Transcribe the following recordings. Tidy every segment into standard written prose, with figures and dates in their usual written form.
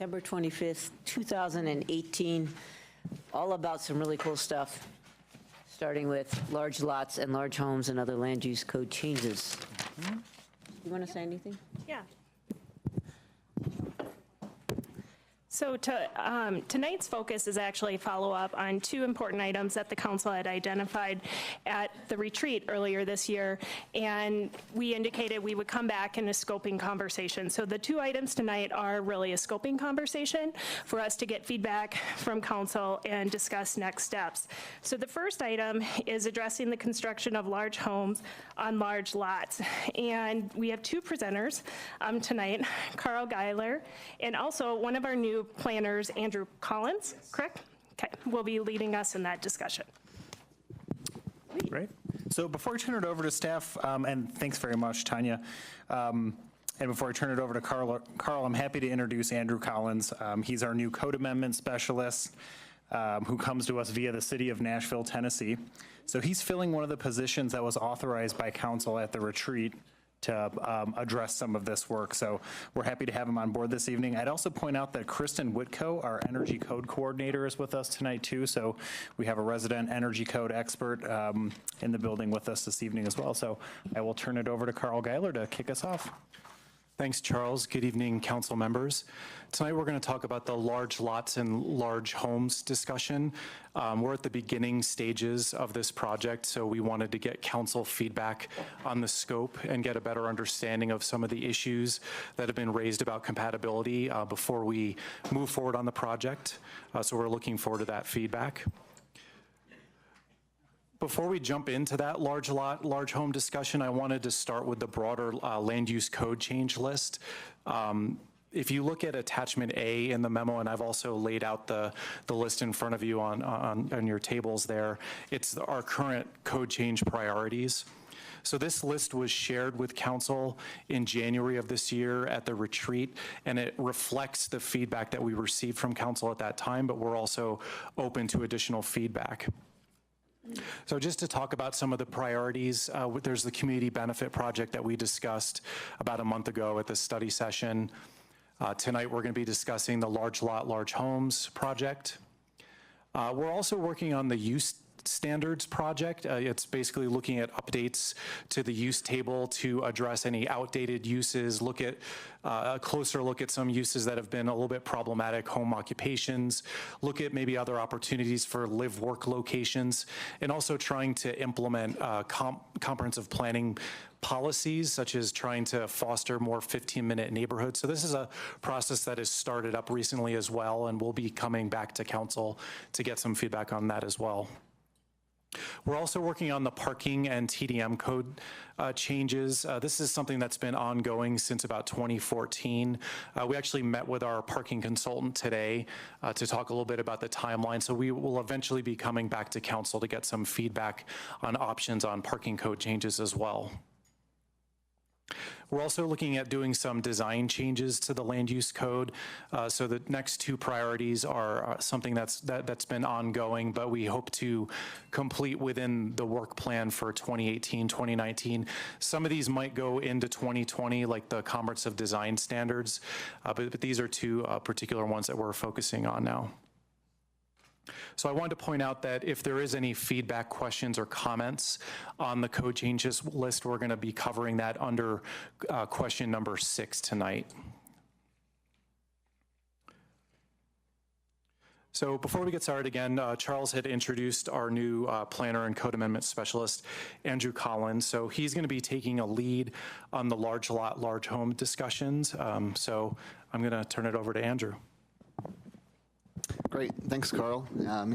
September 25th, 2018, all about some really cool stuff, starting with large lots and large homes and other land use code changes. You want to say anything? Yeah. So tonight's focus is actually a follow-up on two important items that the council had identified at the retreat earlier this year, and we indicated we would come back in a scoping conversation. So the two items tonight are really a scoping conversation for us to get feedback from council and discuss next steps. So the first item is addressing the construction of large homes on large lots, and we have two presenters tonight, Carl Geiler, and also one of our new planners, Andrew Collins, correct? Okay, will be leading us in that discussion. Great. So before I turn it over to staff, and thanks very much, Tanya, and before I turn it over to Carl, I'm happy to introduce Andrew Collins. He's our new code amendment specialist who comes to us via the city of Nashville, Tennessee. So he's filling one of the positions that was authorized by council at the retreat to address some of this work. So we're happy to have him on board this evening. I'd also point out that Kristen Whitco, our energy code coordinator, is with us tonight too. So we have a resident energy code expert in the building with us this evening as well. So I will turn it over to Carl Geiler to kick us off. Thanks, Charles. Good evening, council members. Tonight we're going to talk about the large lots and large homes discussion. We're at the beginning stages of this project, so we wanted to get council feedback on the scope and get a better understanding of some of the issues that have been raised about compatibility before we move forward on the project. So we're looking forward to that feedback. Before we jump into that large lot, large home discussion, I wanted to start with the broader land use code change list. If you look at attachment A in the memo, and I've also laid out the list in front of you on your tables there, it's our current code change priorities. So this list was shared with council in January of this year at the retreat, and it reflects the feedback that we received from council at that time, but we're also open to additional feedback. So just to talk about some of the priorities, there's the community benefit project that we discussed about a month ago at the study session. Tonight we're going to be discussing the large lot, large homes project. We're also working on the use standards project. It's basically looking at updates to the use table to address any outdated uses, look at a closer look at some uses that have been a little bit problematic, home occupations, look at maybe other opportunities for live work locations, and also trying to implement comprehensive planning policies, such as trying to foster more 15-minute neighborhoods. So this is a process that has started up recently as well, and we'll be coming back to council to get some feedback on that as well. We're also working on the parking and TDM code changes. This is something that's been ongoing since about 2014. We actually met with our parking consultant today to talk a little bit about the timeline. So we will eventually be coming back to council to get some feedback on options on parking code changes as well. We're also looking at doing some design changes to the land use code. So the next two priorities are something that's been ongoing, but we hope to complete within the work plan for 2018, 2019. Some of these might go into 2020, like the comprehensive design standards, but these are two particular ones that we're focusing on now. So I wanted to point out that if there is any feedback, questions, or comments on the code changes list, we're going to be covering that under question number 6 tonight. So before we get started again, Charles had introduced our new planner and code amendment specialist, Andrew Collins. So he's going to be taking a lead on the large lot, large home discussions. So I'm going to turn it over to Andrew. Great, thanks, Carl.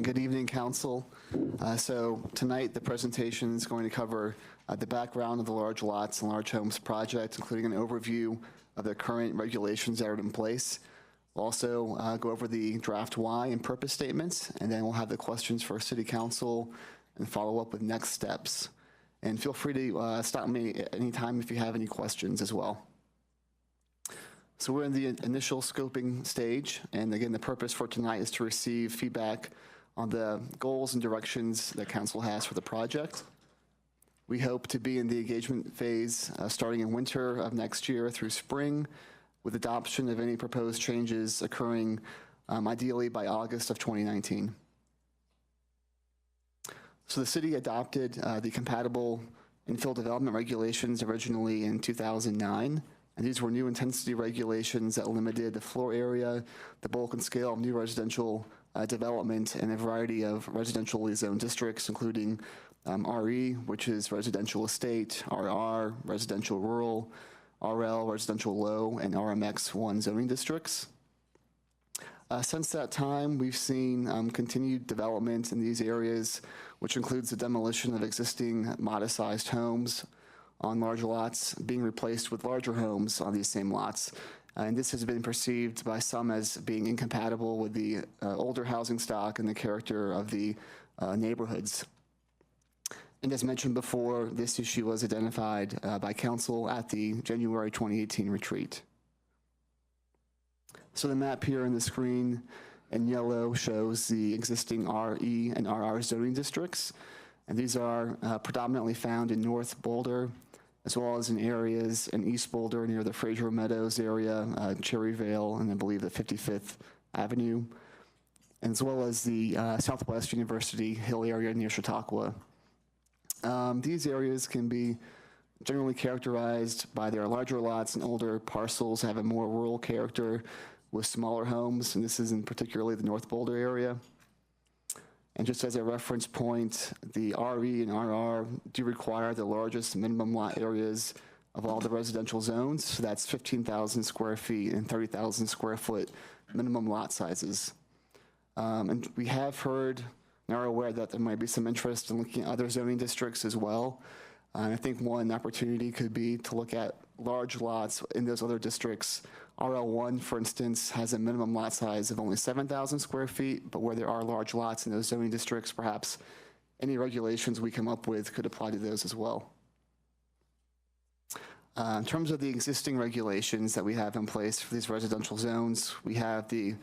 Good evening, council. So tonight the presentation is going to cover the background of the large lots and large homes project, including an overview of the current regulations that are in place. We'll also go over the draft why and purpose statements, and then we'll have the questions for city council and follow up with next steps. And feel free to stop me at any time if you have any questions as well. So we're in the initial scoping stage, and again, the purpose for tonight is to receive feedback on the goals and directions that council has for the project. We hope to be in the engagement phase starting in winter of next year through spring, with adoption of any proposed changes occurring ideally by August of 2019. So the city adopted the compatible infill development regulations originally in 2009, and these were new intensity regulations that limited the floor area, the bulk and scale of new residential development in a variety of residentially zoned districts, including RE, which is residential estate, RR, residential rural, RL, residential low, and RMX1 zoning districts. Since that time, we've seen continued development in these areas, which includes the demolition of existing modest-sized homes on large lots being replaced with larger homes on these same lots. And this has been perceived by some as being incompatible with the older housing stock and the character of the neighborhoods. And as mentioned before, this issue was identified by council at the January 2018 retreat. So the map here on the screen in yellow shows the existing RE and RR zoning districts. And these are predominantly found in North Boulder, as well as in areas in East Boulder near the Fraser Meadows area, Cherryvale, and I believe the 55th Avenue, as well as the Southwest University Hill area near Chautauqua. These areas can be generally characterized by their larger lots and older parcels have a more rural character with smaller homes, and this is in particularly the North Boulder area. And just as a reference point, the RE and RR do require the largest minimum lot areas of all the residential zones. So that's 15,000 square feet and 30,000 square foot minimum lot sizes. And we have heard and are aware that there might be some interest in looking at other zoning districts as well. And I think one opportunity could be to look at large lots in those other districts. RL1, for instance, has a minimum lot size of only 7,000 square feet, but where there are large lots in those zoning districts, perhaps any regulations we come up with could apply to those as well. In terms of the existing regulations that we have in place for these residential zones, we have the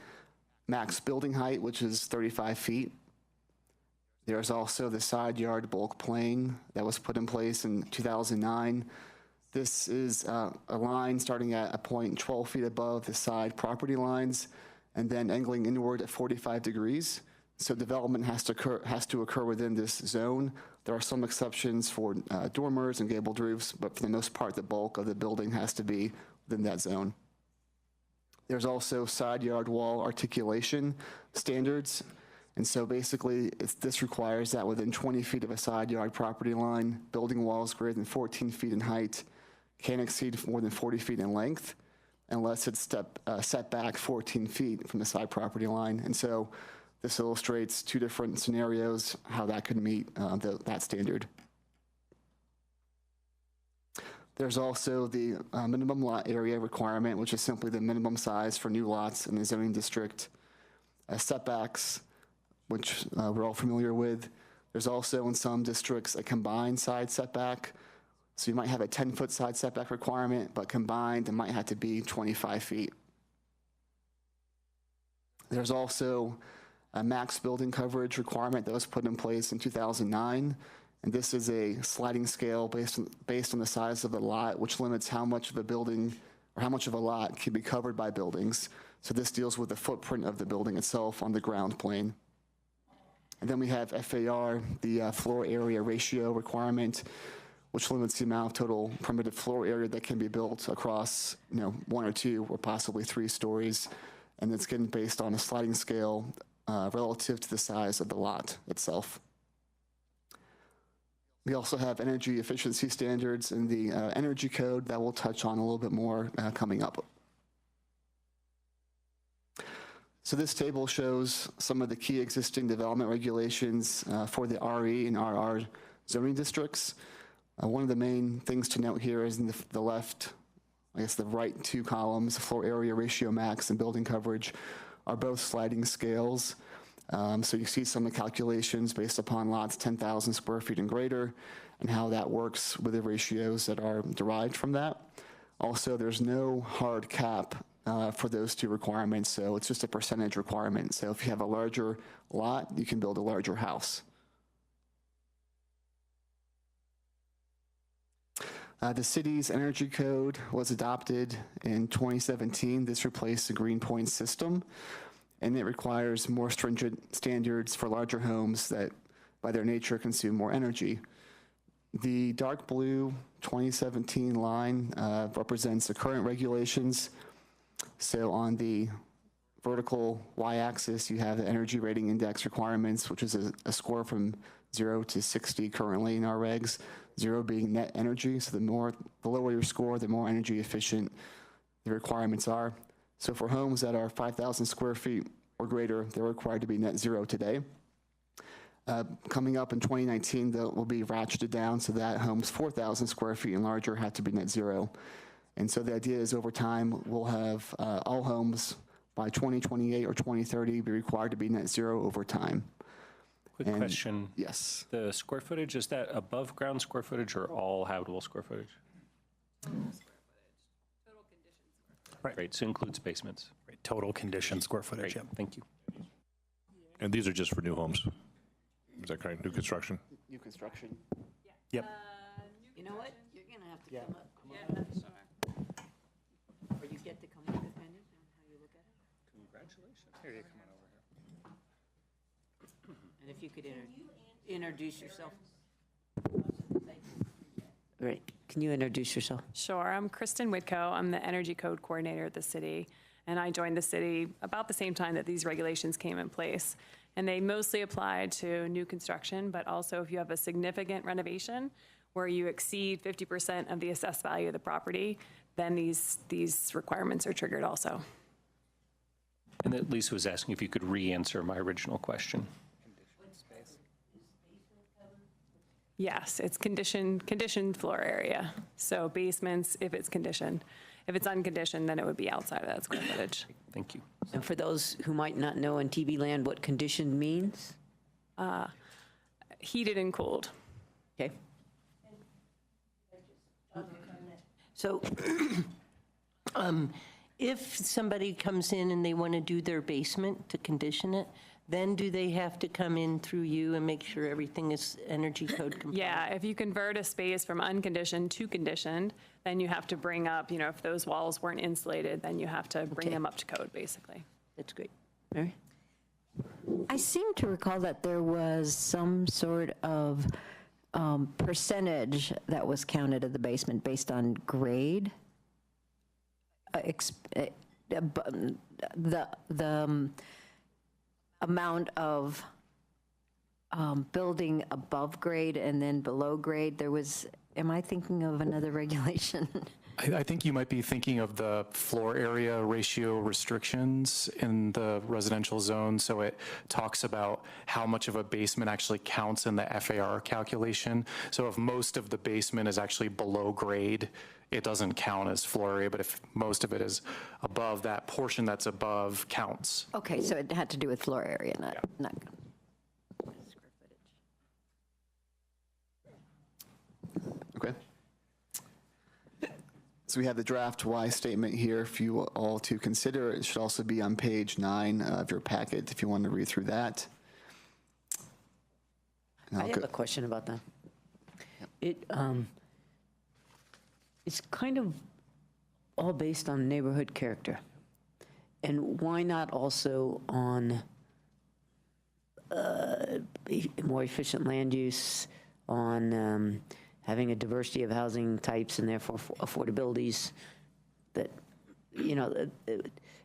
max building height, which is 35 feet. There's also the side yard bulk plane that was put in place in 2009. This is a line starting at a point 12 feet above the side property lines and then angling inward at 45 degrees. So development has to occur within this zone. There are some exceptions for dormers and gabled roofs, but for the most part, the bulk of the building has to be within that zone. There's also side yard wall articulation standards. And so basically, this requires that within 20 feet of a side yard property line, building walls greater than 14 feet in height can't exceed more than 40 feet in length unless it's set back 14 feet from the side property line. And so this illustrates two different scenarios, how that could meet that standard. There's also the minimum lot area requirement, which is simply the minimum size for new lots in the zoning district. Setbacks, which we're all familiar with. There's also in some districts a combined side setback. So you might have a 10-foot side setback requirement, but combined it might have to be 25 feet. There's also a max building coverage requirement that was put in place in 2009. And this is a sliding scale based on the size of the lot, which limits how much of a building or how much of a lot can be covered by buildings. So this deals with the footprint of the building itself on the ground plane. And then we have FAR, the floor area ratio requirement, which limits the amount of total permitted floor area that can be built across, one or two or possibly 3 stories. And it's getting based on a sliding scale relative to the size of the lot itself. We also have energy efficiency standards in the energy code that we'll touch on a little bit more coming up. So this table shows some of the key existing development regulations for the RE and RR zoning districts. One of the main things to note here is in the left, the right 2 columns, the floor area ratio max and building coverage are both sliding scales. So you see some of the calculations based upon lots 10,000 square feet and greater and how that works with the ratios that are derived from that. Also, there's no hard cap for those 2 requirements, so it's just a percentage requirement. So if you have a larger lot, you can build a larger house. The city's energy code was adopted in 2017. This replaced the Green Point system, and it requires more stringent standards for larger homes that, by their nature, consume more energy. The dark blue 2017 line represents the current regulations. So on the vertical y-axis, you have the energy rating index requirements, which is a score from 0 to 60 currently in our regs, 0 being net energy. So the lower your score, the more energy efficient the requirements are. So for homes that are 5,000 square feet or greater, they're required to be net zero today. Coming up in 2019, that will be ratcheted down so that homes 4,000 square feet and larger have to be net zero. And so the idea is over time, we'll have all homes by 2028 or 2030 be required to be net zero over time. Quick question. Yes. The square footage, is that above ground square footage or all habitable square footage? Right. Great, so includes basements. Right, total condition square footage, Great, yep. thank you. And these are just for new homes? Is that correct? New construction? New construction. Yep. You know what? You're going to have to come up. Or you get to come up, depending on how you look at it. Congratulations. Here you come on over here. And if you could introduce yourself. Right. Can you introduce yourself? Sure. I'm Kristen Whitco. I'm the Energy Code Coordinator at the city, and I joined the city about the same time that these regulations came in place. And they mostly apply to new construction, but also if you have a significant renovation where you exceed 50% of the assessed value of the property, then these requirements are triggered also. And that Lisa was asking if you could re-answer my original question. Yes, it's conditioned floor area. So basements, if it's conditioned. If it's unconditioned, then it would be outside of that square footage. Thank you. And for those who might not know in TV land what conditioned means? Heated and cooled. Okay. So if somebody comes in and they want to do their basement to condition it, then do they have to come in through you and make sure everything is energy code compliant? Yeah, if you convert a space from unconditioned to conditioned, then you have to bring up, if those walls weren't insulated, then you have to bring Okay. them up to code, basically. That's great. Mary? I seem to recall that there was some sort of percentage that was counted of the basement based on grade. The amount of building above grade and then below grade, am I thinking of another regulation? I think you might be thinking of the floor area ratio restrictions in the residential zone. So it talks about how much of a basement actually counts in the FAR calculation. So if most of the basement is actually below grade, it doesn't count as floor area, but if most of it is above, that portion that's above counts. Okay, so it had to do with floor area, not square footage. Okay. So we have the draft Y statement here for you all to consider. It should also be on page 9 of your packet if you want to read through that. And I have a question about that. It's kind of all based on neighborhood character. And why not also on more efficient land use, on having a diversity of housing types and therefore affordabilities that,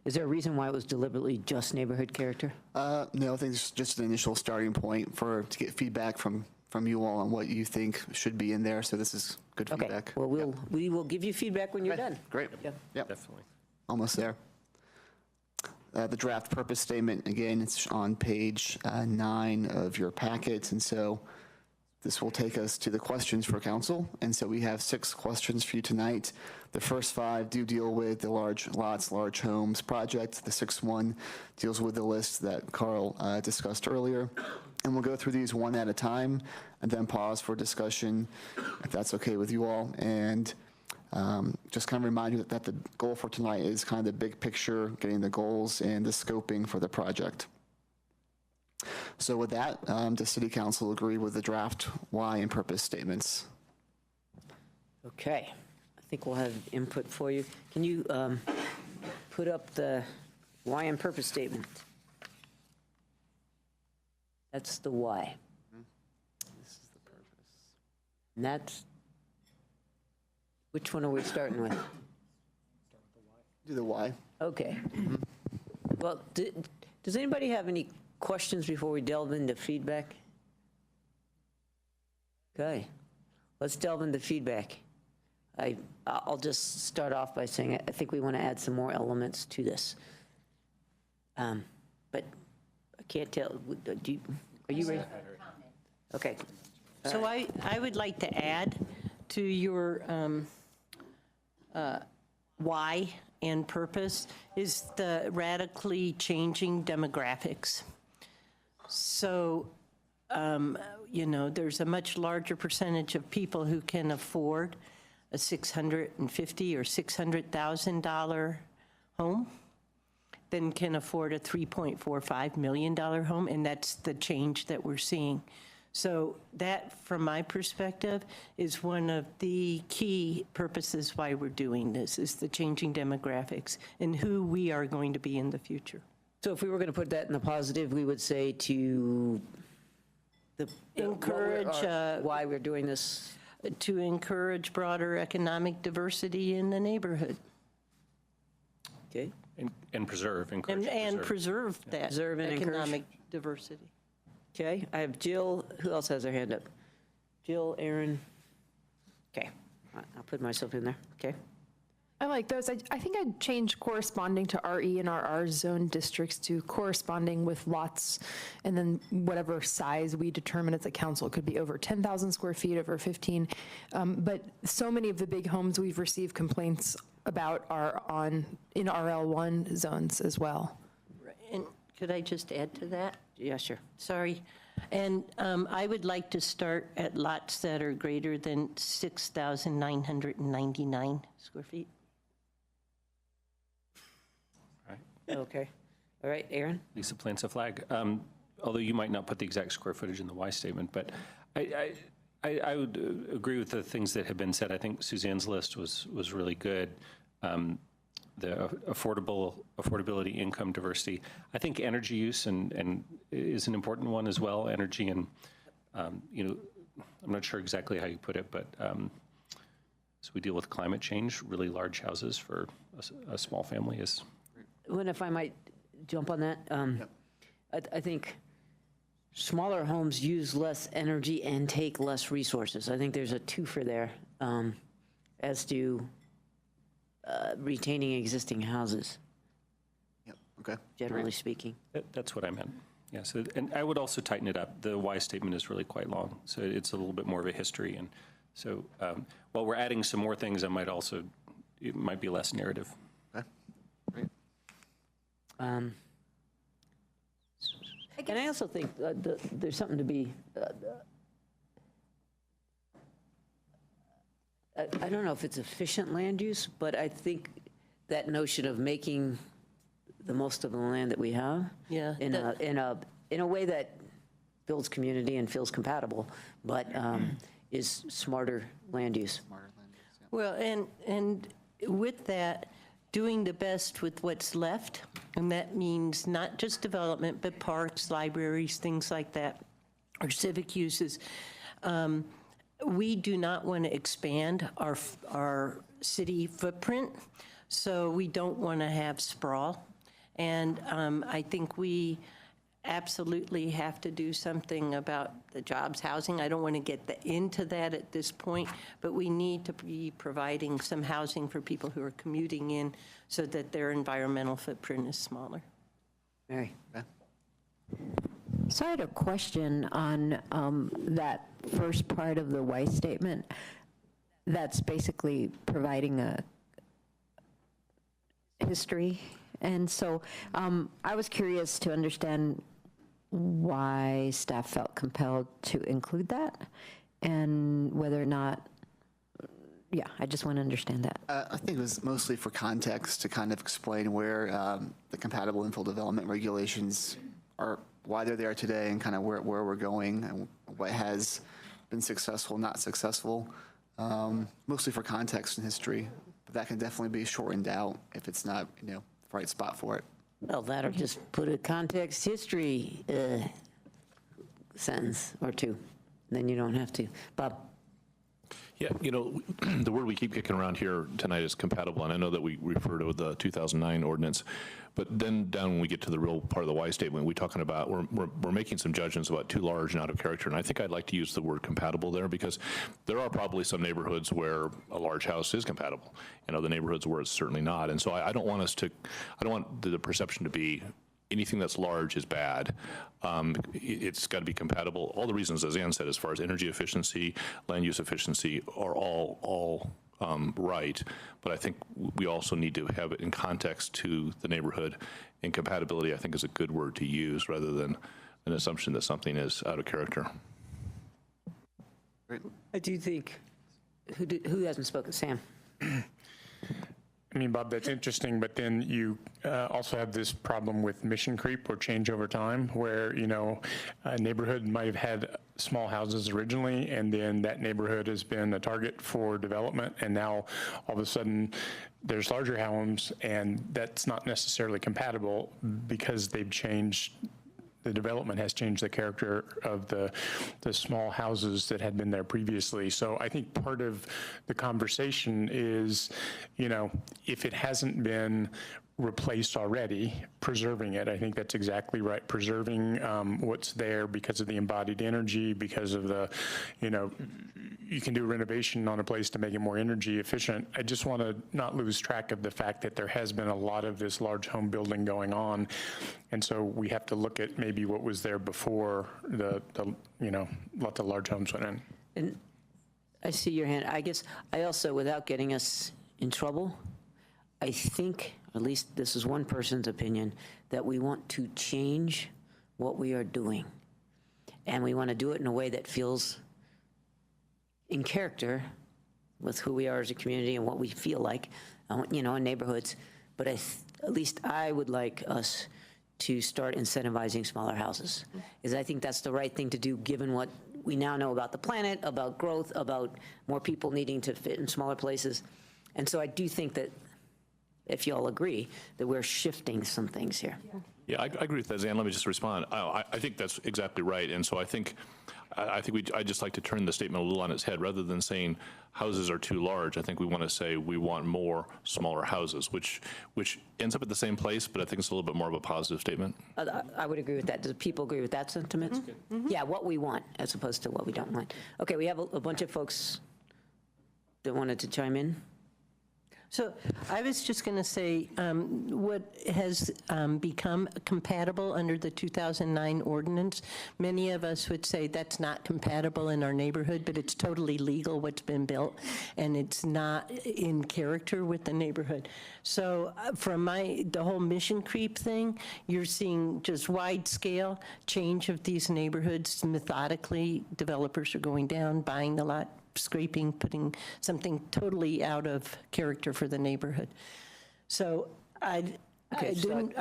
is there a reason why it was deliberately just neighborhood character? No, I think it's just an initial starting point to get feedback from you all on what you think should be in there. So this is good Okay, feedback. well, we will give you feedback when you're done. Great. Yep. Yep. Definitely. Almost there. The draft purpose statement, again, it's on page 9 of your packet. And so this will take us to the questions for council. And so we have 6 questions for you tonight. The first 5 do deal with the large lots, large homes project. The 6th one deals with the list that Carl discussed earlier. And we'll go through these one at a time and then pause for discussion, if that's okay with you all. And just kind of remind you that the goal for tonight is kind of the big picture, getting the goals and the scoping for the project. So with that, does City Council agree with the draft Y and purpose statements? Okay, I think we'll have input for you. Can you put up the why and purpose statement? That's the why. This is the purpose. And that's, which one are we starting with? Do the why. Okay. Well, does anybody have any questions before we delve into feedback? Okay, let's delve into feedback. I'll just start off by saying I think we want to add some more elements to this. But I can't tell, are you ready? Okay. So I would like to add to your why and purpose is the radically changing demographics. So, there's a much larger percentage of people who can afford a $650,000 or $600,000 home than can afford a $3.45 million home, and that's the change that we're seeing. So that, from my perspective, is one of the key purposes why we're doing this, is the changing demographics and who we are going to be in the future. So if we were going to put that in the positive, we would say to Encourage, why we're doing this. to encourage broader economic diversity in the neighborhood Okay. And preserve, encourage and preserve. preserve that Preserve and encourage. economic diversity. Okay, I have Jill. Who else has their hand up? Jill, Aaron. Okay, I'll put myself in there. Okay. I like those. I think I'd change corresponding to RE and RR zone districts to corresponding with lots, and then whatever size we determine as a council. It could be over 10,000 square feet, over 15. But so many of the big homes we've received complaints about are in RL1 zones as well. And could I just add to that? Yeah, sure. Sorry. And I would like to start at lots that are greater than 6,999 square feet. Okay. All right, Aaron? Lisa plants a flag. Although you might not put the exact square footage in the why statement, but I would agree with the things that have been said. I think Suzanne's list was really good. The affordability, income diversity. I think energy use and is an important one as well. Energy and, I'm not sure exactly how you put it, but as we deal with climate change, really large houses for a small family is. Well, if I might jump on that, I think smaller homes use less energy and take less resources. I think there's a twofer there, as to retaining existing houses, Yep, okay. generally speaking. That's what I meant. Yeah, so, and I would also tighten it up. The why statement is really quite long, so it's a little bit more of a history. And so while we're adding some more things, it might be less narrative. Okay, great. And I also think there's something to be, I don't know if it's efficient land use, but I think that notion of making the most of the land that we have Yeah, in a way that builds community and feels compatible, but is smarter land use. Smarter land use, yeah. Well, and with that, doing the best with what's left, and that means not just development, but parks, libraries, things like that, or civic uses. We do not want to expand our city footprint, so we don't want to have sprawl. And I think we absolutely have to do something about the jobs, housing. I don't want to get into that at this point, but we need to be providing some housing for people who are commuting in so that their environmental footprint is smaller. Mary? So I had a question on that first part of the why statement. That's basically providing a history. And so I was curious to understand why staff felt compelled to include that and whether or not, yeah, I just want to understand that. I think it was mostly for context to kind of explain where the compatible infill development regulations are, why they're there today, and kind of where we're going and what has been successful, not successful. mostly for context and history, but that can definitely be shortened out if it's not, the right spot for it. Well, that or just put a context history sentence or two. Then you don't have to. Bob? Yeah, the word we keep kicking around here tonight is compatible, and I know that we refer to the 2009 ordinance, but then down when we get to the real part of the why statement, we're talking about, we're making some judgments about too large and out of character, and I think I'd like to use the word compatible there, because there are probably some neighborhoods where a large house is compatible, and other neighborhoods where it's certainly not, and so I don't want the perception to be anything that's large is bad. It's got to be compatible. All the reasons, as Ann said, as far as energy efficiency, land use efficiency, are all right. But I think we also need to have it in context to the neighborhood. And compatibility, I think, is a good word to use rather than an assumption that something is out of character. I do think, who hasn't spoken? Sam? I mean, Bob, that's interesting, but then you also have this problem with mission creep or change over time, where, a neighborhood might have had small houses originally, and then that neighborhood has been a target for development, and now all of a sudden there's larger homes, and that's not necessarily compatible because they've changed. The development has changed the character of the small houses that had been there previously. So I think part of the conversation is, if it hasn't been replaced already, preserving it. I think that's exactly right. Preserving what's there because of the embodied energy, because of the, you can do renovation on a place to make it more energy efficient. I just want to not lose track of the fact that there has been a lot of this large home building going on. And so we have to look at maybe what was there before the lots of large homes went in. And I see your hand. I guess I also, without getting us in trouble, I think, at least this is one person's opinion, that we want to change what we are doing. And we want to do it in a way that feels in character with who we are as a community and what we feel like, in neighborhoods. But at least I would like us to start incentivizing smaller houses, because I think that's the right thing to do given what we now know about the planet, about growth, about more people needing to fit in smaller places. And so I do think that, if you all agree, that we're shifting some things here. Yeah, I agree with that, Zan. Let me just respond. I think that's exactly right. And so I think I'd just like to turn the statement a little on its head. Rather than saying houses are too large, I think we want to say we want more smaller houses, which ends up at the same place, but I think it's a little bit more of a positive statement. I would agree with that. Do people agree with that sentiment? Mm-hmm. Yeah, what we want as opposed to what we don't want. Okay, we have a bunch of folks that wanted to chime in. So I was just going to say, what has become compatible under the 2009 ordinance, many of us would say that's not compatible in our neighborhood, but it's totally legal what's been built, and it's not in character with the neighborhood. So from the whole mission creep thing, you're seeing just wide scale change of these neighborhoods methodically. Developers are going down, buying the lot, scraping, putting something totally out of character for the neighborhood. So I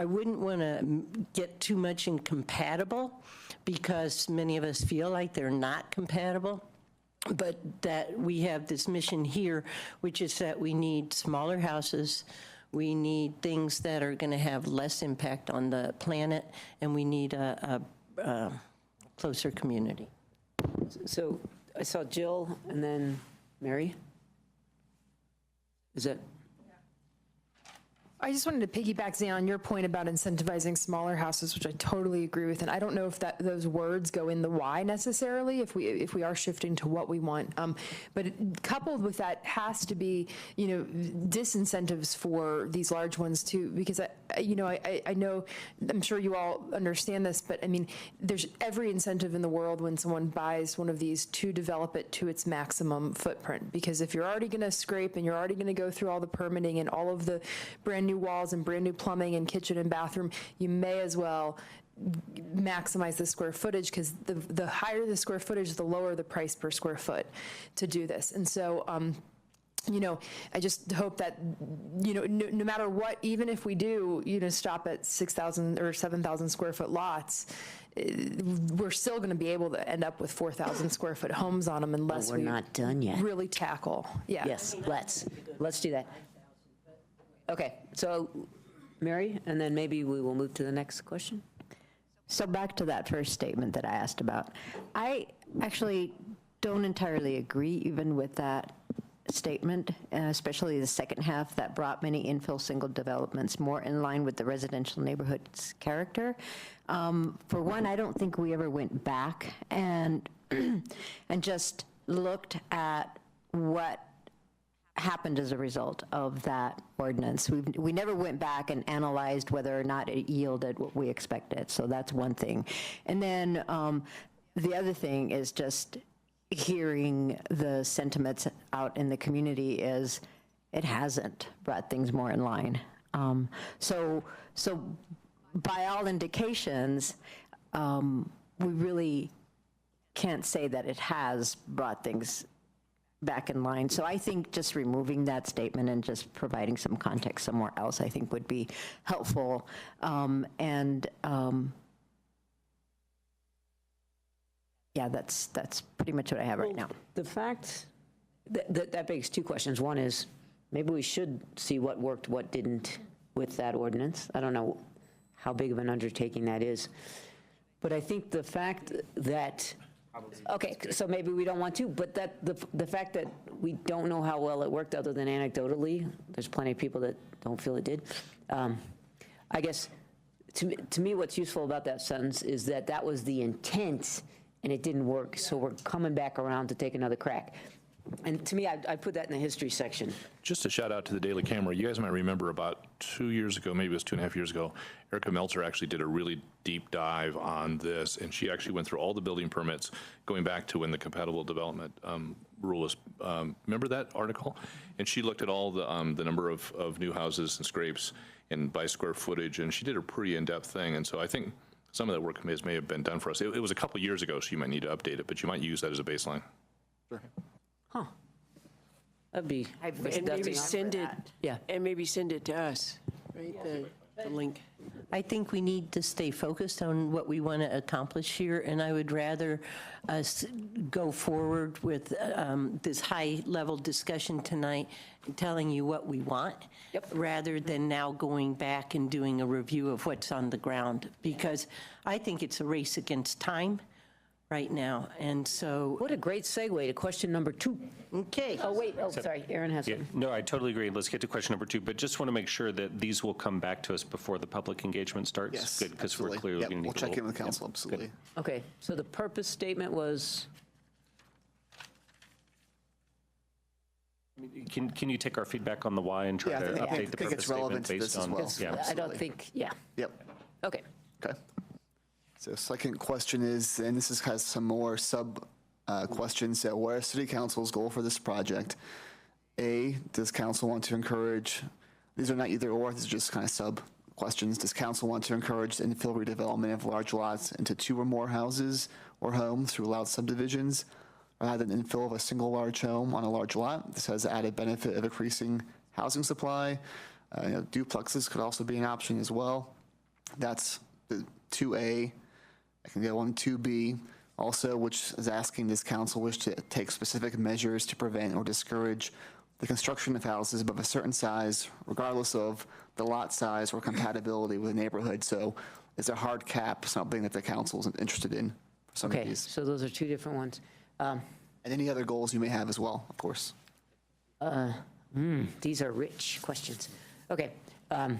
wouldn't want to get too much incompatible, because many of us feel like they're not compatible, but that we have this mission here, which is that we need smaller houses, we need things that are going to have less impact on the planet, and we need a closer community. So I saw Jill and then Mary. Is that? I just wanted to piggyback, Zan, on your point about incentivizing smaller houses, which I totally agree with. And I don't know if those words go in the why necessarily, if we are shifting to what we want. But coupled with that has to be, disincentives for these large ones too, because I know, I'm sure you all understand this, but I mean, there's every incentive in the world when someone buys one of these to develop it to its maximum footprint. Because if you're already going to scrape and you're already going to go through all the permitting and all of the brand new walls and brand new plumbing and kitchen and bathroom, you may as well maximize the square footage, because the higher the square footage, the lower the price per square foot to do this. And so I just hope that, no matter what, even if we do, stop at 6,000 or 7,000 square foot lots, we're still going to be able to end up with 4,000 square foot homes on them unless We're not done yet. really tackle. Yeah. Yes, let's do that. Okay, so Mary, and then maybe we will move to the next question. So back to that first statement that I asked about. I actually don't entirely agree even with that statement, especially the second half that brought many infill single developments more in line with the residential neighborhood's character. For one, I don't think we ever went back and just looked at what happened as a result of that ordinance. We never went back and analyzed whether or not it yielded what we expected. So that's one thing. And then the other thing is just hearing the sentiments out in the community is it hasn't brought things more in line. So by all indications, we really can't say that it has brought things back in line. So I think just removing that statement and just providing some context somewhere else, I think would be helpful. Yeah, that's pretty much what I have right now. The fact that begs two questions. One is maybe we should see what worked, what didn't with that ordinance. I don't know how big of an undertaking that is. But I think the fact that, okay, so maybe we don't want to, but that the fact that we don't know how well it worked other than anecdotally, there's plenty of people that don't feel it did. I guess to me what's useful about that sentence is that was the intent and it didn't work, so we're coming back around to take another crack. And to me, I put that in the history section. Just a shout out to the Daily Camera. You guys might remember about 2 years ago, maybe it was 2.5 years ago, Erica Meltzer actually did a really deep dive on this, and she actually went through all the building permits going back to when the compatible development rule was, remember that article? And she looked at all the number of new houses and scrapes and by square footage, and she did a pretty in-depth thing. And so I think some of that work may have been done for us. It was a couple years ago, so you might need to update it, but you might use that as a baseline. Sure. Huh. That'd be. And maybe send it. Yeah. And maybe send it to us, right? The link. I think we need to stay focused on what we want to accomplish here, and I would rather us go forward with this high-level discussion tonight, telling you what we want, rather than now going back and doing a review of what's on the ground, because I think it's a race against time right now, and so. What a great segue to question number 2. Okay. Oh, wait, sorry, Aaron has Yeah, one. no, I totally agree. Let's get to question number 2, but just want to make sure that these will come back to us before the public engagement starts. Yes, Good, because we're absolutely. clearly Yep, going to need we'll to check in roll. with council, Yep, absolutely. good. Okay, so the purpose statement was, Can you take our feedback on the why and try Yeah, I to think- update the think purpose it's relevant statement to this based as on? well. Yeah. I don't Absolutely. think, yeah, Yep. okay. Okay. So second question is, and this has some more sub questions. So what is City Council's goal for this project? A, does council want to encourage, these are not either or, these are just kind of sub questions. Does council want to encourage the infill redevelopment of large lots into 2 or more houses or homes through allowed subdivisions, rather than infill of a single large home on a large lot? This has the added benefit of increasing housing supply. Duplexes could also be an option as well. That's the 2A. I can go on 2B also, which is asking, does council wish to take specific measures to prevent or discourage the construction of houses above a certain size, regardless of the lot size or compatibility with the neighborhood? So is a hard cap something that the council is interested in for some of Okay, these? so those are 2 different ones. And any other goals you may have as well, of course. These are rich questions. Okay, I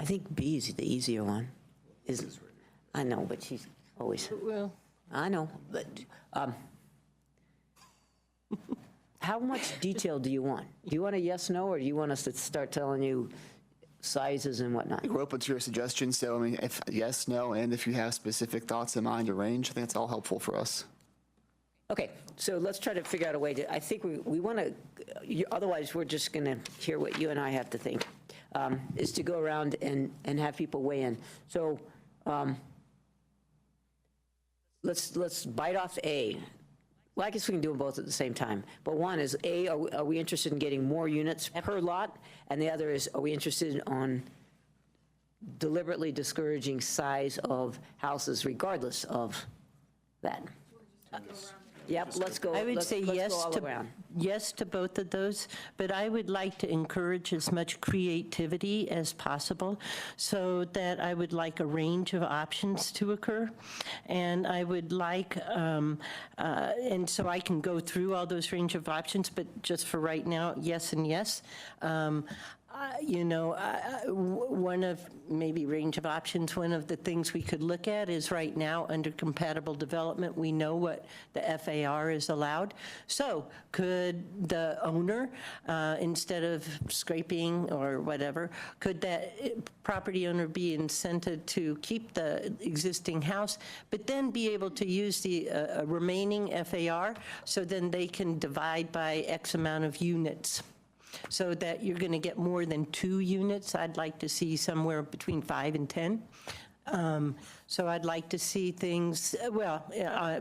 think B is the easier one. I know, but she's always. Well, I know, but how much detail do you want? Do you want a yes, no, or do you want us to start telling you sizes and whatnot? We're open to your suggestions. So, I mean, if yes, no, and if you have specific thoughts in mind or range, I think it's all helpful for us. Okay, so let's try to figure out a way to, I think we want to, otherwise we're just going to hear what you and I have to think, is to go around and have people weigh in. So let's bite off A. Well, I guess we can do them both at the same time. But one is, A, are we interested in getting more units per lot? And the other is, are we interested on deliberately discouraging size of houses regardless of that? Yep, let's go. I would let's- say let's go yes all to, around. yes to both of those, but I would like to encourage as much creativity as possible, so that I would like a range of options to occur. And I would like, and so I can go through all those range of options, but just for right now, yes and yes. One of, maybe range of options, one of the things we could look at is right now, under compatible development, we know what the FAR is allowed. So could the owner, instead of scraping or whatever, could that property owner be incented to keep the existing house, but then be able to use the remaining FAR, so then they can divide by X amount of units, so that you're going to get more than 2 units. I'd like to see somewhere between 5 and 10. So I'd like to see things,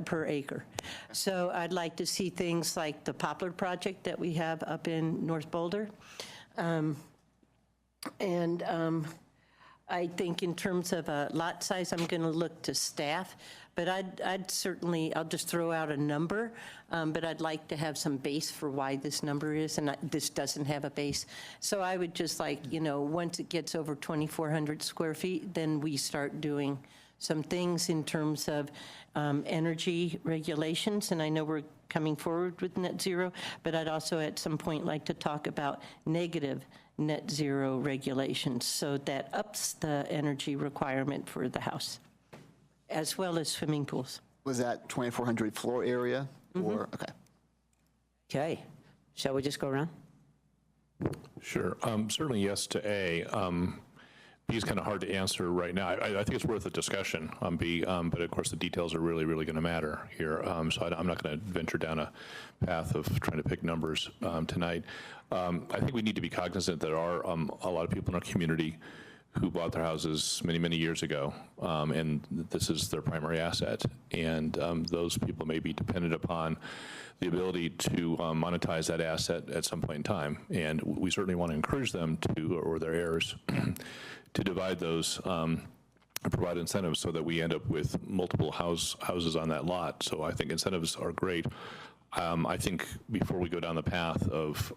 per acre. So I'd like to see things like the Poplar project that we have up in North Boulder. I think in terms of a lot size, I'm going to look to staff, but I'd certainly, I'll just throw out a number, but I'd like to have some base for why this number is, and this doesn't have a base. So I would just like, once it gets over 2,400 square feet, then we start doing some things in terms of energy regulations, and I know we're coming forward with net zero, but I'd also at some point like to talk about negative net zero regulations, so that ups the energy requirement for the house, as well as swimming pools. Was that 2,400 floor area or, okay. Okay, shall we just go around? Sure. Certainly yes to A. B is kind of hard to answer right now. I think it's worth a discussion on B, but of course the details are really, really going to matter here. So I'm not going to venture down a path of trying to pick numbers tonight. I think we need to be cognizant that there are a lot of people in our community who bought their houses many, many years ago, and this is their primary asset. And those people may be dependent upon the ability to monetize that asset at some point in time. And we certainly want to encourage them to, or their heirs, to divide those and provide incentives so that we end up with multiple houses on that lot. So I think incentives are great. I think before we go down the path of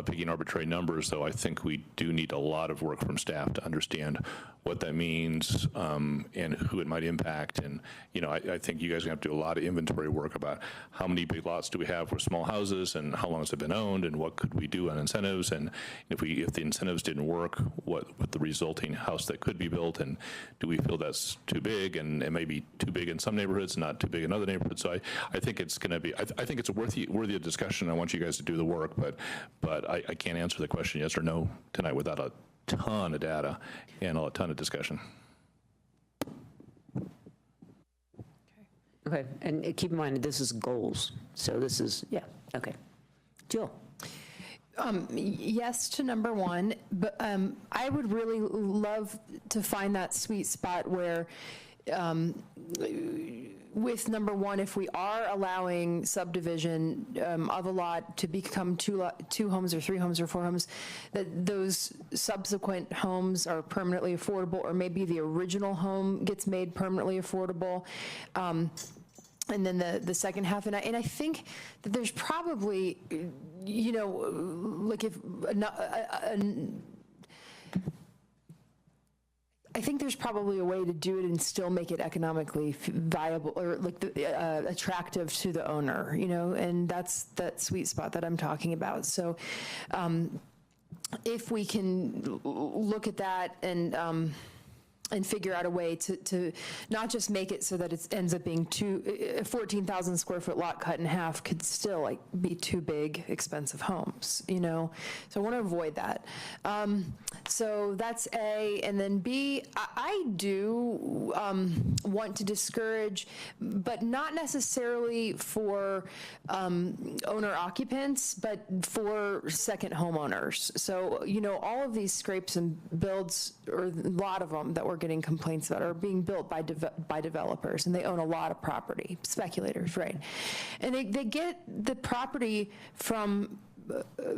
picking arbitrary numbers, though, I think we do need a lot of work from staff to understand what that means and who it might impact. And, I think you guys are going to have to do a lot of inventory work about how many big lots do we have for small houses and how long has it been owned and what could we do on incentives. And if the incentives didn't work, what the resulting house that could be built, and do we feel that's too big, and it may be too big in some neighborhoods, not too big in other neighborhoods. So I think it's going to be, I think it's a worthy of discussion. I want you guys to do the work, but I can't answer the question yes or no tonight without a ton of data and a ton of discussion. Okay, and keep in mind, this is goals, so this is, yeah, okay. Jill? Yes to number 1, but I would really love to find that sweet spot where with number 1, if we are allowing subdivision of a lot to become 2 homes or 3 homes or 4 homes, that those subsequent homes are permanently affordable, or maybe the original home gets made permanently affordable. And then the second half, and I think that there's probably, like if I think there's probably a way to do it and still make it economically viable, or like attractive to the owner, and that's that sweet spot that I'm talking about. So if we can look at that and figure out a way to not just make it so that it ends up being 14,000 square foot lot cut in half could still be 2 big expensive homes, So I want to avoid that. So that's A. And then B, I do want to discourage, but not necessarily for owner occupants, but for second homeowners. So, all of these scrapes and builds, or a lot of them that we're getting complaints about are being built by developers, and they own a lot of property, speculators, right? And they get the property from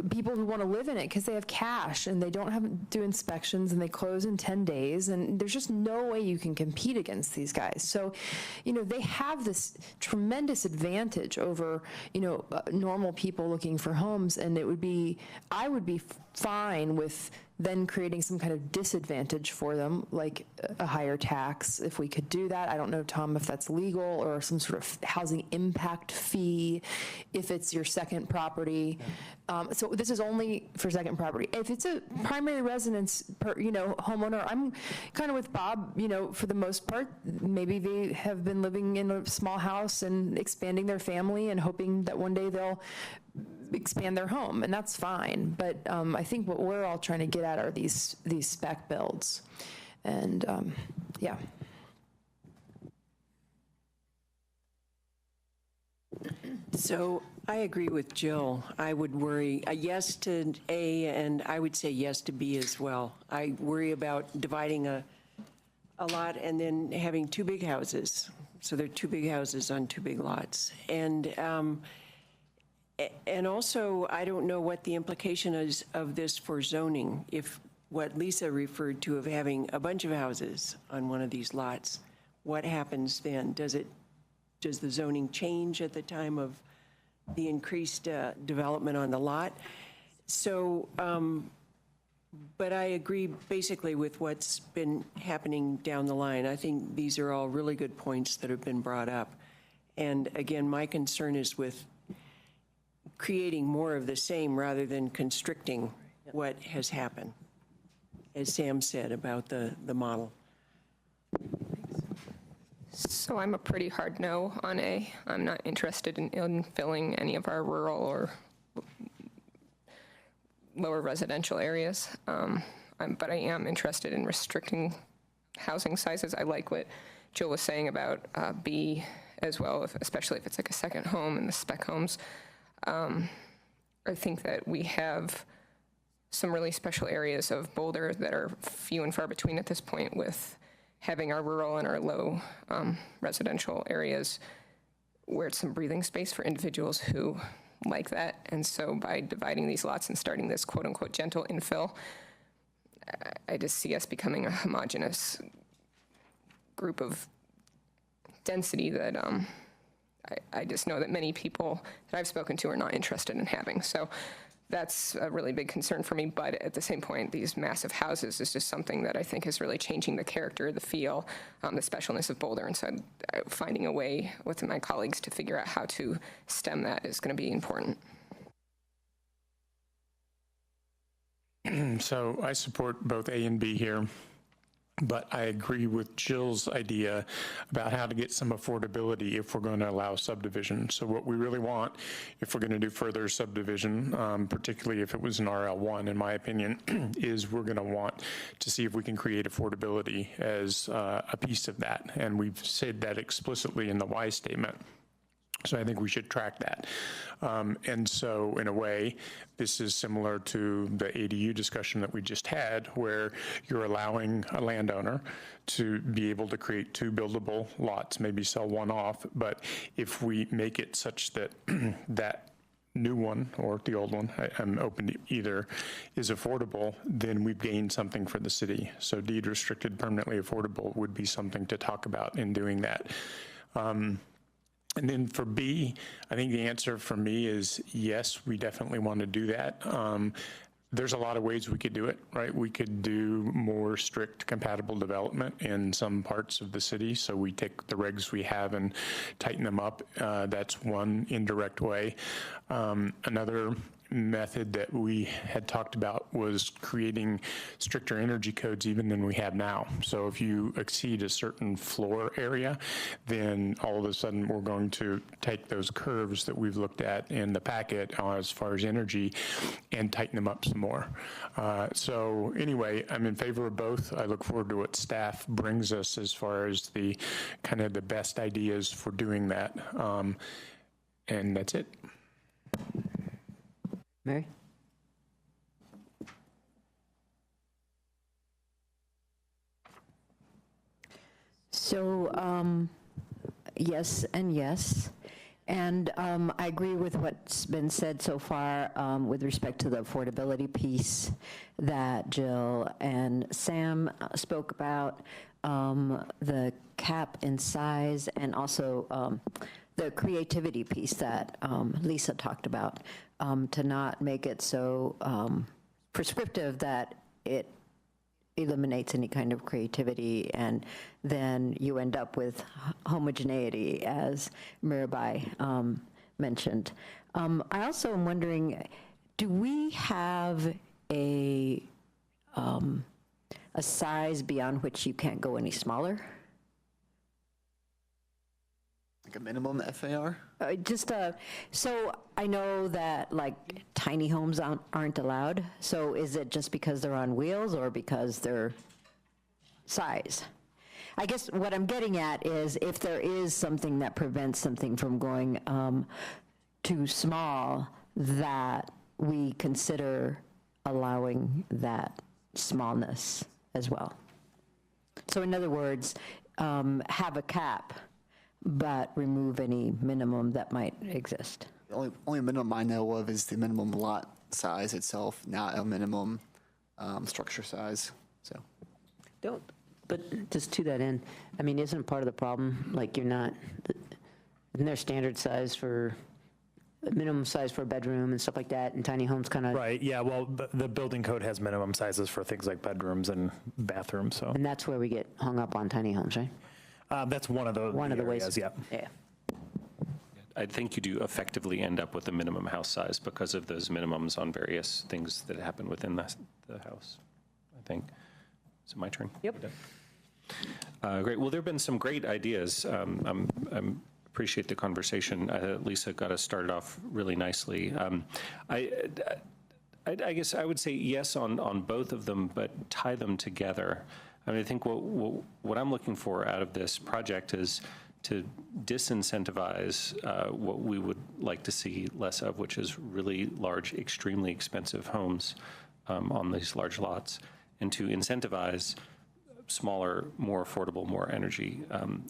people who want to live in it because they have cash and they don't have to do inspections and they close in 10 days, and there's just no way you can compete against these guys. So, they have this tremendous advantage over, normal people looking for homes, and I would be fine with then creating some kind of disadvantage for them, like a higher tax, if we could do that. I don't know, Tom, if that's legal, or some sort of housing impact fee if it's your second property. So this is only for second property. If it's a primary residence, homeowner, I'm kind of with Bob, for the most part. Maybe they have been living in a small house and expanding their family and hoping that one day they'll expand their home, and that's fine. But I think what we're all trying to get at are these spec builds, and yeah. So I agree with Jill. I would worry, yes to A, and I would say yes to B as well. I worry about dividing a lot and then having two big houses. So there are two big houses on two big lots. And also, I don't know what the implication is of this for zoning. If what Lisa referred to of having a bunch of houses on one of these lots, what happens then? Does the zoning change at the time of the increased development on the lot? So, but I agree basically with what's been happening down the line. I think these are all really good points that have been brought up. And again, my concern is with creating more of the same rather than constricting what has happened, as Sam said about the model. So I'm a pretty hard no on A. I'm not interested in filling any of our rural or lower residential areas, but I am interested in restricting housing sizes. I like what Jill was saying about B as well, especially if it's like a second home and the spec homes. I think that we have some really special areas of Boulder that are few and far between at this point, with having our rural and our low residential areas where it's some breathing space for individuals who like that. And so by dividing these lots and starting this quote unquote gentle infill, I just see us becoming a homogeneous group of density that I just know that many people that I've spoken to are not interested in having. So that's a really big concern for me. But at the same point, these massive houses is just something that I think is really changing the character, the feel, the specialness of Boulder. And so finding a way with my colleagues to figure out how to stem that is going to be important. So I support both A and B here. But I agree with Jill's idea about how to get some affordability if we're going to allow subdivision. So what we really want, if we're going to do further subdivision, particularly if it was an RL1, in my opinion, is we're going to want to see if we can create affordability as a piece of that. And we've said that explicitly in the Y statement. So I think we should track that. And so in a way, this is similar to the ADU discussion that we just had, where you're allowing a landowner to be able to create two buildable lots, maybe sell one off. But if we make it such that that new one or the old one, I'm open to either, is affordable, then we've gained something for the city. So deed restricted, permanently affordable would be something to talk about in doing that. And then for B, I think the answer for me is yes, we definitely want to do that. There's a lot of ways we could do it, right? We could do more strict compatible development in some parts of the city. So we take the regs we have and tighten them up. That's one indirect way. Another method that we had talked about was creating stricter energy codes even than we have now. So if you exceed a certain floor area, then all of a sudden we're going to take those curves that we've looked at in the packet as far as energy and tighten them up some more. So anyway, I'm in favor of both. I look forward to what staff brings us as far as the kind of the best ideas for doing that. And that's it. Mary? So, yes and yes. And I agree with what's been said so far with respect to the affordability piece that Jill and Sam spoke about, the cap in size, and also the creativity piece that Lisa talked about, to not make it so prescriptive that it eliminates any kind of creativity, and then you end up with homogeneity, as Mirabai mentioned. I also am wondering, do we have a size beyond which you can't go any smaller? Like a minimum FAR? So I know that like tiny homes aren't allowed. So is it just because they're on wheels or because they're size? I guess what I'm getting at is if there is something that prevents something from going too small, that we consider allowing that smallness as well. So in other words, have a cap, but remove any minimum that might exist. The only minimum I know of is the minimum lot size itself, not a minimum structure size. So, But just to that end, I mean, isn't part of the problem, like isn't there standard size for, minimum size for a bedroom and stuff like that, and tiny homes kind of? Right, yeah, well, the building code has minimum sizes for things like bedrooms and bathrooms, so. And that's where we get hung up on tiny homes, right? That's one of the ways. areas, yeah. Yeah. I think you do effectively end up with a minimum house size because of those minimums on various things that happen within the house, I think. Is it my turn? Yep. Great. Well, there have been some great ideas. I appreciate the conversation. Lisa got us started off really nicely. I guess I would say yes on both of them, but tie them together. I mean, I think what I'm looking for out of this project is to disincentivize what we would like to see less of, which is really large, extremely expensive homes on these large lots, and to incentivize smaller, more affordable, more energy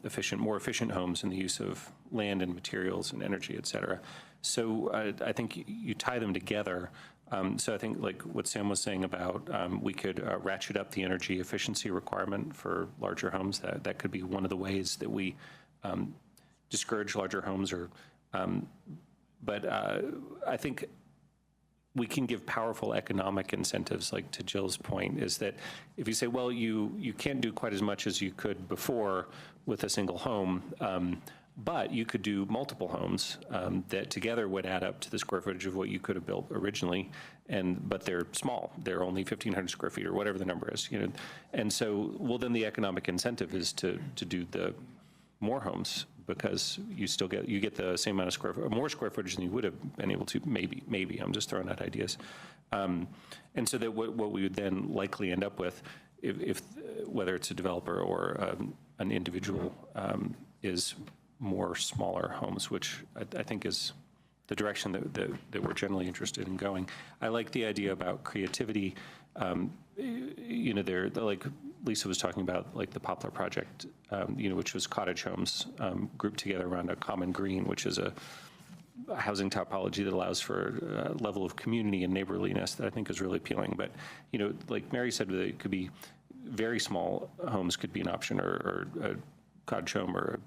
efficient, more efficient homes in the use of land and materials and energy, et cetera. So I think you tie them together. So I think like what Sam was saying about we could ratchet up the energy efficiency requirement for larger homes. That could be one of the ways that we discourage larger homes. But I think we can give powerful economic incentives, like to Jill's point, is that if you say, well, you can't do quite as much as you could before with a single home, but you could do multiple homes that together would add up to the square footage of what you could have built originally, but they're small. They're only 1,500 square feet or whatever the number is, And so, well, then the economic incentive is to do the more homes, because you get the same amount of more square footage than you would have been able to. Maybe I'm just throwing out ideas. And so that what we would then likely end up with, if whether it's a developer or an individual, is more smaller homes, which I think is the direction that we're generally interested in going. I like the idea about creativity. Like Lisa was talking about, like the Poplar Project, which was cottage homes grouped together around a common green, which is a housing topology that allows for a level of community and neighborliness that I think is really appealing. But, like Mary said, it could be very small homes could be an option, or a cottage home, or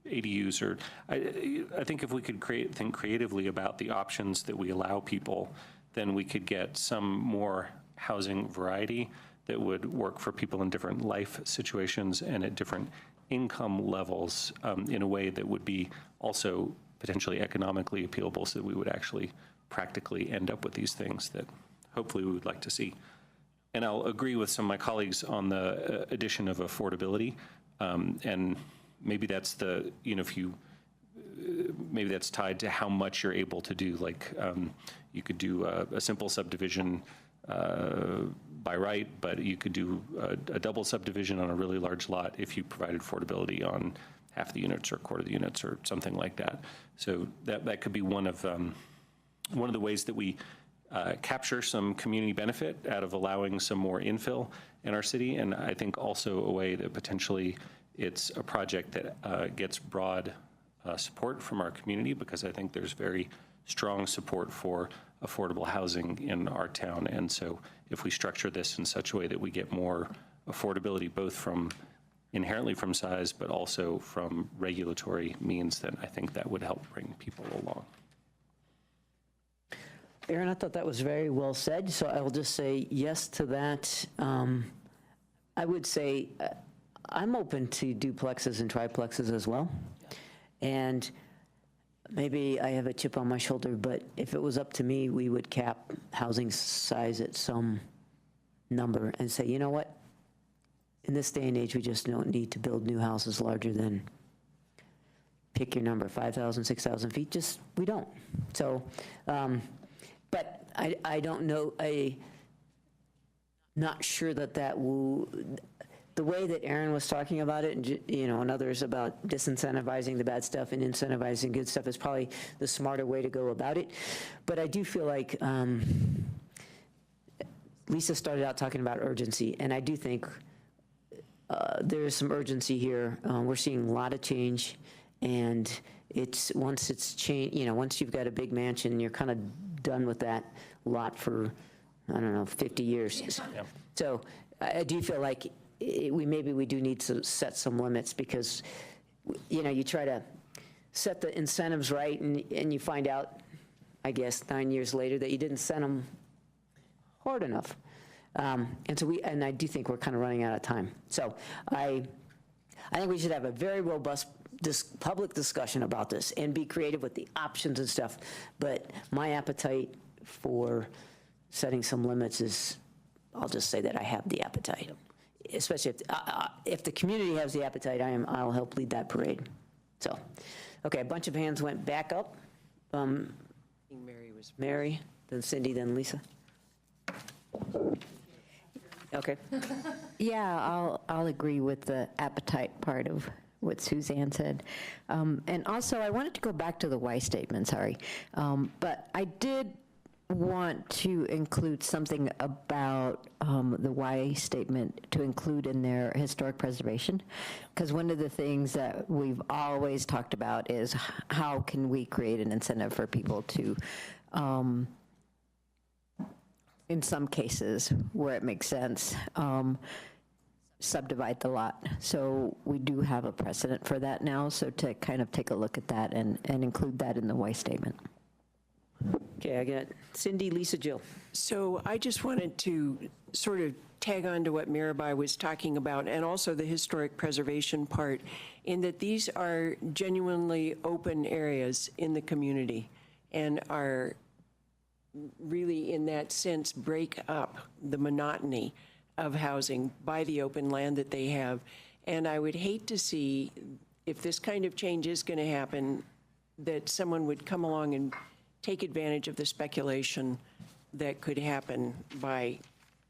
ADUs, or I think if we could think creatively about the options that we allow people, then we could get some more housing variety that would work for people in different life situations and at different income levels in a way that would be also potentially economically appealable, so that we would actually practically end up with these things that hopefully we would like to see. And I'll agree with some of my colleagues on the addition of affordability, and maybe that's maybe that's tied to how much you're able to do. Like you could do a simple subdivision by right, but you could do a double subdivision on a really large lot if you provided affordability on half the units or a quarter of the units or something like that. So that could be one of the ways that we capture some community benefit out of allowing some more infill in our city, and I think also a way that potentially it's a project that gets broad support from our community, because I think there's very strong support for affordable housing in our town. And so if we structure this in such a way that we get more affordability, both from inherently from size, but also from regulatory means, then I think that would help bring people along. Aaron, I thought that was very well said, so I will just say yes to that. I would say I'm open to duplexes and triplexes as well. And maybe I have a chip on my shoulder, but if it was up to me, we would cap housing size at some number and say, you know what? In this day and age, we just don't need to build new houses larger than, pick your number, 5,000, 6,000 feet, just, we don't. So, but I don't know, not sure that will, the way that Aaron was talking about it, and and others about disincentivizing the bad stuff and incentivizing good stuff is probably the smarter way to go about it. But I do feel like Lisa started out talking about urgency, and I do think there is some urgency here. We're seeing a lot of change, and once it's changed, once you've got a big mansion, you're kind of done with that lot for, I don't know, 50 years. Yeah. So I do feel like maybe we do need to set some limits, because you try to set the incentives right, and you find out, I guess, 9 years later that you didn't set them hard enough. And I do think we're kind of running out of time. So I think we should have a very robust public discussion about this and be creative with the options and stuff. But my appetite for setting some limits is, I'll just say that I have the appetite, especially if the community has the appetite. I'll help lead that parade. So, okay, a bunch of hands went back up. I think Mary, then Cindy, then Lisa. Okay. Yeah, I'll agree with the appetite part of what Suzanne said. And also, I wanted to go back to the why statement, sorry. But I did want to include something about the why statement, to include in their historic preservation, because one of the things that we've always talked about is how can we create an incentive for people to, in some cases where it makes sense, subdivide the lot. So we do have a precedent for that now, so to kind of take a look at that and include that in the why statement. Okay, I got Cindy, Lisa, Jill. So I just wanted to sort of tag on to what Mirabai was talking about, and also the historic preservation part, in that these are genuinely open areas in the community and are really, in that sense, break up the monotony of housing by the open land that they have. And I would hate to see, if this kind of change is going to happen, that someone would come along and take advantage of the speculation that could happen by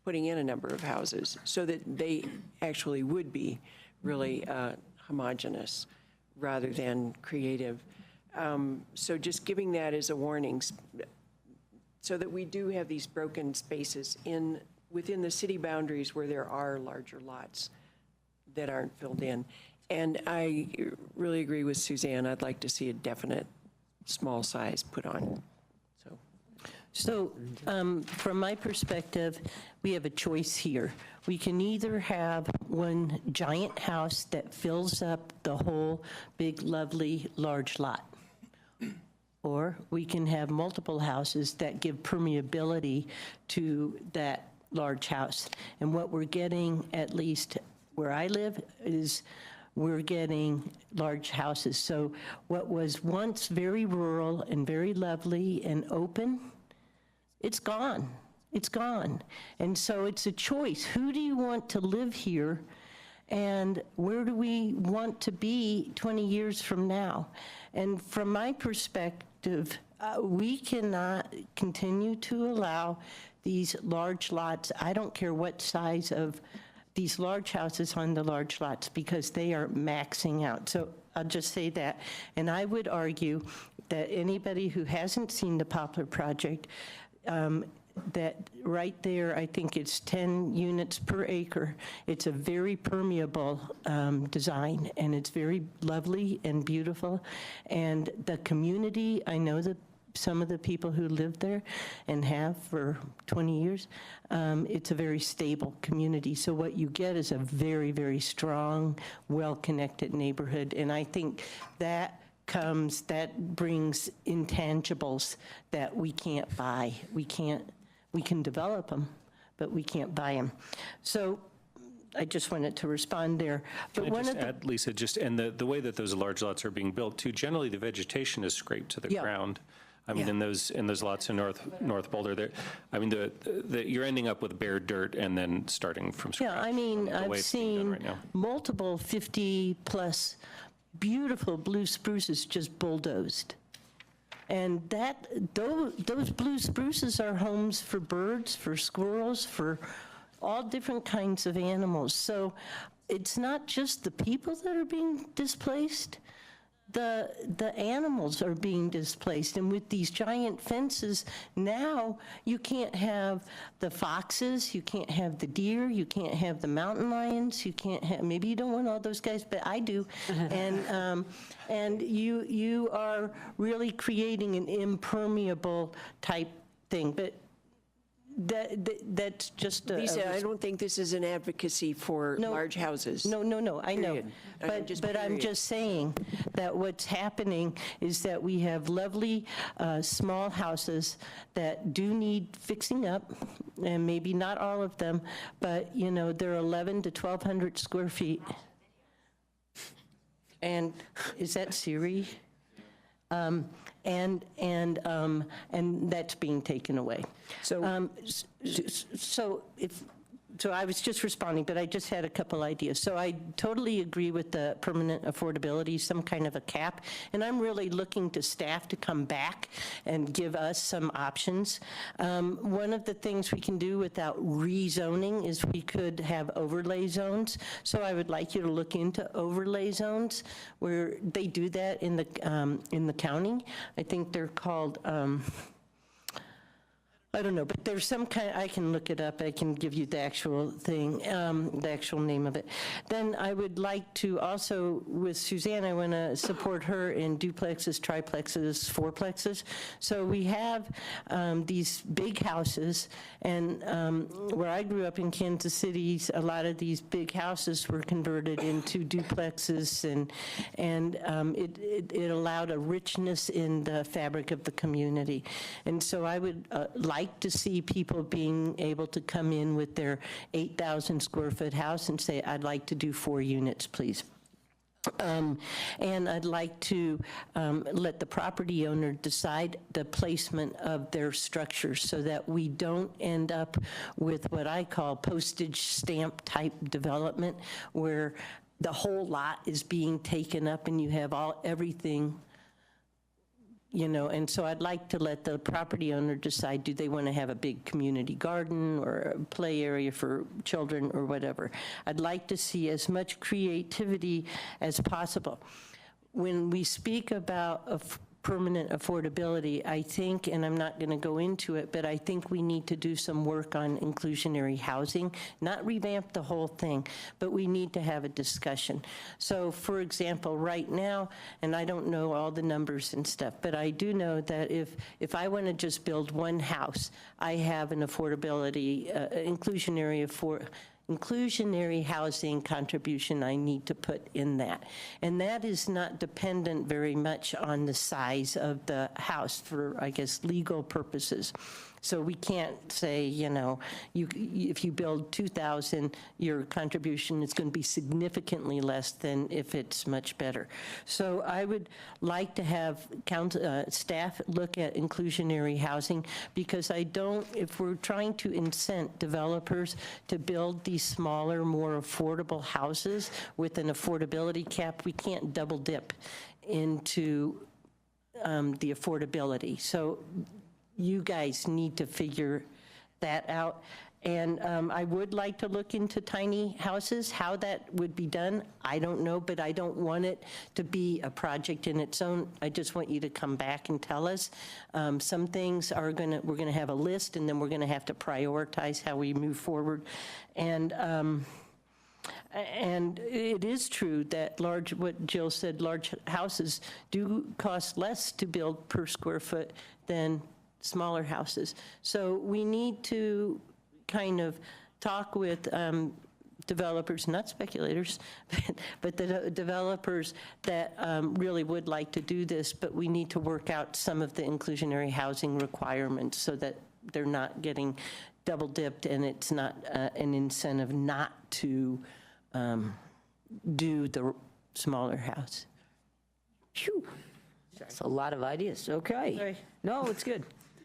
putting in a number of houses, so that they actually would be really homogeneous rather than creative. So just giving that as a warning, so that we do have these broken spaces within the city boundaries where there are larger lots that aren't filled in. And I really agree with Suzanne. I'd like to see a definite small size put on. So from my perspective, we have a choice here. We can either have one giant house that fills up the whole big, lovely, large lot, or we can have multiple houses that give permeability to that large house. And what we're getting, at least where I live, is we're getting large houses. So what was once very rural and very lovely and open, it's gone. It's gone. And so it's a choice. Who do you want to live here? And where do we want to be 20 years from now? And from my perspective, we cannot continue to allow these large lots. I don't care what size of these large houses on the large lots, because they are maxing out. So I'll just say that. And I would argue that anybody who hasn't seen the Poplar project, that right there, I think it's 10 units per acre. It's a very permeable design, and it's very lovely and beautiful. And the community, I know that some of the people who live there and have for 20 years, it's a very stable community. So what you get is a very, very strong, well-connected neighborhood. And I think that brings intangibles that we can't buy. We can develop them, but we can't buy them. So I just wanted to respond there. But Can I just add, Lisa, and the way that those large lots are being built too, generally the vegetation is scraped to the ground. I mean, in those lots in North Boulder, you're ending up with bare dirt and then starting from scratch. Yeah, I mean, I've seen multiple 50-plus beautiful blue spruces just bulldozed. And those blue spruces are homes for birds, for squirrels, for all different kinds of animals. So it's not just the people that are being displaced. The animals are being displaced, and with these giant fences, now you can't have the foxes, you can't have the deer, you can't have the mountain lions, you can't have, maybe you don't want all those guys, but I do. And you are really creating an impermeable type thing. But that's just Lisa, I don't think this is an advocacy for large houses. No, I know. But I'm just saying that what's happening is that we have lovely small houses that do need fixing up, and maybe not all of them, but they're 11 to 1,200 square feet. And is that Siri? And that's being taken away. So I was just responding, but I just had a couple ideas. So I totally agree with the permanent affordability, some kind of a cap, and I'm really looking to staff to come back and give us some options. One of the things we can do without rezoning is we could have overlay zones. So I would like you to look into overlay zones where they do that in the county. I think they're called. I don't know, but there's some kind, I can look it up, I can give you the actual thing, the actual name of it. Then I would like to also, with Suzanne, I want to support her in duplexes, triplexes, fourplexes. So we have these big houses, and where I grew up in Kansas City, a lot of these big houses were converted into duplexes, and it allowed a richness in the fabric of the community. And so I would like to see people being able to come in with their 8,000 square foot house and say, I'd like to do 4 units, please. And I'd like to let the property owner decide the placement of their structures so that we don't end up with what I call postage stamp type development, where the whole lot is being taken up and you have everything. And so I'd like to let the property owner decide, do they want to have a big community garden or a play area for children or whatever. I'd like to see as much creativity as possible. When we speak about permanent affordability, I think, and I'm not going to go into it, but I think we need to do some work on inclusionary housing, not revamp the whole thing, but we need to have a discussion. So, for example, right now, and I don't know all the numbers and stuff, but I do know that if I want to just build one house, I have an affordability, inclusionary housing contribution I need to put in that. And that is not dependent very much on the size of the house for, I guess, legal purposes. So we can't say, if you build 2,000, your contribution is going to be significantly less than if it's much better. So I would like to have staff look at inclusionary housing, because if we're trying to incent developers to build these smaller, more affordable houses with an affordability cap, we can't double dip into the affordability. So you guys need to figure that out. And I would like to look into tiny houses. How that would be done, I don't know, but I don't want it to be a project in its own. I just want you to come back and tell us. Some things we're going to have a list, and then we're going to have to prioritize how we move forward. And it is true that what Jill said, large houses do cost less to build per square foot than smaller houses. So we need to kind of talk with developers, not speculators, but the developers that really would like to do this, but we need to work out some of the inclusionary housing requirements so that they're not getting double dipped and it's not an incentive not to do the smaller house. Phew. That's a lot of ideas. Okay. Sorry. No, it's good.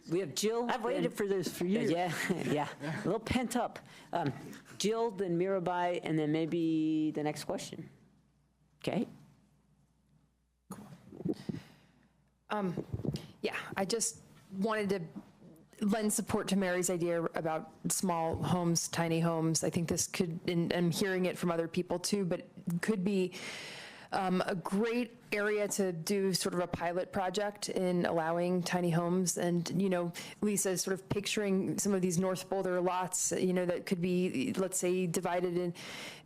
We have Jill. I've waited for this for years. Yeah, yeah, a little pent up. Jill, then Mirabai, and then maybe the next question. Okay. Yeah, I just wanted to lend support to Mary's idea about small homes, tiny homes. I think this could, and I'm hearing it from other people too, but could be a great area to do sort of a pilot project in allowing tiny homes. And, you know, Lisa is sort of picturing some of these North Boulder lots, you know, that could be, let's say, divided in,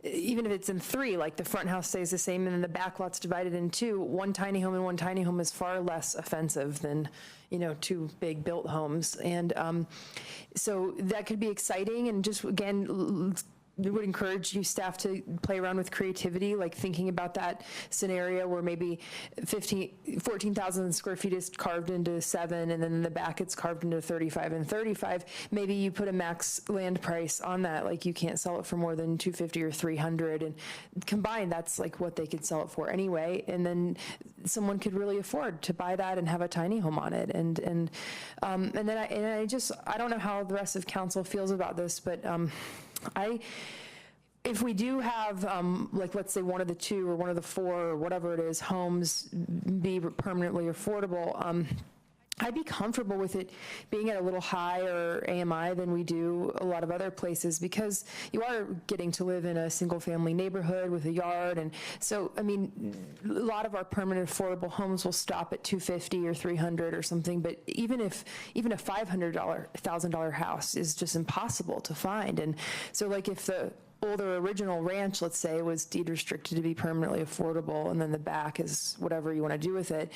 even if it's in 3, like the front house stays the same and then the back lot's divided in 2, one tiny home and one tiny home is far less offensive than, you know, 2 big built homes. And so that could be exciting. And just, again, we would encourage you staff to play around with creativity, like thinking about that scenario where maybe 14,000 square feet is carved into 7, and then in the back it's carved into 35 and 35. Maybe you put a max land price on that, like you can't sell it for more than 250 or 300, and combined that's like what they could sell it for anyway. And then someone could really afford to buy that and have a tiny home on it. And then I don't know how the rest of council feels about this, but if we do have, like, let's say one of the 2 or one of the 4 or whatever it is, homes be permanently affordable, I'd be comfortable with it being at a little higher AMI than we do a lot of other places, because you are getting to live in a single family neighborhood with a yard. And so, I mean, a lot of our permanent affordable homes will stop at 250 or 300 or something, but even a $1,000 house is just impossible to find. And so, like, if the older original ranch, let's say, was deed restricted to be permanently affordable, and then the back is whatever you want to do with it,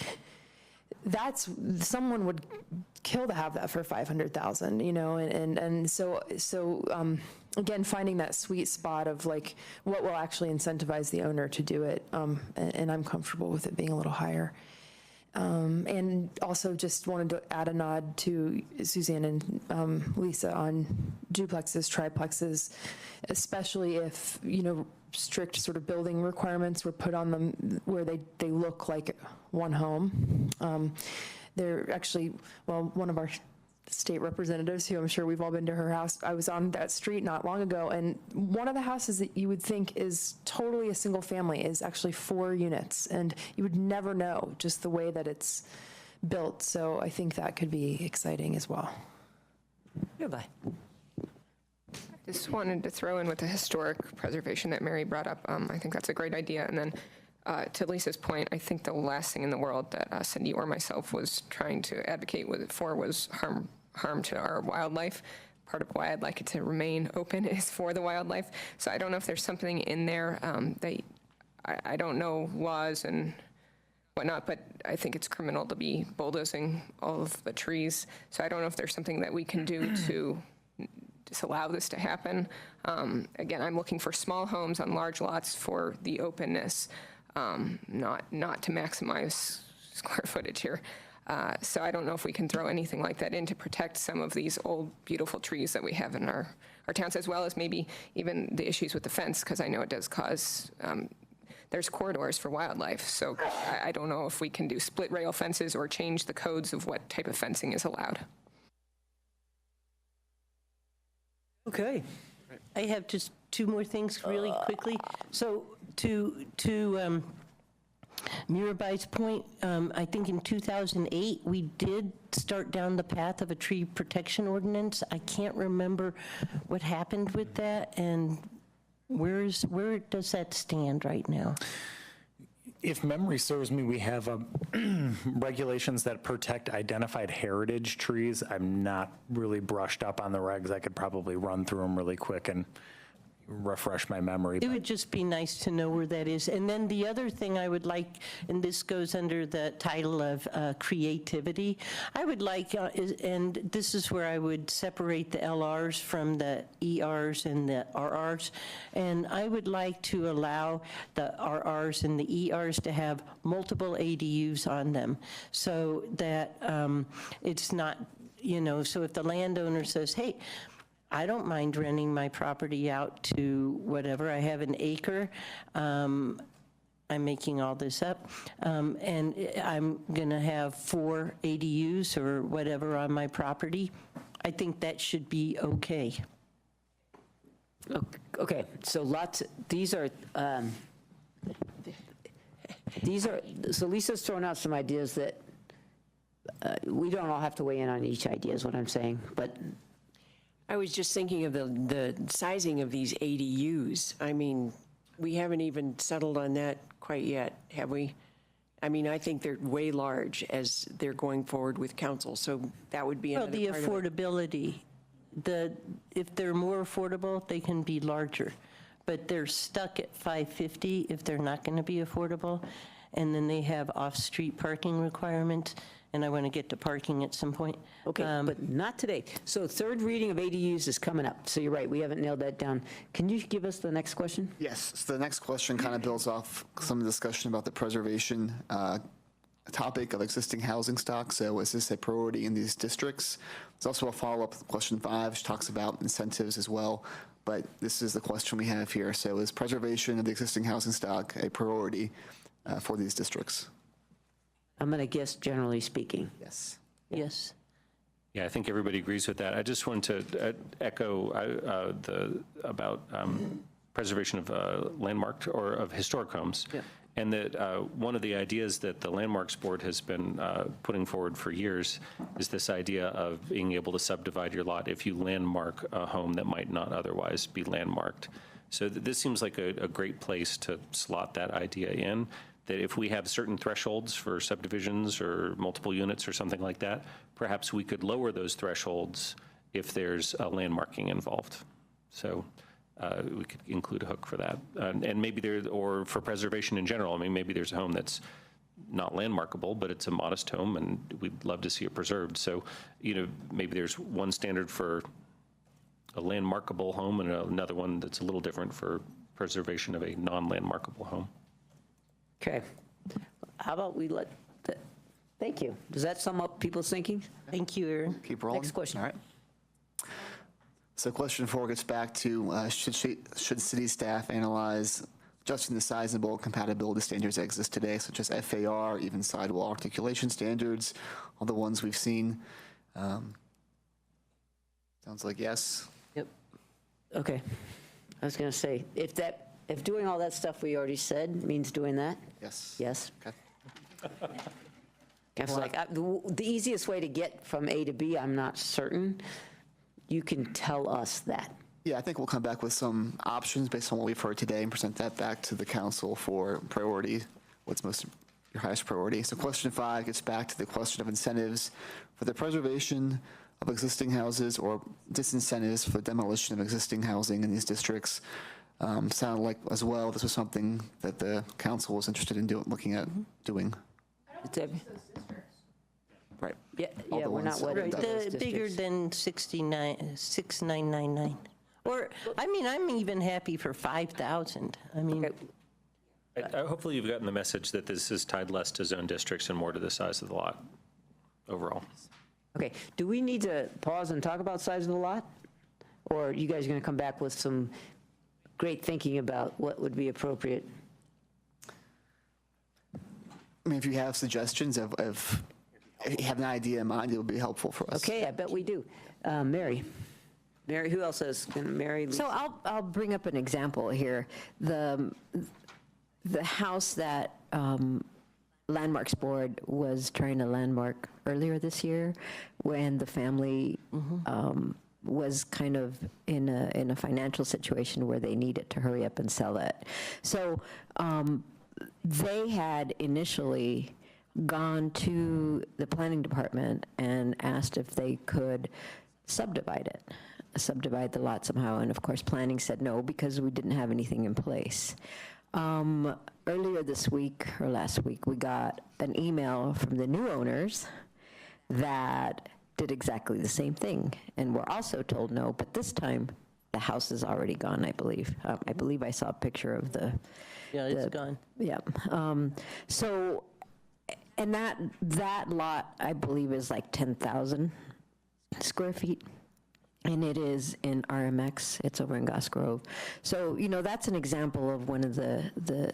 someone would kill to have that for 500,000, you know, and so again, finding that sweet spot of like what will actually incentivize the owner to do it, and I'm comfortable with it being a little higher. And also just wanted to add a nod to Suzanne and Lisa on duplexes, triplexes, especially if, you know, strict sort of building requirements were put on them where they look like one home. They're actually, well, one of our state representatives, who I'm sure we've all been to her house, I was on that street not long ago, and one of the houses that you would think is totally a single family is actually 4 units, and you would never know just the way that it's built. So I think that could be exciting as well. Goodbye. Just wanted to throw in with the historic preservation that Mary brought up. I think that's a great idea. And then to Lisa's point, I think the last thing in the world that Cindy or myself was trying to advocate for was harm to our wildlife. Part of why I'd like it to remain open is for the wildlife. So I don't know if there's something in there that I don't know laws and whatnot, but I think it's criminal to be bulldozing all of the trees. So I don't know if there's something that we can do to disallow this to happen. Again, I'm looking for small homes on large lots for the openness, not to maximize square footage here. So I don't know if we can throw anything like that in to protect some of these old, beautiful trees that we have in our towns, as well as maybe even the issues with the fence, because I know it does cause, there's corridors for wildlife. So I don't know if we can do split rail fences or change the codes of what type of fencing is allowed. Okay. I have just 2 more things really quickly. So to Mirabai's point, I think in 2008, we did start down the path of a tree protection ordinance. I can't remember what happened with that, and where does that stand right now? If memory serves me, we have regulations that protect identified heritage trees. I'm not really brushed up on the regs. I could probably run through them really quick and refresh my memory. It would just be nice to know where that is. And then the other thing I would like, and this goes under the title of creativity, I would like, and this is where I would separate the LRs from the ERs and the RRs, and I would like to allow the RRs and the ERs to have multiple ADUs on them, so that it's not, so if the landowner says, hey, I don't mind renting my property out to whatever. I have an acre. I'm making all this up. And I'm going to have 4 ADUs or whatever on my property. I think that should be okay. Okay, so so Lisa's thrown out some ideas that we don't all have to weigh in on each idea is what I'm saying, but I was just thinking of the sizing of these ADUs. I mean, we haven't even settled on that quite yet, have we? I mean, I think they're way large as they're going forward with council, so that would be another part of it. Well, the affordability, if they're more affordable, they can be larger, but they're stuck at 550 if they're not going to be affordable, and then they have off-street parking requirements. And I want to get to parking at some point. Okay, but not today. So third reading of ADUs is coming up. So you're right, we haven't nailed that down. Can you give us the next question? Yes, so the next question kind of builds off some discussion about the preservation topic of existing housing stock. So is this a priority in these districts? There's also a follow-up to question 5, which talks about incentives as well. But this is the question we have here. So is preservation of the existing housing stock a priority for these districts? I'm going to guess generally speaking. Yes. Yes. Yeah, I think everybody agrees with that. I just want to echo about preservation of landmarked or of historic homes. Yeah. And that one of the ideas that the Landmarks Board has been putting forward for years is this idea of being able to subdivide your lot if you landmark a home that might not otherwise be landmarked. So this seems like a great place to slot that idea in, that if we have certain thresholds for subdivisions or multiple units or something like that, perhaps we could lower those thresholds if there's a landmarking involved. So we could include a hook for that. And maybe or for preservation in general, I mean, maybe there's a home that's not landmarkable, but it's a modest home and we'd love to see it preserved. So, maybe there's one standard for a landmarkable home and another one that's a little different for preservation of a non-landmarkable home. Okay. How about we thank you. Does that sum up people's thinking? Thank you, Aaron. Keep rolling. Next question. All right. So question 4 gets back to should city staff analyze adjusting the size and bulk compatibility standards that exist today, such as FAR, even sidewall articulation standards, all the ones we've seen. Sounds like yes. Yep. Okay. I was going to say, if doing all that stuff we already said means doing that? Yes. Yes. Okay. It's like, the easiest way to get from A to B, I'm not certain. You can tell us that. Yeah, I think we'll come back with some options based on what we've heard today and present that back to the council for priority, what's your highest priority. So question 5 gets back to the question of incentives for the preservation of existing houses or disincentives for demolition of existing housing in these districts. Sounded like as well this was something that the council was interested in looking at doing. Right. Yeah, All the we're not ones wedded that- to those The bigger districts. than 6999. Or, I mean, I'm even happy for 5,000. I mean, Hopefully you've gotten the message that this is tied less to zone districts and more to the size of the lot overall. Okay, do we need to pause and talk about size of the lot? Or are you guys going to come back with some great thinking about what would be appropriate? I mean, if you have suggestions if you have an idea in mind, it would be helpful for us. Okay, I bet we do. Mary, who else has, Mary? Lisa? So I'll bring up an example here. The house that Landmarks Board was trying to landmark earlier this year when the family was kind of in a financial situation where they needed to hurry up and sell it. So they had initially gone to the planning department and asked if they could subdivide the lot somehow. And of course, planning said no because we didn't have anything in place. Earlier this week or last week, we got an email from the new owners that did exactly the same thing. And we're also told no, but this time the house is already gone, I believe. I believe I saw a picture of the. Yeah, it's gone. Yeah. So, and that lot, I believe, is like 10,000 square feet. And it is in RMX. It's over in Goss Grove. So, that's an example of one of the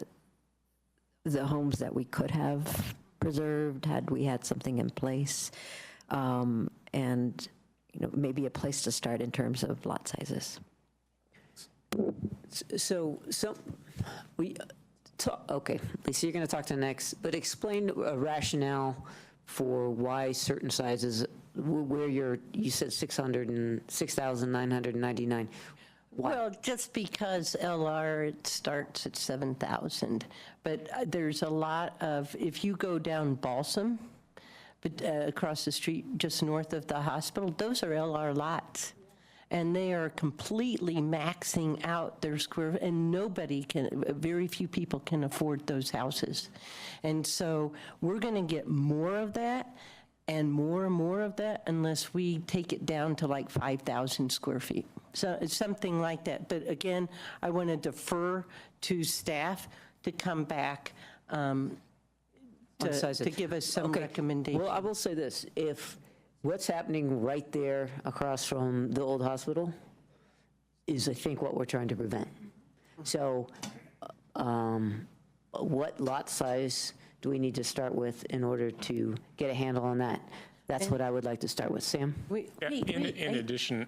homes that we could have preserved had we had something in place. And, maybe a place to start in terms of lot sizes. Okay, Lisa, you're going to talk to next, but explain a rationale for why certain sizes, where you said 6,999. Well, just because LR, it starts at 7,000. But there's a lot of, if you go down Balsam, but across the street just north of the hospital, those are LR lots. And they are completely maxing out their square, and very few people can afford those houses. And so we're going to get more of that and more of that unless we take it down to like 5,000 square feet. So it's something like that. But again, I want to defer to staff to come back to give us some recommendations. Well, I will say this. If what's happening right there across from the old hospital is, I think, what we're trying to prevent. So what lot size do we need to start with in order to get a handle on that? That's what I would like to start with. Sam? In addition,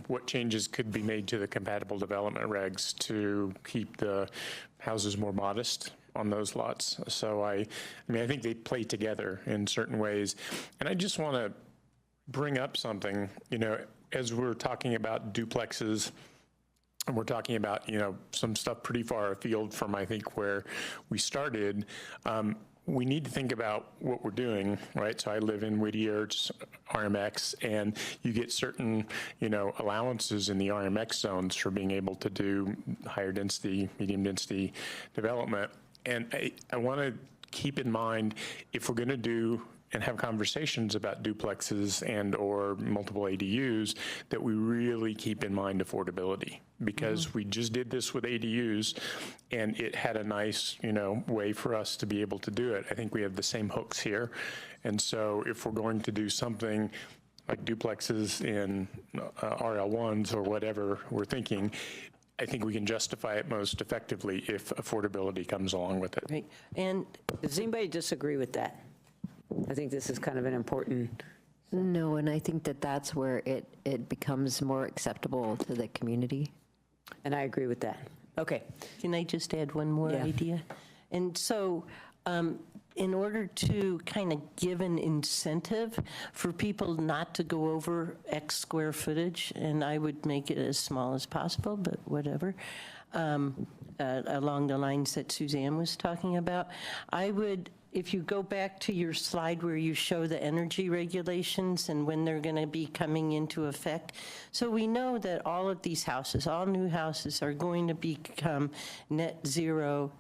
what changes could be made to the compatible development regs to keep the houses more modest on those lots? So I think they play together in certain ways. And I just want to bring up something, as we're talking about duplexes, and we're talking about, some stuff pretty far afield from, I think, where we started. We need to think about what we're doing, right? So I live in Whittier, it's RMX, and you get certain, allowances in the RMX zones for being able to do higher density, medium density development. And I want to keep in mind, if we're going to do and have conversations about duplexes and or multiple ADUs, that we really keep in mind affordability, because we just did this with ADUs and it had a nice, way for us to be able to do it. I think we have the same hooks here. And so if we're going to do something like duplexes in RL1s or whatever we're thinking, I think we can justify it most effectively if affordability comes along with it. Right. And does anybody disagree with that? I think this is kind of an important. No, and I think that's where it becomes more acceptable to the community. And I agree with that. Okay. Can I just add one more idea? And so in order to kind of give an incentive for people not to go over X square footage, and I would make it as small as possible, but whatever, along the lines that Suzanne was talking about, I would, if you go back to your slide where you show the energy regulations and when they're going to be coming into effect. So we know that all of these houses, all new houses, are going to become net zero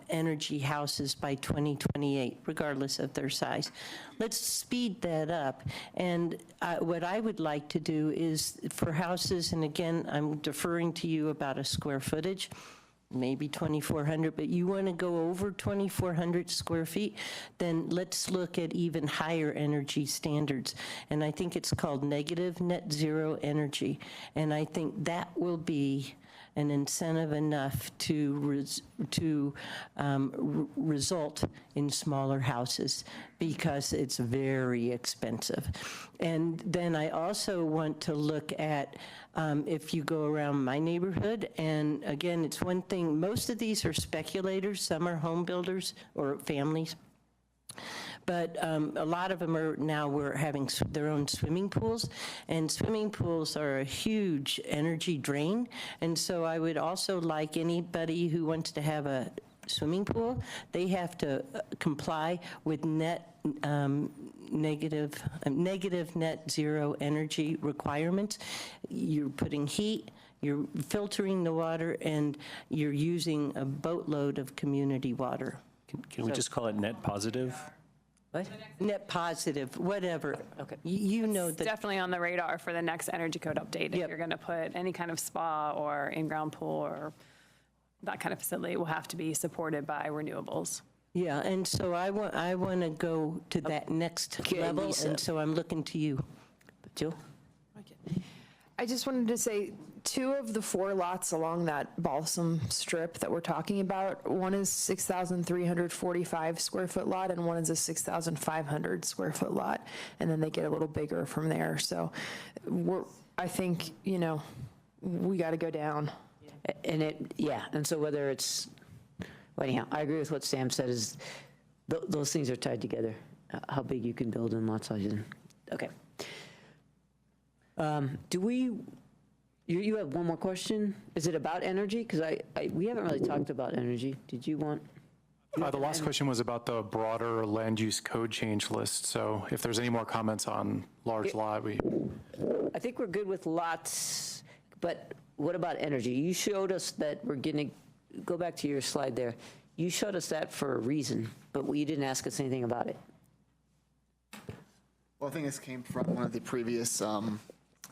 energy houses by 2028, regardless of their size. Let's speed that up. And what I would like to do is for houses, and again, I'm deferring to you about a square footage, maybe 2,400, but you want to go over 2,400 square feet, then let's look at even higher energy standards. And I think it's called negative net zero energy. And I think that will be an incentive enough to result in smaller houses because it's very expensive. And then I also want to look at if you go around my neighborhood, and again, it's one thing, most of these are speculators, some are home builders or families. But a lot of them are now we're having their own swimming pools, and swimming pools are a huge energy drain. And so I would also like anybody who wants to have a swimming pool, they have to comply with negative net zero energy requirements. You're putting heat, you're filtering the water, and you're using a boatload of community water. Can we just call it net positive? What? Net positive, whatever. Okay. You know that. Definitely on the radar for the next energy code update. If you're going to put any kind of spa or in-ground pool or that kind of facility, will have to be supported by renewables. Yeah, and so I want to go to that next level, Lisa. and so I'm looking to you. Jill? I just wanted to say 2 of the 4 lots along that Balsam strip that we're talking about, one is 6,345 square foot lot and one is a 6,500 square foot lot. And then they get a little bigger from there. So I think, we got to go down. And and so whether it's, well, anyhow, I agree with what Sam said is those things are tied together, how big you can build and lot sizes. Okay. You have one more question? Is it about energy? Because we haven't really talked about energy. Did you want? The last question was about the broader land use code change list. So if there's any more comments on large lot, I think we're good with lots, but what about energy? You showed us that we're going to, go back to your slide there. You showed us that for a reason, but you didn't ask us anything about it. Well, I think this came from one of the previous,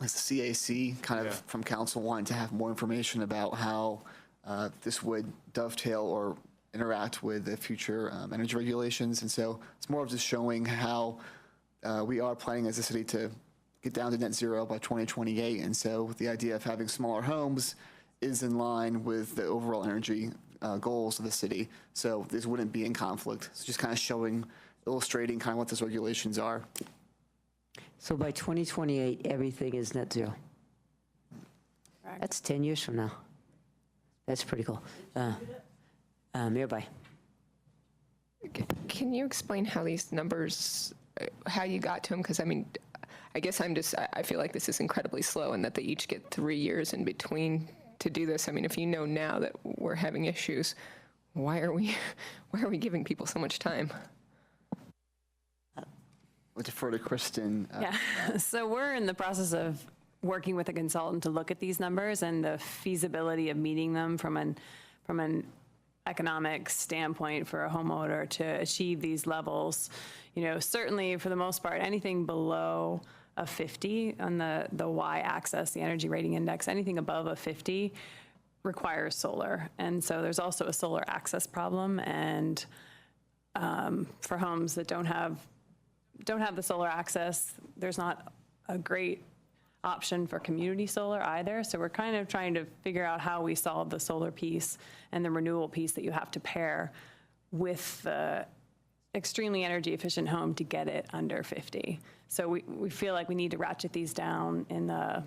CAC, kind of from council wanting to have more information about how this would dovetail or interact with the future energy regulations. And so it's more of just showing how we are planning as a city to get down to net zero by 2028. And so the idea of having smaller homes is in line with the overall energy goals of the city. So this wouldn't be in conflict. It's just kind of showing, illustrating kind of what those regulations are. So by 2028, everything is net zero. Correct. That's 10 years from now. That's pretty cool. Nearby. Can you explain how these numbers, how you got to them? Because I guess I feel like this is incredibly slow and that they each get 3 years in between to do this. If you know now that we're having issues, why are we giving people so much time? I'll defer to Kristen. So we're in the process of working with a consultant to look at these numbers and the feasibility of meeting them from an economic standpoint for a homeowner to achieve these levels. Certainly for the most part, anything below a 50 on the y-axis, the energy rating index, anything above a 50 requires solar. And so there's also a solar access problem. And for homes that don't have the solar access, there's not a great option for community solar either. So we're kind of trying to figure out how we solve the solar piece and the renewal piece that you have to pair with the extremely energy efficient home to get it under 50. So we feel like we need to ratchet these down in a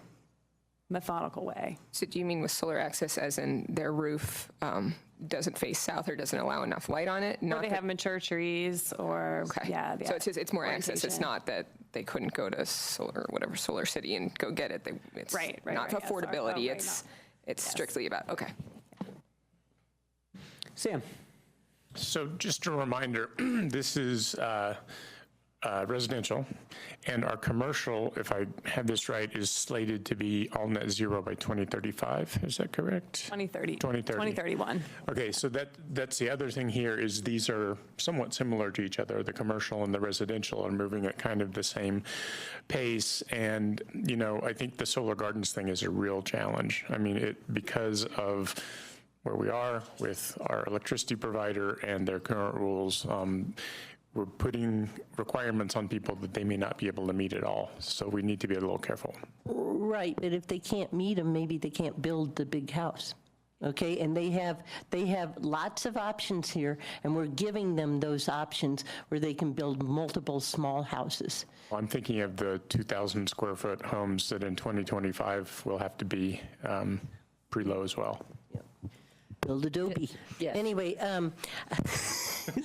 methodical way. So do you mean with solar access as in their roof doesn't face south or doesn't allow enough light on it? Or they have mature trees or, So it's more access. It's not that they couldn't go to solar, whatever, Solar City and go get it. It's not affordability. It's strictly about, okay. Sam. So just a reminder, this is residential, and our commercial, if I have this right, is slated to be all net zero by 2035. Is that correct? 2030. 2030. 2031. Okay, so that's the other thing here is these are somewhat similar to each other. The commercial and the residential are moving at kind of the same pace. And, I think the solar gardens thing is a real challenge. Because of where we are with our electricity provider and their current rules, we're putting requirements on people that they may not be able to meet at all. So we need to be a little careful. Right, but if they can't meet them, maybe they can't build the big house. Okay, and they have lots of options here, and we're giving them those options where they can build multiple small houses. I'm thinking of the 2,000 square foot homes that in 2025 will have to be pretty low as well. Build Adobe. Yes. Anyway,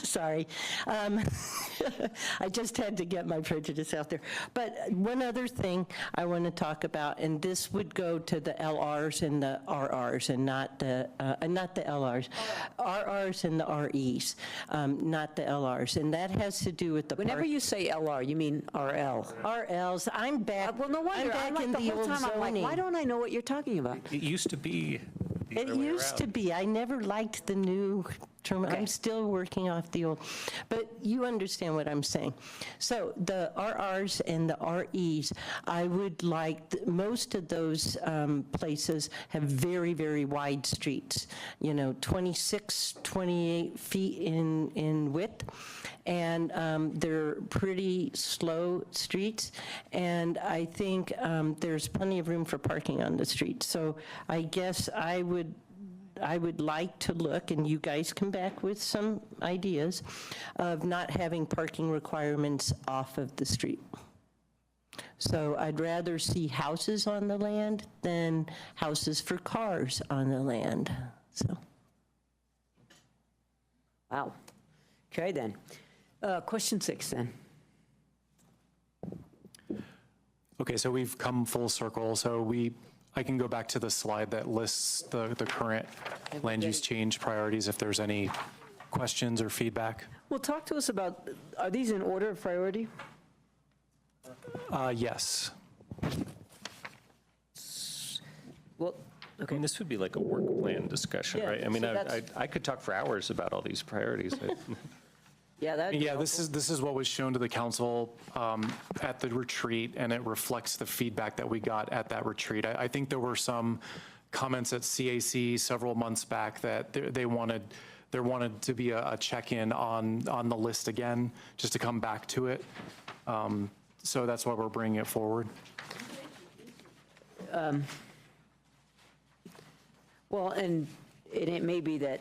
sorry. I just had to get my prejudice out there. But one other thing I want to talk about, and this would go to the LRs and the RRs, and not the LRs, RRs and the REs, not the LRs, and that has to do with the Whenever you say LR, you mean RL. RLs. I'm back. Well, no wonder. I'm I'm back like in the the whole old time, I'm like, zoning. why don't I know what you're talking about? It used to be the It other way used to around. be. I never liked the new term. Okay. I'm still working off the old. But you understand what I'm saying. So the RRs and the REs, I would like, most of those places have very, very wide streets, 26, 28 feet in width. And they're pretty slow streets. And I think there's plenty of room for parking on the street. So I guess I would like to look, and you guys come back with some ideas, of not having parking requirements off of the street. So I'd rather see houses on the land than houses for cars on the land, so. Wow. Okay, then. Question 6, then. Okay, so we've come full circle. So I can go back to the slide that lists the current land use change priorities if there's any questions or feedback. Well, talk to us about, are these in order of priority? Yes. Well, I mean, this would be like a work plan discussion, Yeah, right? I mean, so that's- I could talk for hours about all these priorities. yeah, that. Yeah, this is what was shown to the council at the retreat, and it reflects the feedback that we got at that retreat. I think there were some comments at CAC several months back that there wanted to be a check-in on the list again, just to come back to it. So that's why we're bringing it forward. Well, and it may be that,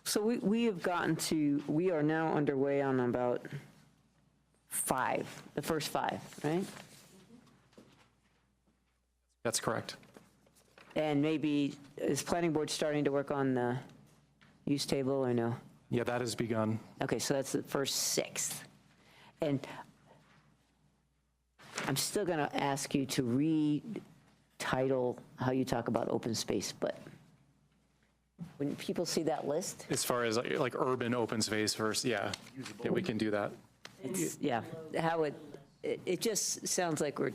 so we are now underway on about 5, the first 5, right? That's correct. And maybe, is planning board starting to work on the use table or no? Yeah, that has begun. Okay, so that's the first 6. And I'm still going to ask you to retitle how you talk about open space, but when people see that list, As far as like urban open space versus, yeah, we can do that. yeah, how it just sounds like we're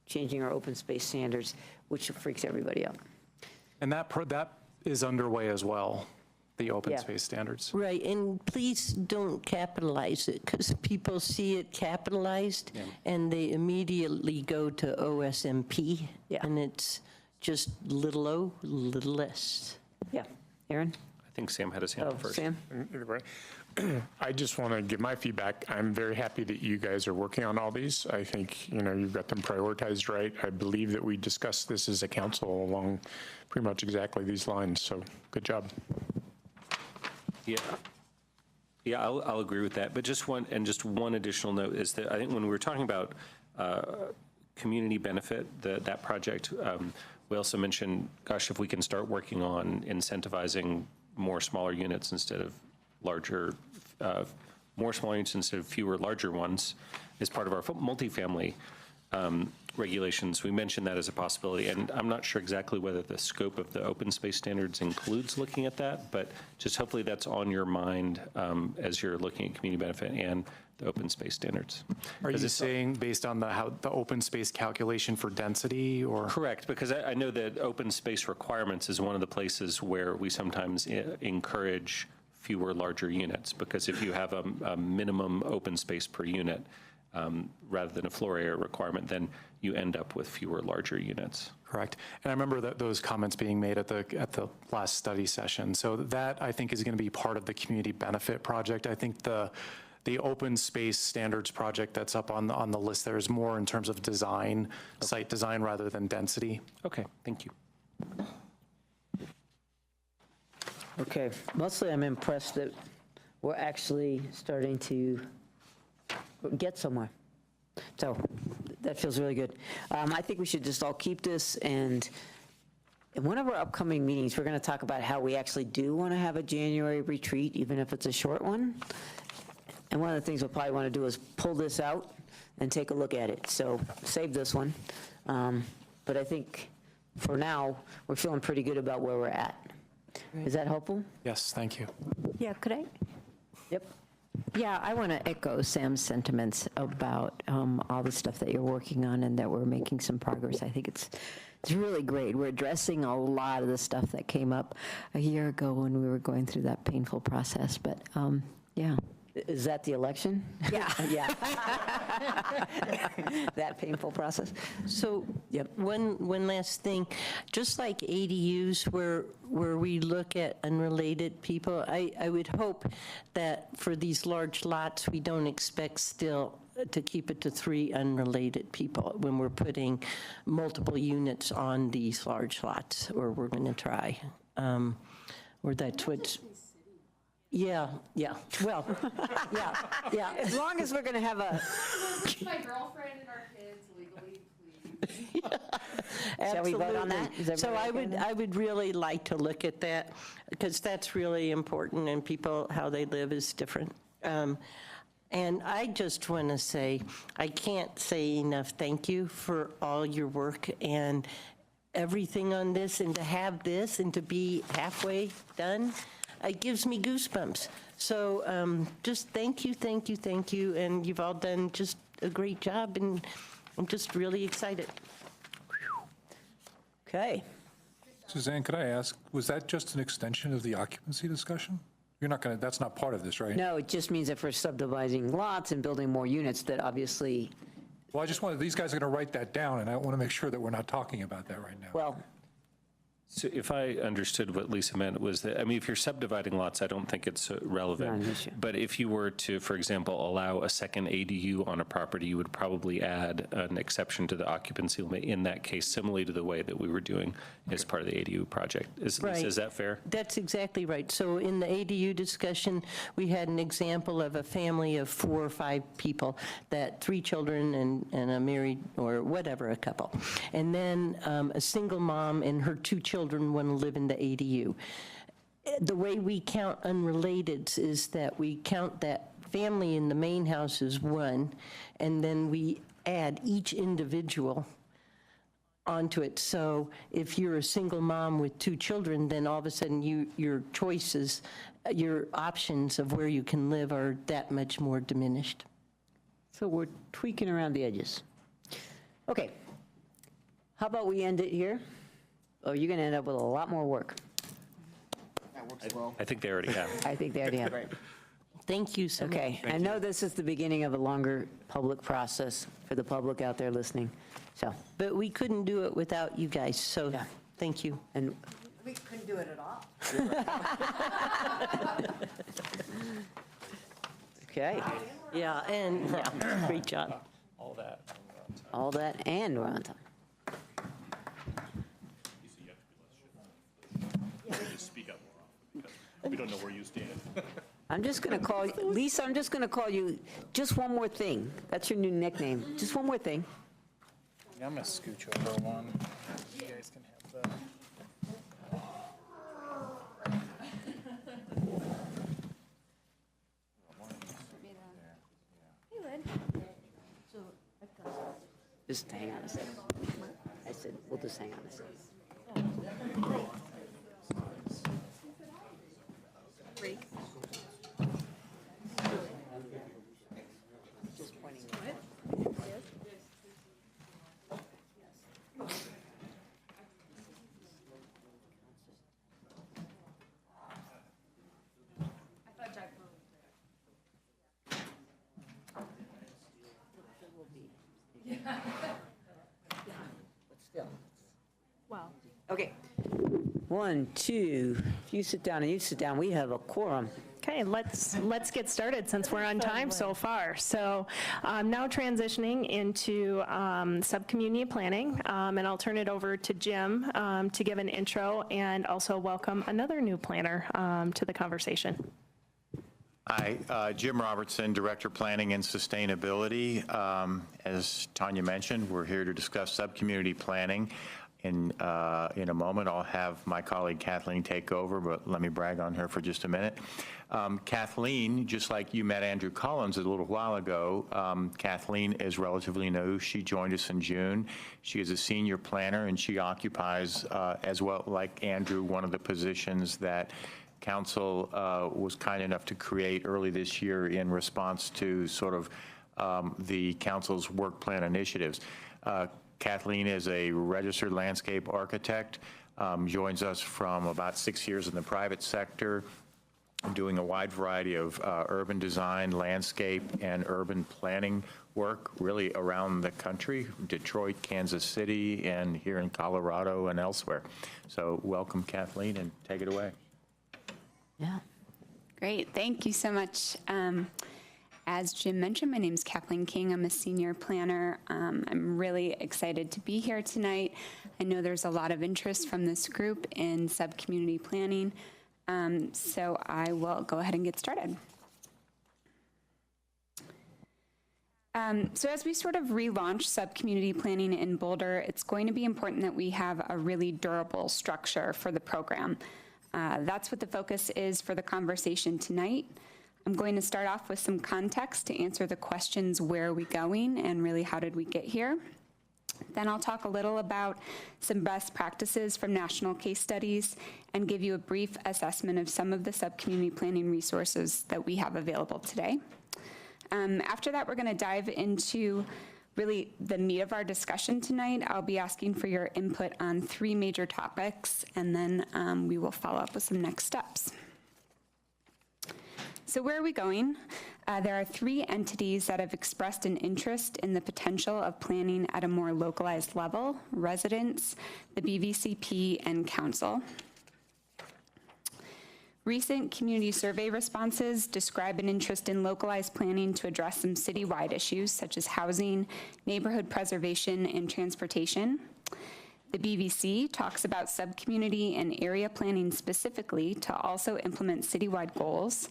changing our open space standards, which freaks everybody out. And that is underway as well, the open Yeah. space standards. Right, and please don't capitalize it, because people see it capitalized, and they immediately go to OSMP, Yeah. and it's just little o, little s. Yeah, Aaron? I think Sam had his hand Oh, up first. Sam? Either way. I just want to give my feedback. I'm very happy that you guys are working on all these. I think, you've got them prioritized right. I believe that we discussed this as a council along pretty much exactly these lines, so good job. Yeah, I'll agree with that. But just one additional note is that I think when we were talking about community benefit, that project, we also mentioned, gosh, if we can start working on incentivizing more smaller units instead of more smaller units instead of fewer larger ones as part of our multifamily regulations. We mentioned that as a possibility, and I'm not sure exactly whether the scope of the open space standards includes looking at that, but just hopefully that's on your mind as you're looking at community benefit and the open space standards. Are you saying based on the open space calculation for density, or? Correct, because I know that open space requirements is one of the places where we sometimes encourage fewer larger units, because if you have a minimum open space per unit, rather than a floor area requirement, then you end up with fewer larger units. Correct. And I remember those comments being made at the last study session. So that, I think, is going to be part of the community benefit project. I think the the open space standards project that's up on the list there is more in terms of design, site design rather than density. Okay, thank you. Okay, mostly I'm impressed that we're actually starting to get somewhere. So that feels really good. I think we should just all keep this, and in one of our upcoming meetings, we're going to talk about how we actually do want to have a January retreat, even if it's a short one. And one of the things we'll probably want to do is pull this out and take a look at it. So save this one. But I think for now, we're feeling pretty good about where we're at. Is that helpful? Yes, thank you. Yeah, could I? Yep. Yeah, I want to echo Sam's sentiments about all the stuff that you're working on and that we're making some progress. I think it's really great. We're addressing a lot of the stuff that came up a year ago when we were going through that painful process, but yeah. Is that the election? Yeah. Yeah. That painful process? So, Yep. one last thing, just like ADUs where we look at unrelated people, I would hope that for these large lots, we don't expect still to keep it to 3 unrelated people when we're putting multiple units on these large lots, or we're going to try. Or that's what's... Yeah, well, yeah. As long as we're going to have a... My girlfriend and our kids legally, please. Shall we vote on that? Is So everybody okay with I would really like to look at that, because that's really important, and people, how they live is different. And I just want to say, I can't say enough thank you for all your work and everything on this, and to have this and to be halfway done, it gives me goosebumps. So just thank you, and you've all done just a great job, and I'm just really excited. Okay. Suzanne, could I ask, was that just an extension of the occupancy discussion? You're not going to, that's not part of this, right? No, it just means that for subdividing lots and building more units, that obviously, Well, I just wanted, these guys are going to write that down, and I want to make sure that we're not talking about that right now. well, So if I understood what Lisa meant was that, I mean, if you're subdividing lots, I don't think it's relevant. Not an issue. But if you were to, for example, allow a second ADU on a property, you would probably add an exception to the occupancy limit in that case, similarly to the way that we were doing as part of the ADU project. Lisa, Right. is that fair? That's exactly right. So in the ADU discussion, we had an example of a family of 4 or 5 people, that 3 children and a married or whatever, a couple. And then a single mom and her 2 children want to live in the ADU. The way we count unrelateds is that we count that family in the main house as 1, and then we add each individual onto it. So if you're a single mom with 2 children, then all of a sudden your choices, your options of where you can live are that much more diminished. so we're tweaking around the edges. Okay. How about we end it here? Or you're going to end up with a lot more work. That works well. I think they already have. I think they already have. Thank you so much. Okay, I know this is the beginning of a longer public process for the public out there listening, so, But we couldn't do it without you guys, so Yeah. thank you. and We couldn't do it at all. okay, Yeah, and, yeah, great job. All that. all that, and we're on time. Speak up more often, because we don't know where you stand. I'm just going to call, Lisa, I'm just going to call you just one more thing. That's your new nickname. Just one more thing. I'm going to scooch over one. You guys can have the... Just hang on a second. I said, we'll just hang on a second. Just pointing. But still. Wow. Okay. 1, 2, if you sit down and you sit down, we have a quorum. Okay, let's get started since we're on time so far. So now transitioning into sub-community planning, and I'll turn it over to Jim to give an intro and also welcome another new planner to the conversation. Hi, Jim Robertson, Director Planning and Sustainability. As Tanya mentioned, we're here to discuss sub-community planning. In a moment, I'll have my colleague Kathleen take over, but let me brag on her for just a minute. Kathleen, just like you met Andrew Collins a little while ago, Kathleen is relatively new. She joined us in June. She is a senior planner, and she occupies, as well, like Andrew, one of the positions that Council was kind enough to create early this year in response to sort of the Council's work plan initiatives. Kathleen is a registered landscape architect, joins us from about 6 years in the private sector, doing a wide variety of urban design, landscape, and urban planning work really around the country, Detroit, Kansas City, and here in Colorado and elsewhere. So welcome, Kathleen, and take it away. Yeah. Great, thank you so much. As Jim mentioned, my name is Kathleen King. I'm a senior planner. I'm really excited to be here tonight. I know there's a lot of interest from this group in sub-community planning, so I will go ahead and get started. So as we sort of relaunch sub-community planning in Boulder, it's going to be important that we have a really durable structure for the program. That's what the focus is for the conversation tonight. I'm going to start off with some context to answer the questions, where are we going, and really how did we get here? Then I'll talk a little about some best practices from national case studies and give you a brief assessment of some of the sub-community planning resources that we have available today. After that, we're going to dive into really the meat of our discussion tonight. I'll be asking for your input on 3 major topics, and then we will follow up with some next steps. So where are we going? There are 3 entities that have expressed an interest in the potential of planning at a more localized level: residents, the BVCP, and council. Recent community survey responses describe an interest in localized planning to address some citywide issues such as housing, neighborhood preservation, and transportation. The BVC talks about sub-community and area planning specifically to also implement citywide goals,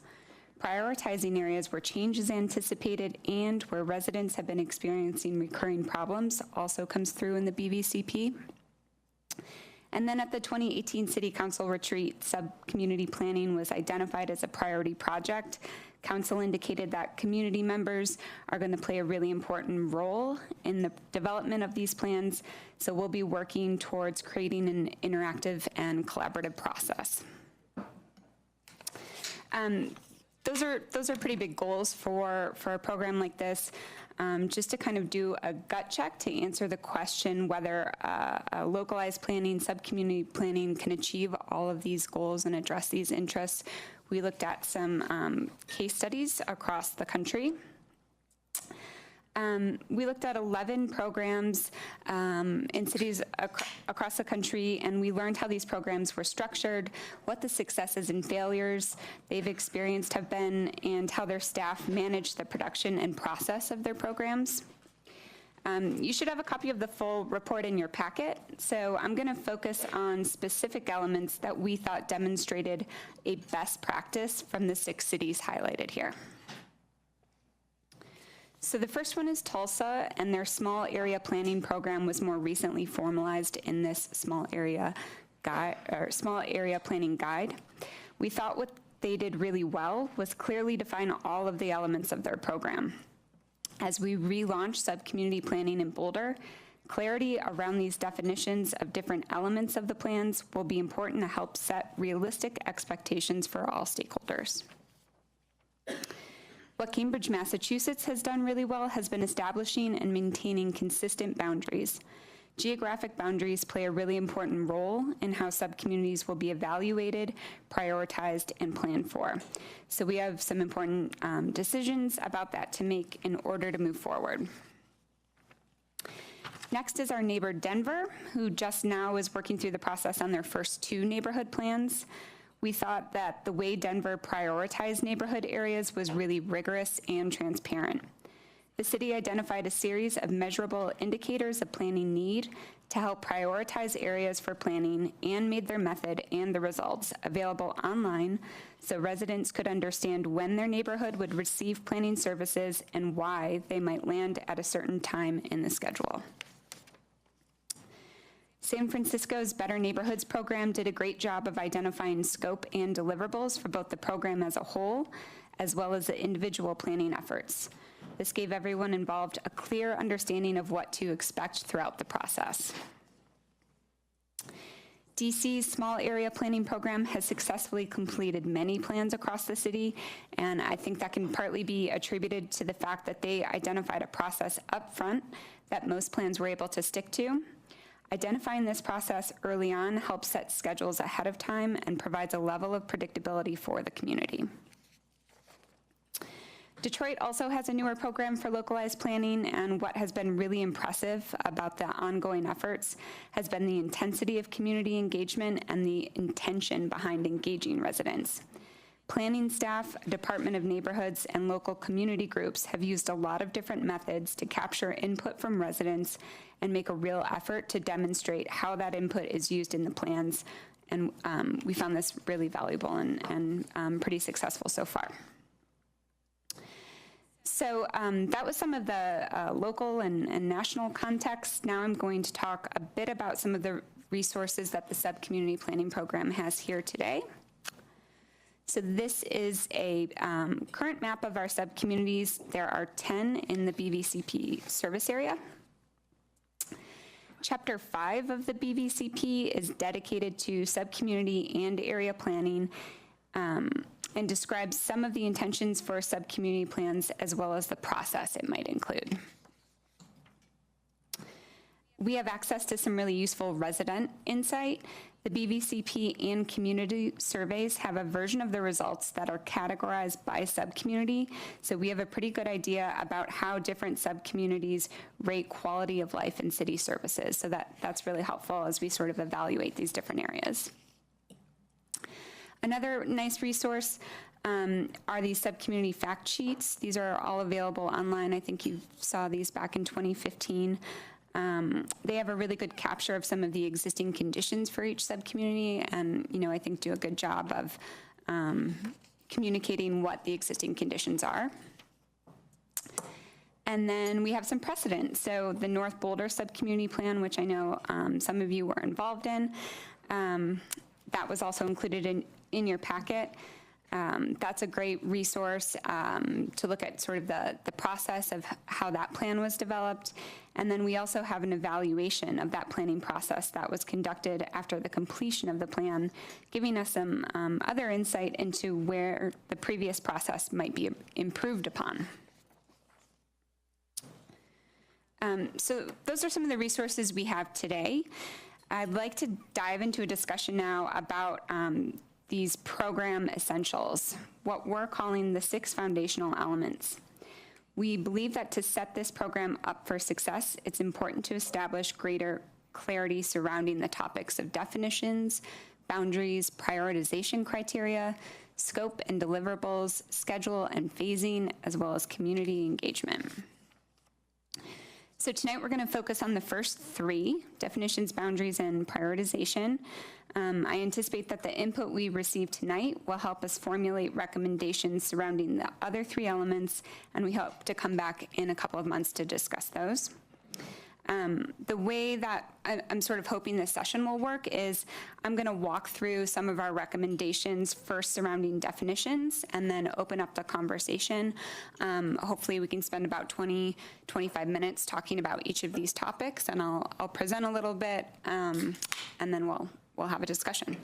prioritizing areas where change is anticipated and where residents have been experiencing recurring problems also comes through in the BVCP. And then at the 2018 City Council retreat, sub-community planning was identified as a priority project. Council indicated that community members are going to play a really important role in the development of these plans, so we'll be working towards creating an interactive and collaborative process. Those are pretty big goals for a program like this. Just to kind of do a gut check to answer the question whether a localized planning, sub-community planning can achieve all of these goals and address these interests, we looked at some case studies across the country. We looked at 11 programs in cities across the country, and we learned how these programs were structured, what the successes and failures they've experienced have been, and how their staff managed the production and process of their programs. You should have a copy of the full report in your packet, so I'm going to focus on specific elements that we thought demonstrated a best practice from the 6 cities highlighted here. So the first one is Tulsa, and their small area planning program was more recently formalized in this small area planning guide. We thought what they did really well was clearly define all of the elements of their program. As we relaunch sub-community planning in Boulder, clarity around these definitions of different elements of the plans will be important to help set realistic expectations for all stakeholders. What Cambridge, Massachusetts has done really well has been establishing and maintaining consistent boundaries. Geographic boundaries play a really important role in how subcommunities will be evaluated, prioritized, and planned for. So we have some important decisions about that to make in order to move forward. Next is our neighbor Denver, who just now is working through the process on their first 2 neighborhood plans. we thought that the way Denver prioritized neighborhood areas was really rigorous and transparent. The city identified a series of measurable indicators of planning need to help prioritize areas for planning and made their method and the results available online so residents could understand when their neighborhood would receive planning services and why they might land at a certain time in the schedule. San Francisco's Better Neighborhoods program did a great job of identifying scope and deliverables for both the program as a whole, as well as the individual planning efforts. This gave everyone involved a clear understanding of what to expect throughout the process. DC's Small Area Planning Program has successfully completed many plans across the city, and I think that can partly be attributed to the fact that they identified a process up front that most plans were able to stick to. Identifying this process early on helps set schedules ahead of time and provides a level of predictability for the community. Detroit also has a newer program for localized planning, and what has been really impressive about the ongoing efforts has been the intensity of community engagement and the intention behind engaging residents. Planning staff, Department of Neighborhoods, and local community groups have used a lot of different methods to capture input from residents and make a real effort to demonstrate how that input is used in the plans. And we found this really valuable and pretty successful so far. So that was some of the local and national context. Now I'm going to talk a bit about some of the resources that the Sub-Community Planning Program has here today. So this is a current map of our sub-communities. There are 10 in the BVCP service area. Chapter 5 of the BVCP is dedicated to sub-community and area planning, and describes some of the intentions for sub-community plans as well as the process it might include. We have access to some really useful resident insight. The BVCP and community surveys have a version of the results that are categorized by sub-community, so we have a pretty good idea about how different sub-communities rate quality of life in city services, so that's really helpful as we sort of evaluate these different areas. Another nice resource are these sub-community fact sheets. These are all available online. I think you saw these back in 2015. They have a really good capture of some of the existing conditions for each sub-community, and I think do a good job of communicating what the existing conditions are. And then we have some precedent. So the North Boulder Sub-Community Plan, which I know some of you were involved in, that was also included in your packet. That's a great resource to look at sort of the process of how that plan was developed. And then we also have an evaluation of that planning process that was conducted after the completion of the plan, giving us some other insight into where the previous process might be improved upon. So those are some of the resources we have today. I'd like to dive into a discussion now about these program essentials, what we're calling the 6 foundational elements. We believe that to set this program up for success, it's important to establish greater clarity surrounding the topics of definitions, boundaries, prioritization criteria, scope and deliverables, schedule and phasing, as well as community engagement. So tonight we're going to focus on the first 3, definitions, boundaries, and prioritization. I anticipate that the input we receive tonight will help us formulate recommendations surrounding the other 3 elements, and we hope to come back in a couple of months to discuss those. The way that I'm sort of hoping this session will work is I'm going to walk through some of our recommendations first surrounding definitions and then open up the conversation. Hopefully we can spend about 20-25 minutes talking about each of these topics, and I'll present a little bit and then we'll have a discussion.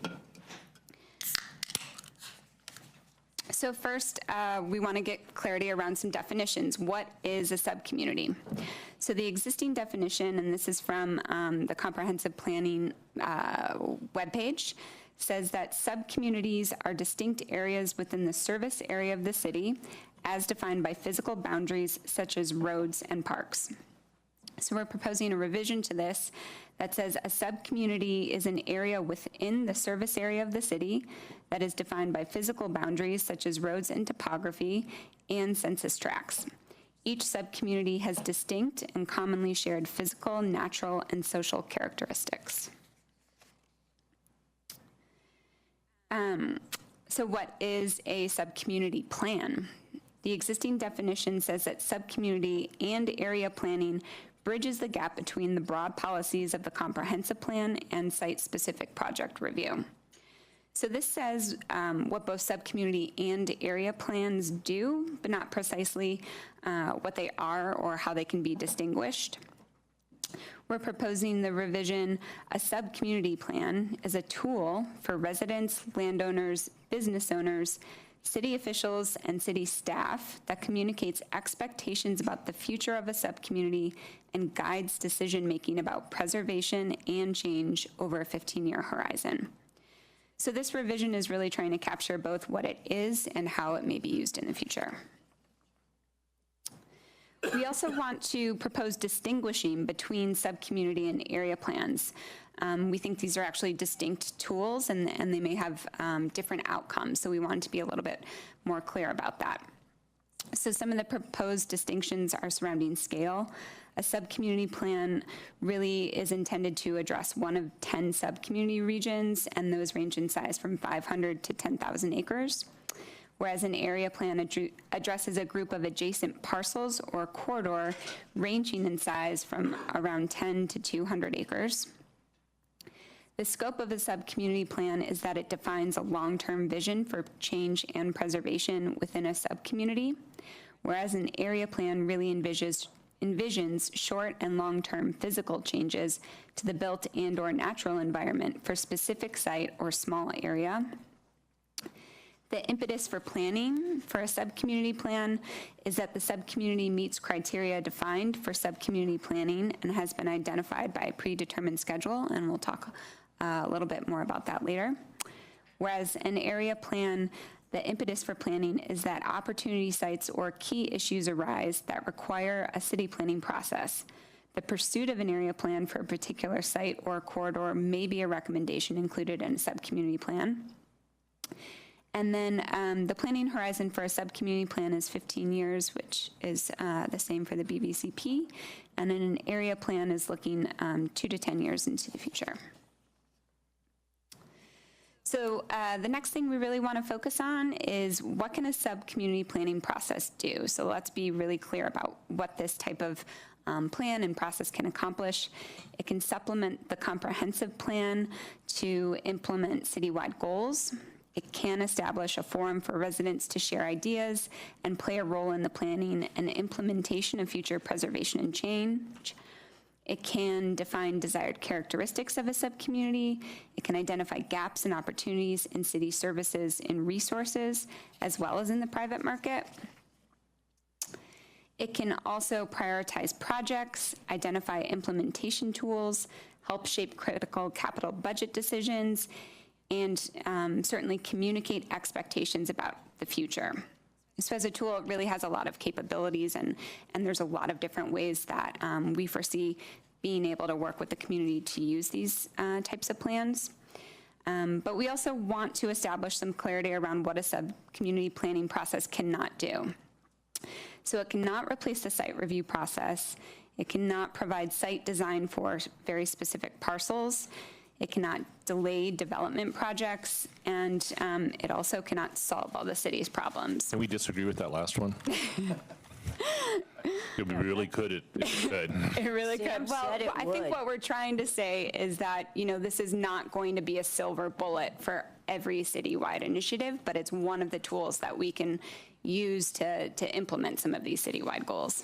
So first, we want to get clarity around some definitions. What is a subcommunity? So the existing definition, and this is from the Comprehensive Planning webpage, says that subcommunities are distinct areas within the service area of the city as defined by physical boundaries such as roads and parks. So we're proposing a revision to this that says a subcommunity is an area within the service area of the city that is defined by physical boundaries such as roads and topography and census tracts. Each subcommunity has distinct and commonly shared physical, natural, and social characteristics. So what is a subcommunity plan? The existing definition says that subcommunity and area planning bridges the gap between the broad policies of the comprehensive plan and site-specific project review. So this says what both subcommunity and area plans do, but not precisely what they are or how they can be distinguished. We're proposing the revision, a subcommunity plan is a tool for residents, landowners, business owners, city officials, and city staff that communicates expectations about the future of a subcommunity and guides decision-making about preservation and change over a 15-year horizon. So this revision is really trying to capture both what it is and how it may be used in the future. We also want to propose distinguishing between subcommunity and area plans. We think these are actually distinct tools and they may have different outcomes, so we want to be a little bit more clear about that. So some of the proposed distinctions are surrounding scale. A subcommunity plan really is intended to address one of 10 subcommunity regions, and those range in size from 500 to 10,000 acres. Whereas an area plan addresses a group of adjacent parcels or corridor ranging in size from around 10 to 200 acres. The scope of a subcommunity plan is that it defines a long-term vision for change and preservation within a subcommunity, whereas an area plan really envisions short and long-term physical changes to the built and/or natural environment for specific site or small area. The impetus for planning for a subcommunity plan is that the subcommunity meets criteria defined for subcommunity planning and has been identified by a predetermined schedule, and we'll talk a little bit more about that later. Whereas an area plan, the impetus for planning is that opportunity sites or key issues arise that require a city planning process. The pursuit of an area plan for a particular site or corridor may be a recommendation included in a subcommunity plan. And then the planning horizon for a subcommunity plan is 15 years, which is the same for the BVCP. And then an area plan is looking 2 to 10 years into the future. So the next thing we really want to focus on is what can a subcommunity planning process do? So let's be really clear about what this type of plan and process can accomplish. It can supplement the comprehensive plan to implement citywide goals. It can establish a forum for residents to share ideas and play a role in the planning and implementation of future preservation and change. It can define desired characteristics of a subcommunity. It can identify gaps and opportunities in city services and resources, as well as in the private market. It can also prioritize projects, identify implementation tools, help shape critical capital budget decisions, and certainly communicate expectations about the future. So as a tool, it really has a lot of capabilities, and there's a lot of different ways that we foresee being able to work with the community to use these types of plans. But we also want to establish some clarity around what a sub-community planning process cannot do. So it cannot replace the site review process. It cannot provide site design for very specific parcels. It cannot delay development projects, and it also cannot solve all the city's problems. Can we disagree with that last one? It really could. It could. It really could. Well, I think what we're trying to say is that, you know, this is not going to be a silver bullet for every citywide initiative, but it's one of the tools that we can use to implement some of these citywide goals.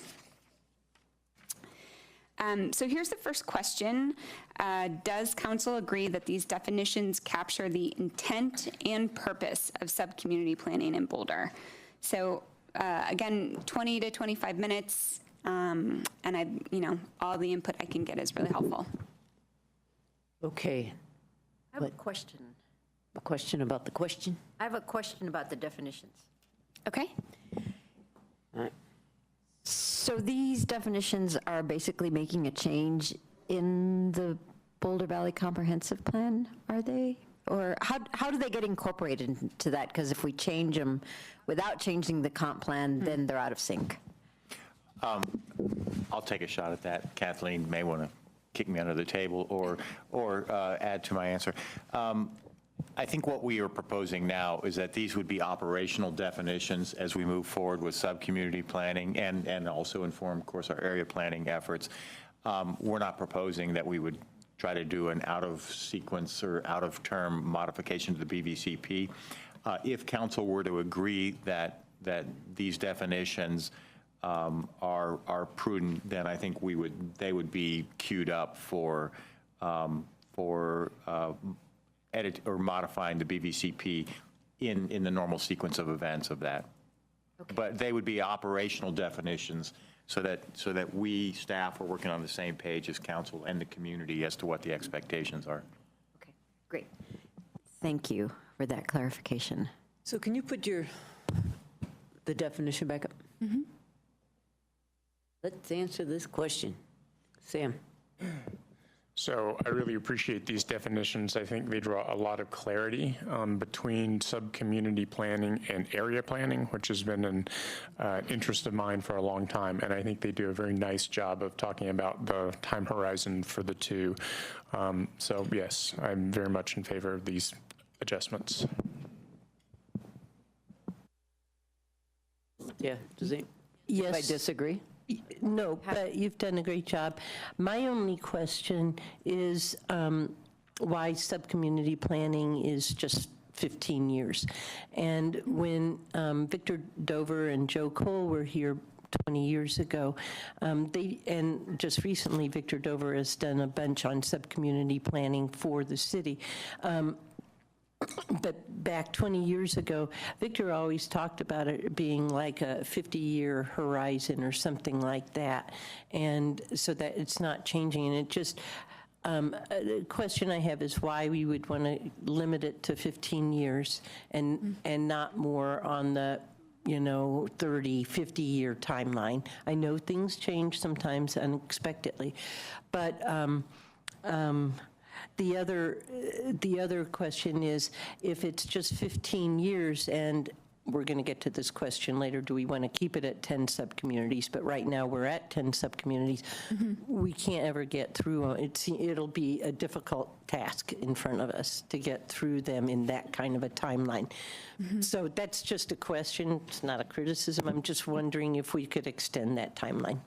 So here's the first question. Does council agree that these definitions capture the intent and purpose of subcommunity planning in Boulder? So again, 20 to 25 minutes, and all the input I can get is really helpful. Okay. I have a question. A question about the question? I have a question about the definitions. Okay. All right. So So these definitions are basically making a change in the Boulder Valley Comprehensive Plan, are they? Or how do they get incorporated into that? Because if we change them without changing the comp plan, then they're out of sync. I'll take a shot at that. Kathleen may want to kick me under the table or add to my answer. I think what we are proposing now is that these would be operational definitions as we move forward with sub-community planning and also inform, of course, our area planning efforts. We're not proposing that we would try to do an out-of-sequence or out-of-term modification to the BVCP. If council were to agree that these definitions are prudent, then I think they would be queued up for edit or modifying the BVCP in the normal sequence of events of that. Okay. But they would be operational definitions so that we staff are working on the same page as council and the community as to what the expectations are. Okay, great. Thank you for that clarification. So can you put the definition back up? Mm-hmm. Let's answer this question. Sam. So I really appreciate these definitions. I think they draw a lot of clarity between sub-community planning and area planning, which has been an interest of mine for a long time. And I think they do a very nice job of talking about the time horizon for the two. So yes, I'm very much in favor of these adjustments. Yeah, does it? Yes. I disagree. No, but you've done a great job. My only question is why sub-community planning is just 15 years. And when Victor Dover and Joe Cole were here 20 years ago, and just recently Victor Dover has done a bunch on sub-community planning for the city. But back 20 years ago, Victor always talked about it being like a 50-year horizon or something like that, and so that it's not changing. And it just, the question I have is why we would want to limit it to 15 years and not more on the 30, 50-year timeline. I know things change sometimes unexpectedly, but the other question is, if it's just 15 years, and we're going to get to this question later, do we want to keep it at 10 subcommunities? But right now we're at 10 subcommunities. We can't ever get through. It'll be a difficult task in front of us to get through them in that kind of a timeline. So that's just a question. It's not a criticism. I'm just wondering if we could extend that timeline.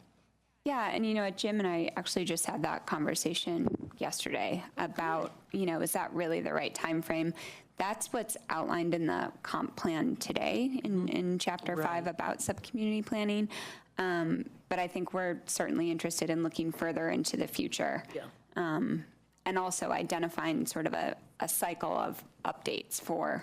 Yeah, and Jim and I actually just had that conversation yesterday about, is that really the right time frame? That's what's outlined in the comp plan today in Chapter 5 about sub-community planning. But I think we're certainly interested in looking further into the future. Yeah. And also identifying sort of a cycle of updates for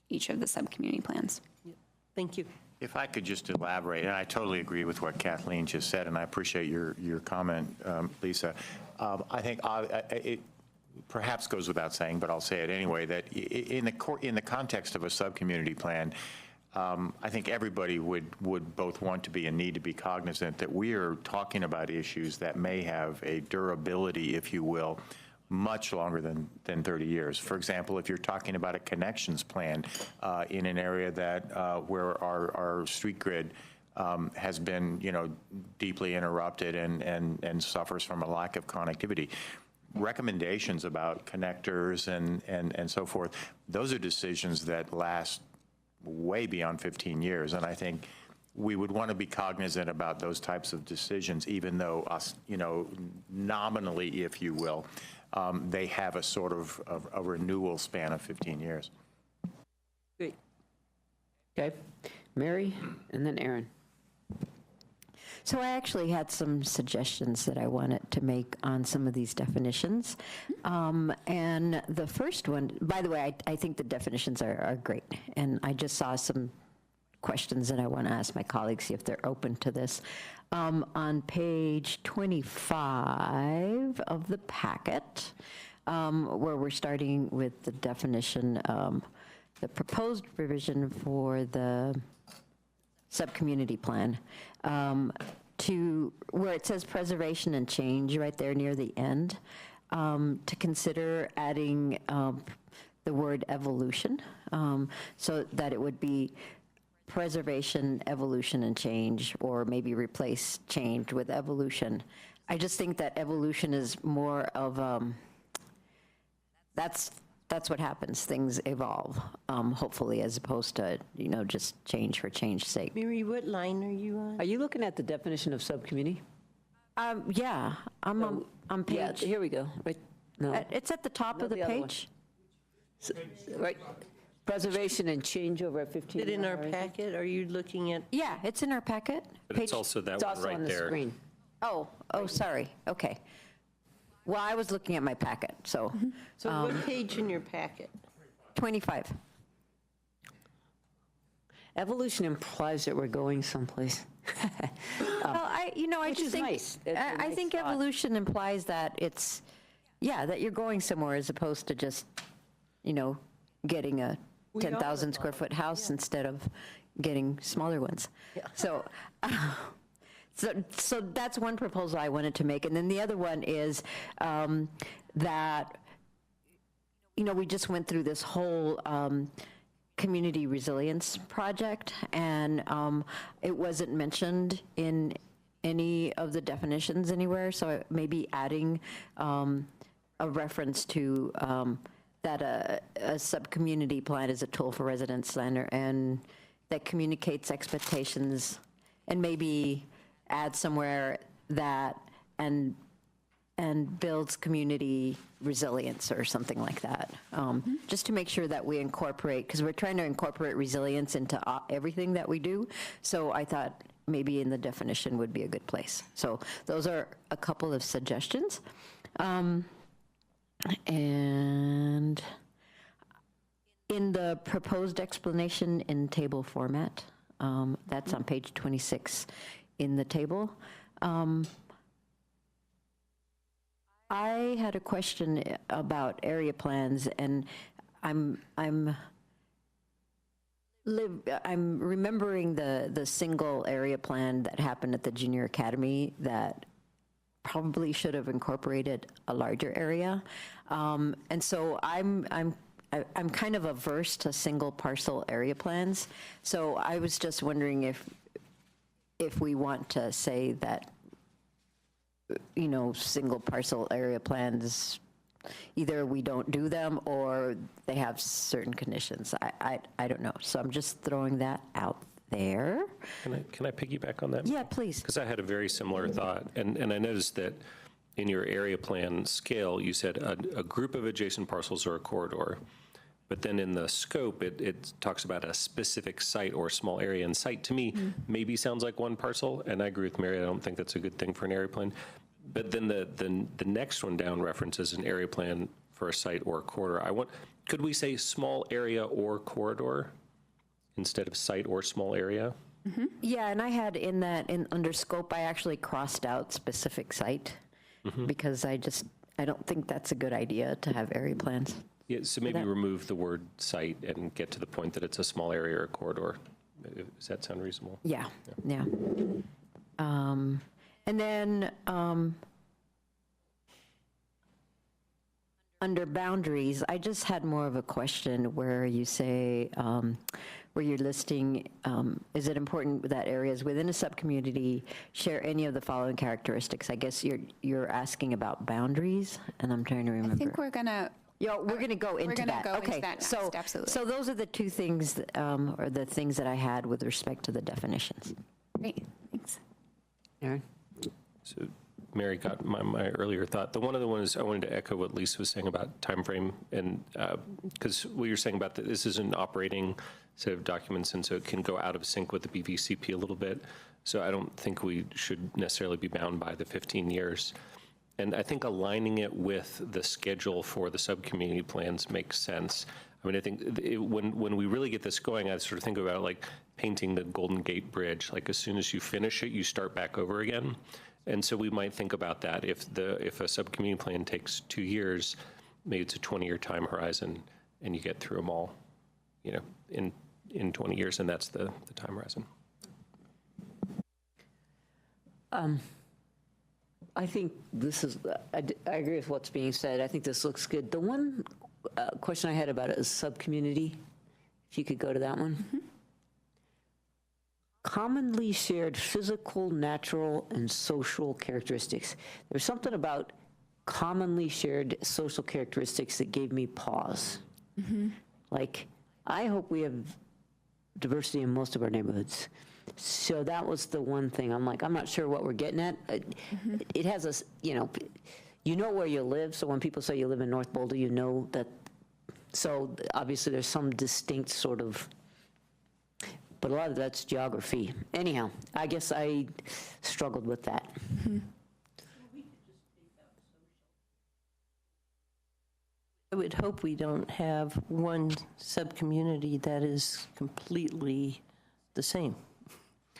each of the sub-community plans. Yep. Thank you. If I could just elaborate, and I totally agree with what Kathleen just said, and I appreciate your comment, Lisa. I think it perhaps goes without saying, but I'll say it anyway, that in the context of a sub-community plan, I think everybody would both want to be and need to be cognizant that we are talking about issues that may have a durability, if you will, much longer than 30 years. For example, if you're talking about a connections plan in an area that where our street grid has been, deeply interrupted and suffers from a lack of connectivity. Recommendations about connectors and so forth, those are decisions that last way beyond 15 years. And I think we would want to be cognizant about those types of decisions, even though nominally, if you will, they have a sort of a renewal span of 15 years. Great. Okay. Mary, and then Aaron. So I actually had some suggestions that I wanted to make on some of these definitions. And the first one, by the way, I think the definitions are great. And I just saw some questions that I want to ask my colleagues, see if they're open to this. On page 25 of the packet, where we're starting with the definition, the proposed revision for the sub-community plan. to, where it says preservation and change right there near the end, to consider adding the word evolution, so that it would be preservation, evolution, and change, or maybe replace change with evolution. I just think that evolution is more of, that's what happens. Things evolve, hopefully, as opposed to, just change for change's sake. Mary, what line are you on? Are you looking at the definition of subcommunity? Yeah, I'm on Yeah, page. here we go. Right. No. It's at the top No, of the the other one. page. Right. Preservation and change over at 15. Is it in our packet? Are you looking at? Yeah, it's in our packet. But it's also that It's one also on right the there. screen. Oh, sorry. Okay. Well, I was looking at my packet, so So what page in your packet? 25. Evolution implies that we're going someplace. Well, I Which just is think, nice. It's a I nice think thought. evolution implies that it's, that you're going somewhere as opposed to just, getting a 10,000 square foot house instead of getting smaller ones. So, so that's one proposal I wanted to make. And then the other one is that, we just went through this whole community resilience project, and it wasn't mentioned in any of the definitions anywhere, so maybe adding a reference to that a sub-community plan is a tool for residents and that communicates expectations, and maybe add somewhere that and builds community resilience or something like that, just to make sure that we incorporate, because we're trying to incorporate resilience into everything that we do. So I thought maybe in the definition would be a good place. So those are a couple of suggestions. And in the proposed explanation in table format, that's on page 26 in the table. I had a question about area plans, and I'm remembering the single area plan that happened at the junior academy that probably should have incorporated a larger area, and so I'm kind of averse to single parcel area plans. So I was just wondering if we want to say that, single parcel area plans, either we don't do them or they have certain conditions. I don't know. So I'm just throwing that out there. Can I piggyback on that? Yeah, please. Because I had a very similar thought, and I noticed that in your area plan scale, you said a group of adjacent parcels or a corridor. But then in the scope, it talks about a specific site or small area. And site, to me, maybe sounds like one parcel. And I agree with Mary, I don't think that's a good thing for an area plan. But then the next one down references an area plan for a site or a corridor. Could we say small area or corridor instead of site or small area? Yeah, and I had under scope, I actually crossed out specific site because I don't think that's a good idea to have area plans. Yeah, so maybe remove the word site and get to the point that it's a small area or a corridor. Does that sound reasonable? Yeah. And then under boundaries, I just had more of a question where you say, where you're listing, is it important that areas within a subcommunity share any of the following characteristics? I guess you're asking about boundaries, and I'm trying to remember. I think we're going to. Yeah, we're going to go into that. Into that next, absolutely. So those are the two things, or the things that I had with respect to the definitions. Great, thanks. Aaron? So Mary got my earlier thought. The one other one is I wanted to echo what Lisa was saying about time frame, and because what you're saying about this is an operating set of documents, and so it can go out of sync with the BVCP a little bit. So I don't think we should necessarily be bound by the 15 years. And I think aligning it with the schedule for the subcommunity plans makes sense. I mean, I think when we really get this going, I sort of think about it like painting the Golden Gate Bridge. Like as soon as you finish it, you start back over again. And so we might think about that. If a subcommunity plan takes 2 years, maybe it's a 20-year time horizon, and you get through them all, in 20 years, and that's the time horizon. I think this is, I agree with what's being said. I think this looks good. The one question I had about it is subcommunity. If you could go to that one. Commonly shared physical, natural, and social characteristics. There's something about commonly shared social characteristics that gave me pause. Like, I hope we have diversity in most of our neighborhoods. So that was the one thing. I'm like, I'm not sure what we're getting at. It has a, you know where you live. So when people say you live in North Boulder, you know that. So obviously there's some distinct sort of, but a lot of that's geography. Anyhow, I guess I struggled with that. I would hope we don't have one subcommunity that is completely the same.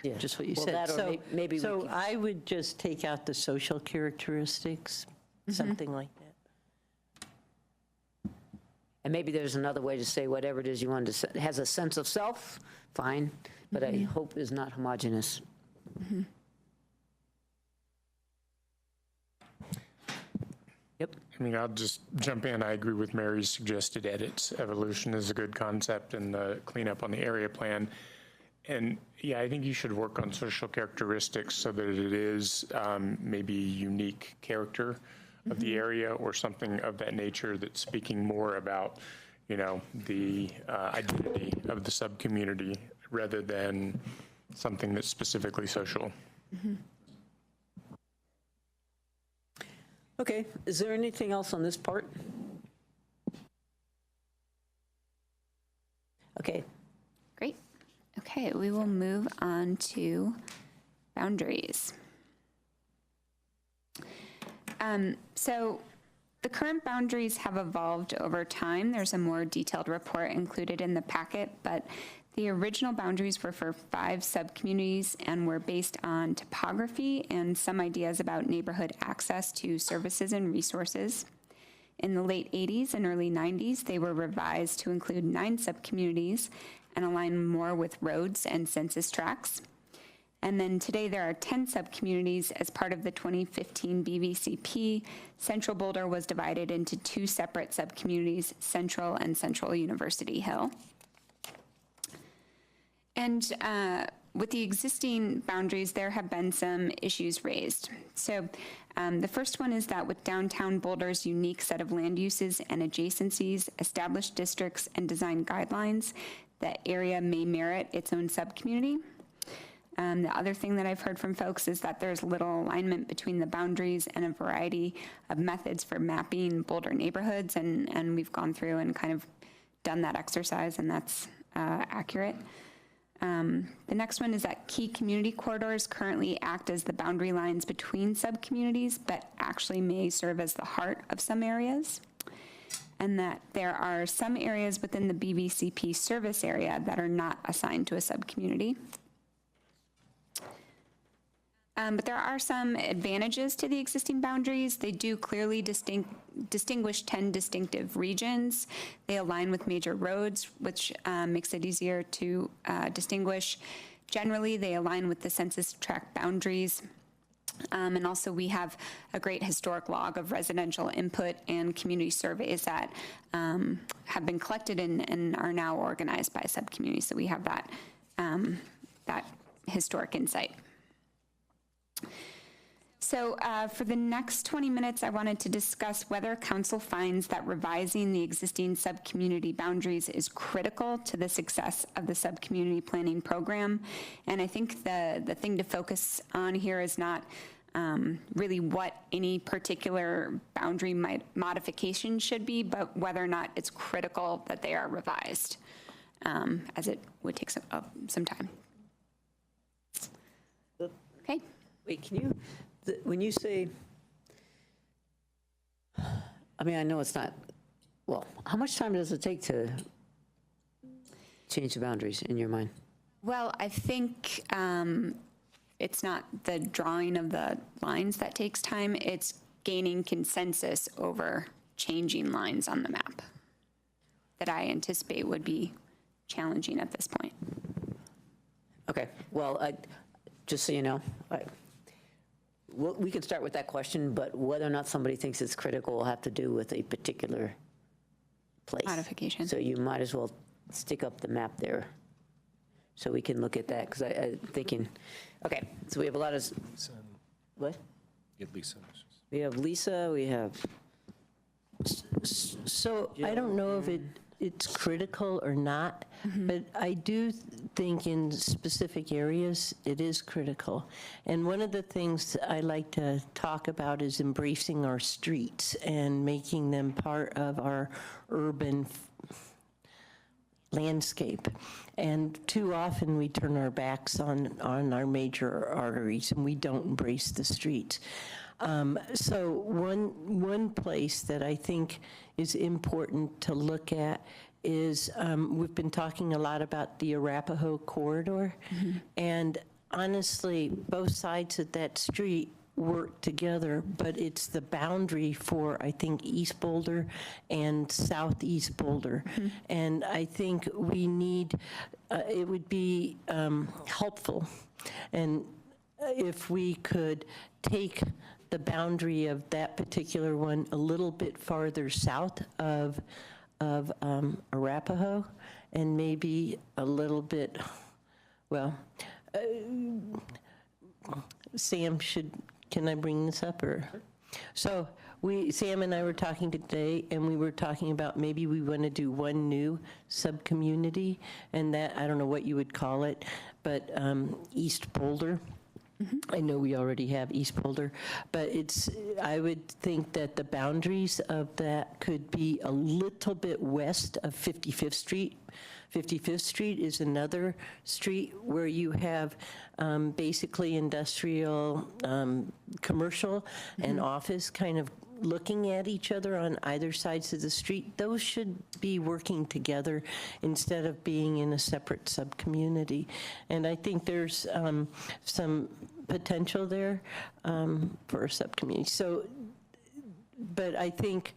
Yeah. Just what you Well, said. that or So, maybe we so can- I would just take out the social characteristics, something like that. And maybe there's another way to say whatever it is you want to say. Has a sense of self, fine, but I hope is not homogeneous. Yep. I mean, I'll just jump in. I agree with Mary's suggested edits. Evolution is a good concept, and the cleanup on the area plan. And yeah, I think you should work on social characteristics so that it is maybe unique character of the area or something of that nature that's speaking more about, you know, the identity of the subcommunity rather than something that's specifically social. Okay, is there anything else on this part? Okay. Great. Okay, we will move on to boundaries. So the current boundaries have evolved over time. There's a more detailed report included in the packet, but the original boundaries were for 5 subcommunities and were based on topography and some ideas about neighborhood access to services and resources. In the late 80s and early 90s, they were revised to include 9 subcommunities and align more with roads and census tracts. And then today there are 10 subcommunities as part of the 2015 BVCP. Central Boulder was divided into 2 separate subcommunities, Central and Central University Hill. And with the existing boundaries, there have been some issues raised. So the first one is that with downtown Boulder's unique set of land uses and adjacencies, established districts, and design guidelines, that area may merit its own subcommunity. The other thing that I've heard from folks is that there's little alignment between the boundaries and a variety of methods for mapping Boulder neighborhoods, and we've gone through and kind of done that exercise, and that's accurate. The next one is that key community corridors currently act as the boundary lines between subcommunities, but actually may serve as the heart of some areas. And that there are some areas within the BVCP service area that are not assigned to a subcommunity. But there are some advantages to the existing boundaries. They do clearly distinguish 10 distinctive regions. They align with major roads, which makes it easier to distinguish. Generally, they align with the census tract boundaries. And also we have a great historic log of residential input and community surveys that have been collected and are now organized by subcommunities. So we have that, that historic insight. So for the next 20 minutes, I wanted to discuss whether council finds that revising the existing subcommunity boundaries is critical to the success of the subcommunity planning program. And I think the thing to focus on here is not really what any particular boundary modification should be, but whether or not it's critical that they are revised, as it would take some time. Okay. Wait, can you, when you say, I mean, I know it's not, well, how much time does it take to change the boundaries in your mind? Well, I think it's not the drawing of the lines that takes time, it's gaining consensus over changing lines on the map that I anticipate would be challenging at this point. Okay, well, just so you know, we can start with that question, but whether or not somebody thinks it's critical will have to do with a particular place. Modification. So you might as well stick up the map there so we can look at that, because I'm thinking, okay, so we have a lot of, what? Get Lisa. We have Lisa, we have, So I don't know if it's critical or not, but I do think in specific areas, it is critical. And one of the things I like to talk about is embracing our streets and making them part of our urban landscape. And too often we turn our backs on our major arteries and we don't embrace the streets. So one place that I think is important to look at is we've been talking a lot about the Arapahoe corridor, and honestly, both sides of that street work together, but it's the boundary for, I think, East Boulder and Southeast Boulder. And I think we need, it would be helpful, and if we could take the boundary of that particular one a little bit farther south of Arapahoe, and maybe a little bit, well, Sam can I bring this up, or? So Sam and I were talking today, and we were talking about maybe we want to do one new sub-community, and that, I don't know what you would call it, but East Boulder. I know we already have East Boulder, but I would think that the boundaries of that could be a little bit west of 55th Street. 55th Street is another street where you have basically industrial, commercial, and office kind of looking at each other on either sides of the street. Those should be working together instead of being in a separate sub-community. And I think there's some potential there for a sub-community. So, but I think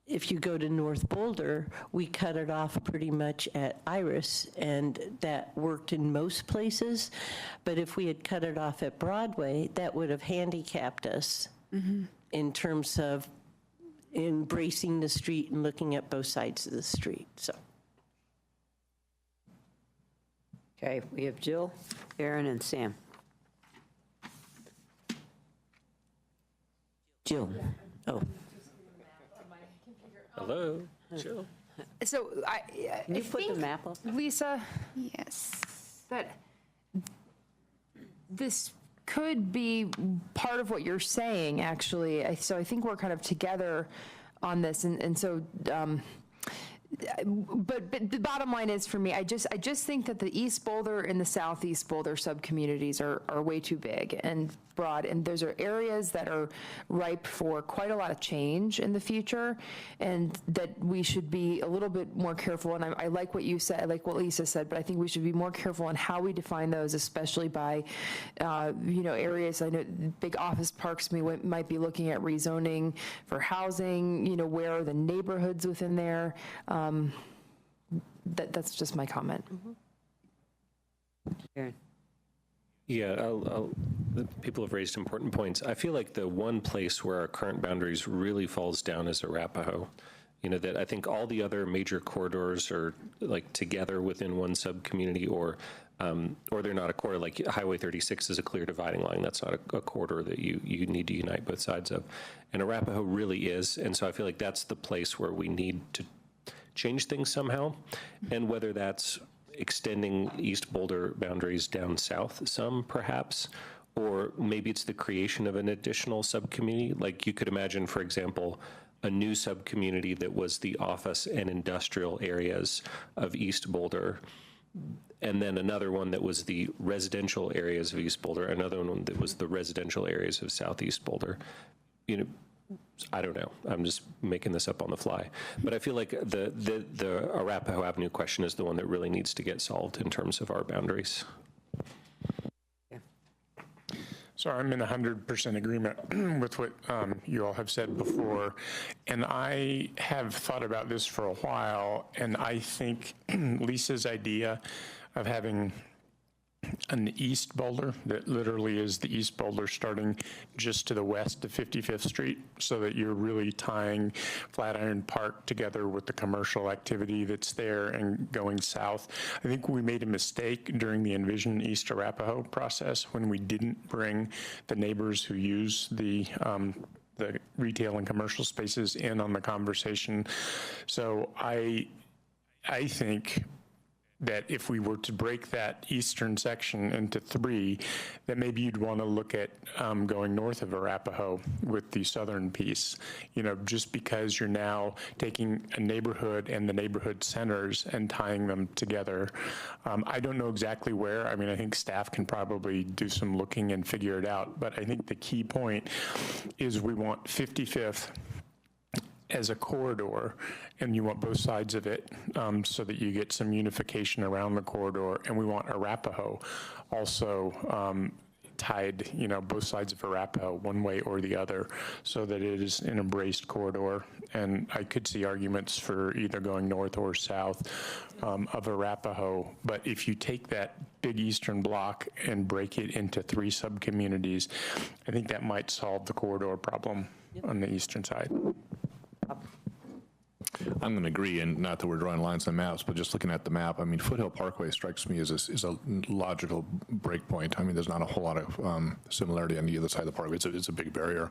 if you go to North Boulder, we cut it off pretty much at Iris, and that worked in most places. But if we had cut it off at Broadway, that would have handicapped us in terms of embracing the street and looking at both sides of the street. So, okay, we have Jill, Aaron, and Sam. Jill, oh. Hello, Jill. So Can you put the map up? Lisa, Yes. that this could be part of what you're saying, actually. So I think we're kind of together on this, and so. But the bottom line is, for me, I just think that the East Boulder and the Southeast Boulder sub-communities are way too big and broad, and those are areas that are ripe for quite a lot of change in the future, and that we should be a little bit more careful. And I like what you said, I like what Lisa said, but I think we should be more careful on how we define those, especially by, areas. I know big office parks, we might be looking at rezoning for housing. Where are the neighborhoods within there? That's just my comment. Aaron. Yeah, people have raised important points. I feel like the one place where our current boundaries really falls down is Arapahoe. That I think all the other major corridors are like together within one sub-community, or they're not a corridor. Like Highway 36 is a clear dividing line. That's not a corridor that you need to unite both sides of. And Arapahoe really is. And so I feel like that's the place where we need to change things somehow. And whether that's extending East Boulder boundaries down south some, perhaps, or maybe it's the creation of an additional sub-community. Like you could imagine, for example, a new sub-community that was the office and industrial areas of East Boulder, and then another one that was the residential areas of East Boulder, another one that was the residential areas of Southeast Boulder. I don't know. I'm just making this up on the fly. But I feel like the Arapahoe Avenue question is the one that really needs to get solved in terms of our boundaries. So I'm in 100% agreement with what you all have said before. And I have thought about this for a while, and I think Lisa's idea of having an East Boulder that literally is the East Boulder starting just to the west of 55th Street, so that you're really tying Flatiron Park together with the commercial activity that's there and going south. I think we made a mistake during the Envision East Arapahoe process when we didn't bring the neighbors who use the retail and commercial spaces in on the conversation. So I think that if we were to break that eastern section into three, that maybe you'd want to look at going north of Arapahoe with the southern piece, just because you're now taking a neighborhood and the neighborhood centers and tying them together. I don't know exactly where. I mean, I think staff can probably do some looking and figure it out, but I think the key point is we want 55th as a corridor, and you want both sides of it so that you get some unification around the corridor. And we want Arapahoe also tied, both sides of Arapahoe, one way or the other, so that it is an embraced corridor. And I could see arguments for either going north or south of Arapahoe. But if you take that big eastern block and break it into three sub-communities, I think that might solve the corridor problem on the eastern side. I'm going to agree, and not that we're drawing lines on maps, but just looking at the map, I mean, Foothill Parkway strikes me as a logical breakpoint. I mean, there's not a whole lot of similarity on the other side of the parkway. It's a big barrier.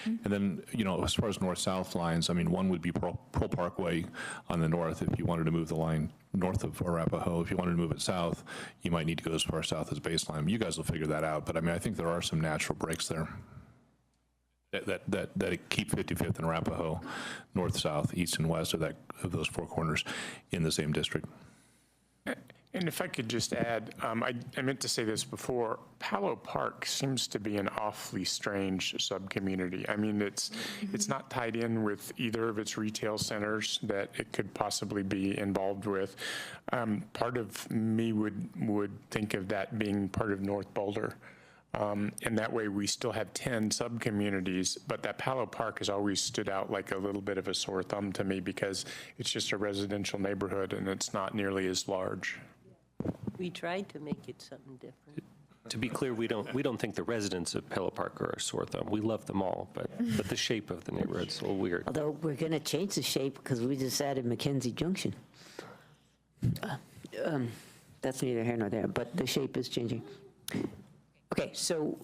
And then, as far as north-south lines, I mean, one would be Pearl Parkway on the north if you wanted to move the line north of Arapahoe. If you wanted to move it south, you might need to go as far south as Baseline. You guys will figure that out, but I mean, I think there are some natural breaks there. That keep 55th and Arapahoe north, south, east, and west of those four corners in the same district. And if I could just add, I meant to say this before, Palo Park seems to be an awfully strange sub-community. I mean, it's not tied in with either of its retail centers that it could possibly be involved with. Part of me would think of that being part of North Boulder. And that way we still have 10 sub-communities, but that Palo Park has always stood out like a little bit of a sore thumb to me because it's just a residential neighborhood and it's not nearly as large. We tried to make it something different. To be clear, we don't think the residents of Palo Park are a sore thumb. We love them all, but the shape of the neighborhood's a little weird. Although we're going to change the shape because we just added Mackenzie Junction. That's neither here nor there, but the shape is changing. Okay, so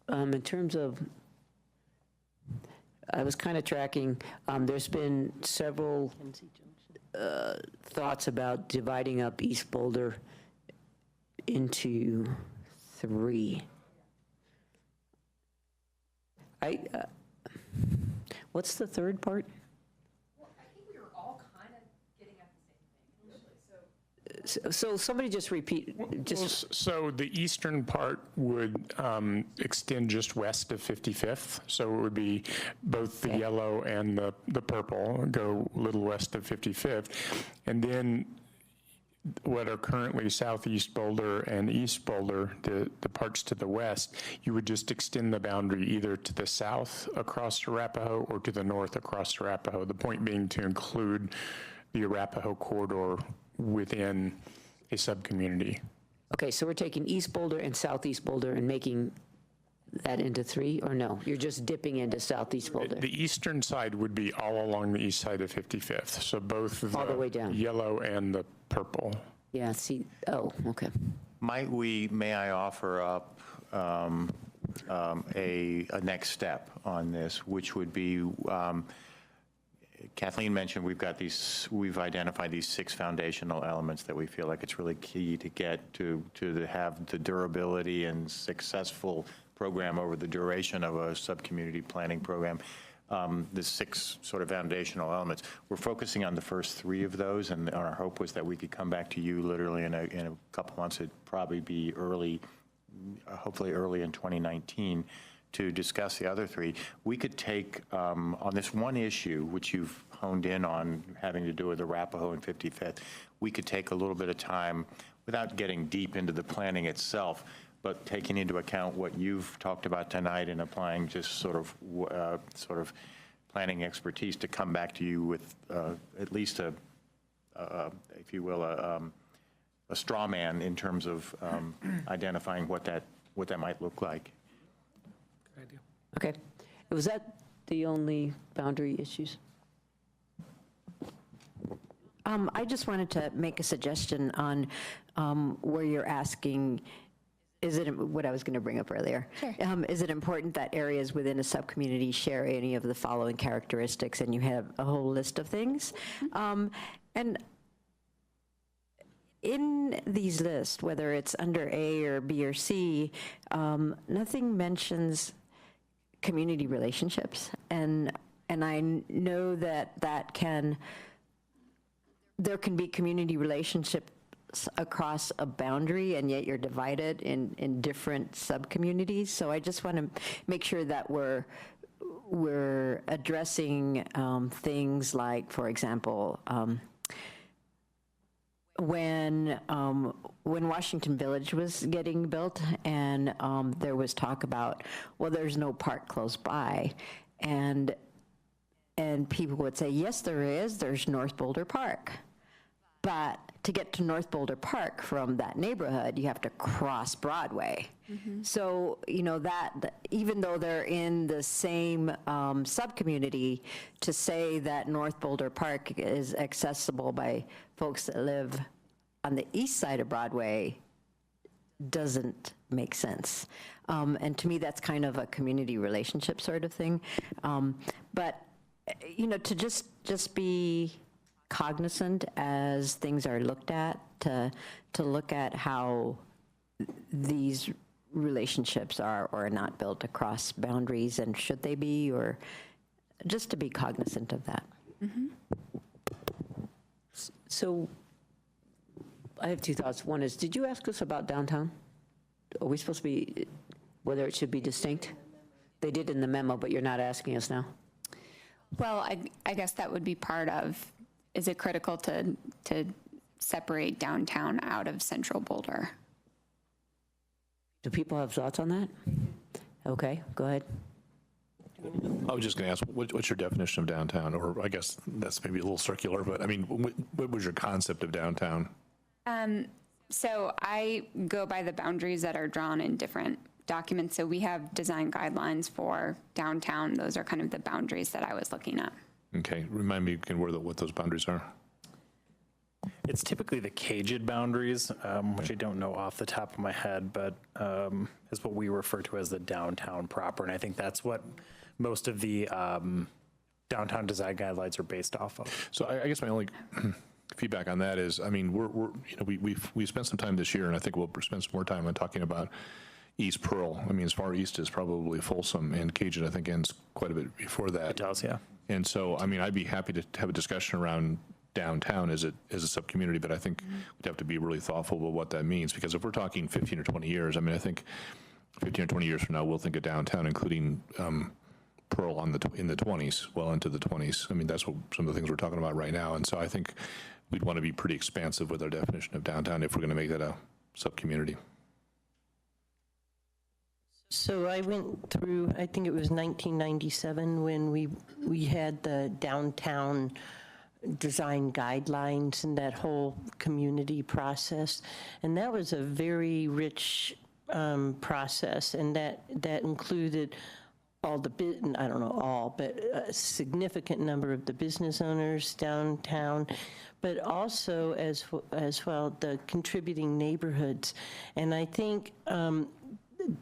in terms of, I was kind of tracking, there's been several thoughts about dividing up East Boulder into three. What's the third part? So somebody just repeat. So the eastern part would extend just west of 55th. So it would be both the yellow and the purple, go a little west of 55th. And then what are currently Southeast Boulder and East Boulder, the parts to the west, you would just extend the boundary either to the south across Arapahoe or to the north across Arapahoe. The point being to include the Arapahoe corridor within a sub-community. Okay, so we're taking East Boulder and Southeast Boulder and making that into three, or no? You're just dipping into Southeast Boulder? The eastern side would be all along the east side of 55th, so both all the way down. Yellow and the purple. Yeah, see, okay. May I offer up a next step on this, which would be, Kathleen mentioned we've identified these 6 foundational elements that we feel like it's really key to get to have the durability and successful program over the duration of a sub-community planning program. The 6 sort of foundational elements. We're focusing on the first 3 of those, and our hope was that we could come back to you literally in a couple months. It'd probably be hopefully early in 2019, to discuss the other 3. We could take, on this one issue, which you've honed in on having to do with Arapahoe and 55th, we could take a little bit of time without getting deep into the planning itself, but taking into account what you've talked about tonight and applying just sort of planning expertise to come back to you with at least if you will, straw man in terms of identifying what that might look like. Good idea. Okay. Was that the only boundary issues? I just wanted to make a suggestion on where you're asking, is it, what I was going to bring up earlier. Sure. Is it important that areas within a subcommunity share any of the following characteristics? And you have a whole list of things. And in these lists, whether it's under A or B or C, nothing mentions community relationships. And I know that there can be community relationships across a boundary, and yet you're divided in different sub-communities. So I just want to make sure that we're addressing things like, for example, when Washington Village was getting built, and there was talk about, well, there's no park close by, and people would say, yes, there is. There's North Boulder Park. But to get to North Boulder Park from that neighborhood, you have to cross Broadway. So, you know, that even though they're in the same sub-community, to say that North Boulder Park is accessible by folks that live on the east side of Broadway doesn't make sense. And to me, that's kind of a community relationship sort of thing. But, you know, to just be cognizant as things are looked at, to look at how these relationships are or are not built across boundaries, and should they be, or just to be cognizant of that. So I have two thoughts. One is, did you ask us about downtown? Are we supposed to be, whether it should be distinct? They did in the memo, but you're not asking us now. Well, I guess that would be part of, is it critical to separate downtown out of central Boulder? Do people have thoughts on that? Okay, go ahead. I was just going to ask, what's your definition of downtown? Or I guess that's maybe a little circular, but I mean, what was your concept of downtown? So I go by the boundaries that are drawn in different documents. So we have design guidelines for downtown. Those are kind of the boundaries that I was looking at. Okay, remind me again what those boundaries are. It's typically the caged boundaries, which I don't know off the top of my head, but is what we refer to as the downtown proper. And I think that's what most of the downtown design guidelines are based off of. So I guess my only feedback on that is, I mean, we spent some time this year, and I think we'll spend some more time on talking about East Pearl. I mean, as far east as probably Folsom, and Cajun, I think, ends quite a bit before that. It does, yeah. And so, I mean, I'd be happy to have a discussion around downtown as a sub-community, but I think we'd have to be really thoughtful about what that means, because if we're talking 15 or 20 years, I mean, I think 15 or 20 years from now, we'll think of downtown, including Pearl in the 20s, well into the 20s. I mean, that's what some of the things we're talking about right now. And so I think we'd want to be pretty expansive with our definition of downtown if we're going to make that a sub-community. So I went through, I think it was 1997 when we had the downtown design guidelines and that whole community process. And that was a very rich process, and that included all the, I don't know all, but a significant number of the business owners downtown, but also as well the contributing neighborhoods. And I think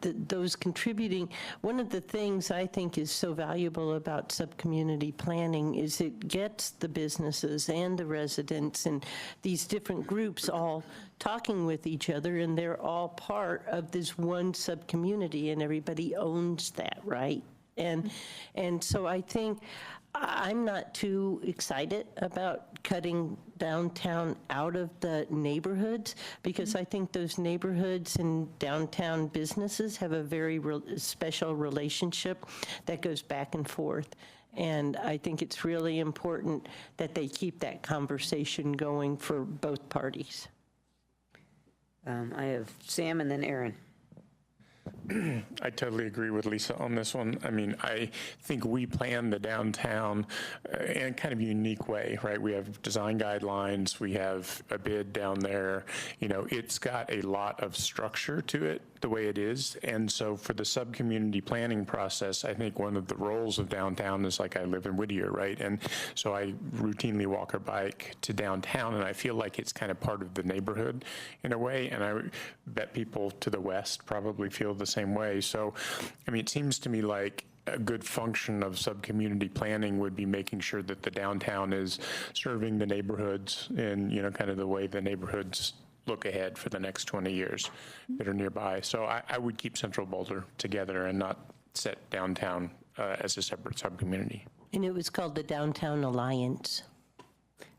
those contributing, one of the things I think is so valuable about sub-community planning is it gets the businesses and the residents and these different groups all talking with each other, and they're all part of this one sub-community, and everybody owns that, right? And so I think I'm not too excited about cutting downtown out of the neighborhoods, because I think those neighborhoods and downtown businesses have a very special relationship that goes back and forth. And I think it's really important that they keep that conversation going for both parties. I have Sam and then Aaron. I totally agree with Lisa on this one. I mean, I think we plan the downtown in a kind of unique way, right? We have design guidelines, we have a bid down there. You know, it's got a lot of structure to it, the way it is. And so for the sub-community planning process, I think one of the roles of downtown is, like, I live in Whittier, right? And so I routinely walk or bike to downtown, and I feel like it's kind of part of the neighborhood in a way. And I bet people to the west probably feel the same way. So, I mean, it seems to me like a good function of sub-community planning would be making sure that the downtown is serving the neighborhoods in, you know, kind of the way the neighborhoods look ahead for the next 20 years that are nearby. So I would keep Central Boulder together and not set downtown as a separate sub-community. And it was called the Downtown Alliance.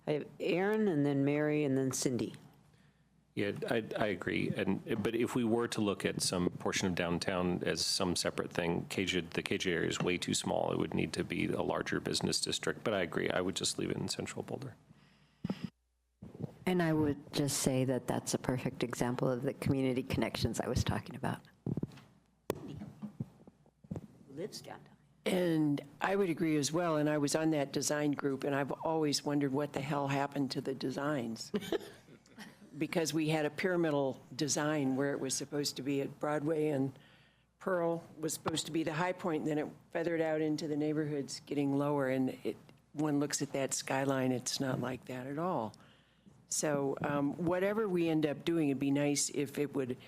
I have Aaron, and then Mary, and then Cindy. Yeah, I agree. But if we were to look at some portion of downtown as some separate thing, the KJ area is way too small. It would need to be a larger business district. But I agree. I would just leave it in Central Boulder. And I would just say that that's a perfect example of the community connections I was talking about. Lives downtown. And I would agree as well, and I was on that design group, and I've always wondered what the hell happened to the designs. Because we had a pyramidal design where it was supposed to be at Broadway, and Pearl was supposed to be the high point, and then it feathered out into the neighborhoods getting lower, and one looks at that skyline, it's not like that at all. So whatever we end up doing, it'd be nice if it would,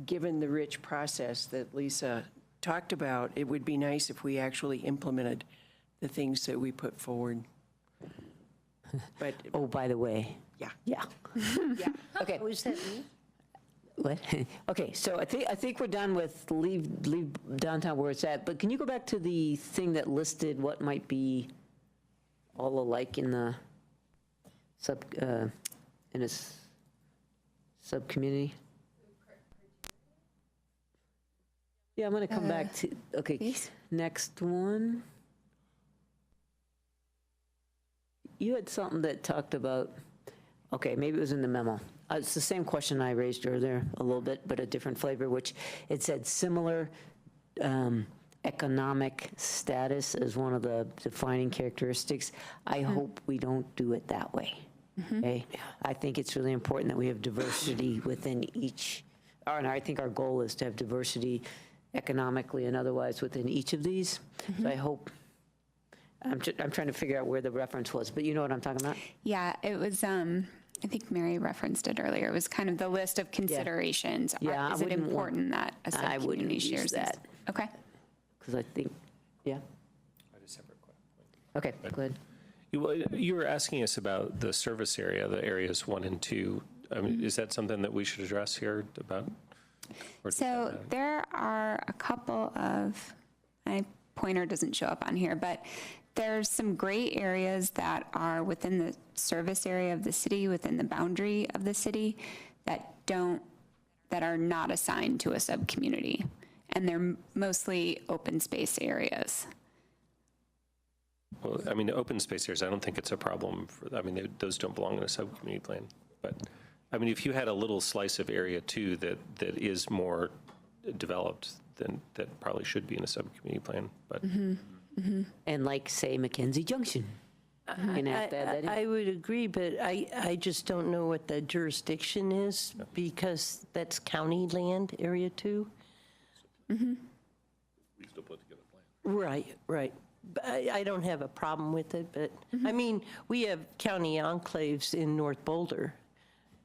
given the rich process that Lisa talked about, it would be nice if we actually implemented the things that we put forward. But Oh, by the way. Yeah. Yeah. yeah. Okay. Was that me? What? Okay, so I think we're done with leave downtown where it's at, but can you go back to the thing that listed what might be all alike in the sub-community? Yeah, I'm going to come back to, okay, next one. You had something that talked about, okay, maybe it was in the memo. It's the same question I raised earlier a little bit, but a different flavor, which it said similar economic status as one of the defining characteristics. I hope we don't do it that way. Okay? I think it's really important that we have diversity within each, and I think our goal is to have diversity economically and otherwise within each of these. So I hope, I'm trying to figure out where the reference was, but you know what I'm talking about? Yeah, it was, I think Mary referenced it earlier. It was kind of the list of considerations. Yeah, Is it important that a subcommunity shares that. these? Okay. Because I think, yeah. I had a separate question. Okay, go ahead. You were asking us about the service area, the areas 1 and 2. I mean, is that something that we should address here about? So there are a couple of, my pointer doesn't show up on here, but there's some gray areas that are within the service area of the city, within the boundary of the city, that are not assigned to a sub-community. And they're mostly open space areas. Well, I mean, the open space areas, I don't think it's a problem. Those don't belong in a sub-community plan. But, I mean, if you had a little slice of area too that is more developed, then that probably should be in a sub-community plan. But And like, say, Mackenzie Junction. I would agree, but I just don't know what the jurisdiction is because that's county land, Area 2. We still put together a plan. Right. But I don't have a problem with it, but, I mean, we have county enclaves in North Boulder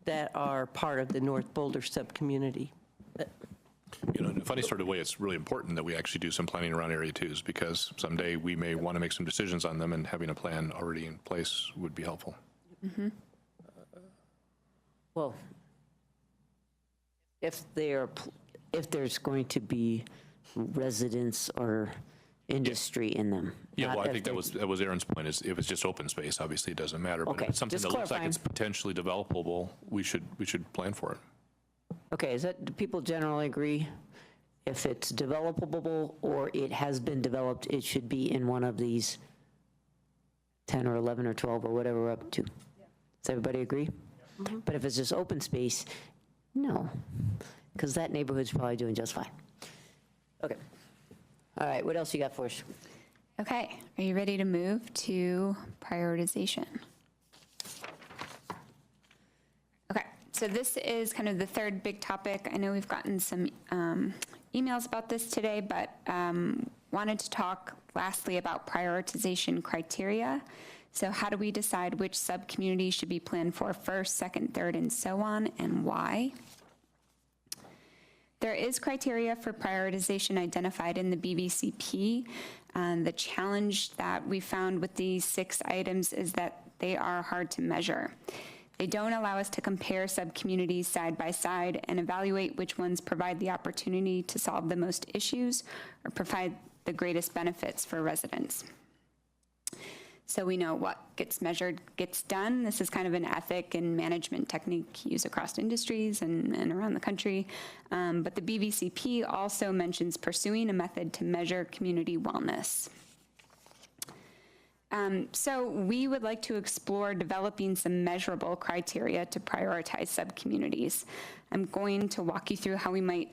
that are part of the North Boulder subcommunity. You know, in a funny sort of way, it's really important that we actually do some planning around Area 2s because someday we may want to make some decisions on them, and having a plan already in place would be helpful. Well, if there's going to be residents or industry in them. Yeah, not well, I if think that was Aaron's point, is if it's just open space, obviously it doesn't matter. But Okay, if it's something just that looks like it's clarifying. potentially developable, we should plan for it. Okay, do people generally agree? If it's developable or it has been developed, it should be in one of these 10 or 11 or 12 or whatever we're up to? Does everybody agree? But if it's just open space, no, because that neighborhood's probably doing just fine. Okay. All right, what else you got for us? Okay, are you ready to move to prioritization? Okay, so this is kind of the third big topic. I know we've gotten some emails about this today, but wanted to talk lastly about prioritization criteria. So how do we decide which subcommunity should be planned for first, second, third, and so on, and why? There is criteria for prioritization identified in the BVCP. The challenge that we found with these 6 items is that they are hard to measure. They don't allow us to compare subcommunities side by side and evaluate which ones provide the opportunity to solve the most issues or provide the greatest benefits for residents. So we know what gets measured gets done. This is kind of an ethic and management technique used across industries and around the country. But the BVCP also mentions pursuing a method to measure community wellness. So we would like to explore developing some measurable criteria to prioritize subcommunities. I'm going to walk you through how we might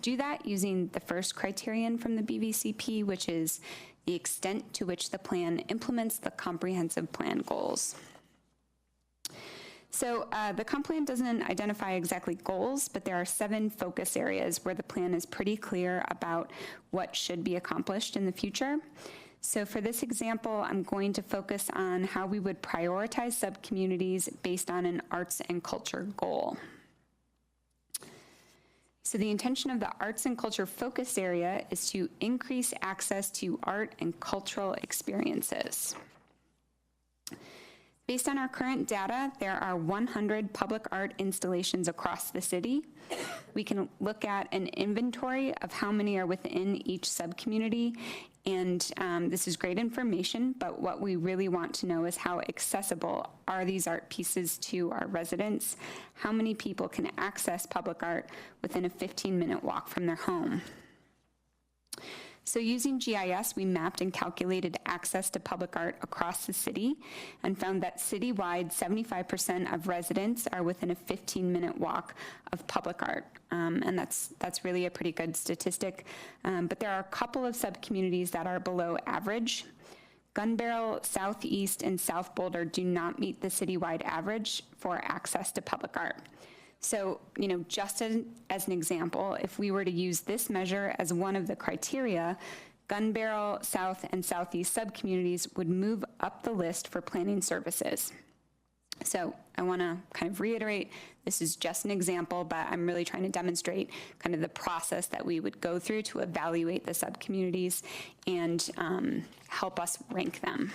do that using the first criterion from the BVCP, which is the extent to which the plan implements the comprehensive plan goals. So the comp plan doesn't identify exactly goals, but there are 7 focus areas where the plan is pretty clear about what should be accomplished in the future. So for this example, I'm going to focus on how we would prioritize subcommunities based on an arts and culture goal. So the intention of the arts and culture focus area is to increase access to art and cultural experiences. Based on our current data, there are 100 public art installations across the city. We can look at an inventory of how many are within each subcommunity, and this is great information, but what we really want to know is how accessible are these art pieces to our residents? How many people can access public art within a 15-minute walk from their home? So using GIS, we mapped and calculated access to public art across the city and found that citywide, 75% of residents are within a 15-minute walk of public art. And that's really a pretty good statistic. But there are a couple of subcommunities that are below average. Gun Barrel, Southeast, and South Boulder do not meet the citywide average for access to public art. So, just as an example, if we were to use this measure as one of the criteria, Gun Barrel, South, and Southeast subcommunities would move up the list for planning services. So I want to kind of reiterate, this is just an example, but I'm really trying to demonstrate kind of the process that we would go through to evaluate the subcommunities and help us rank them.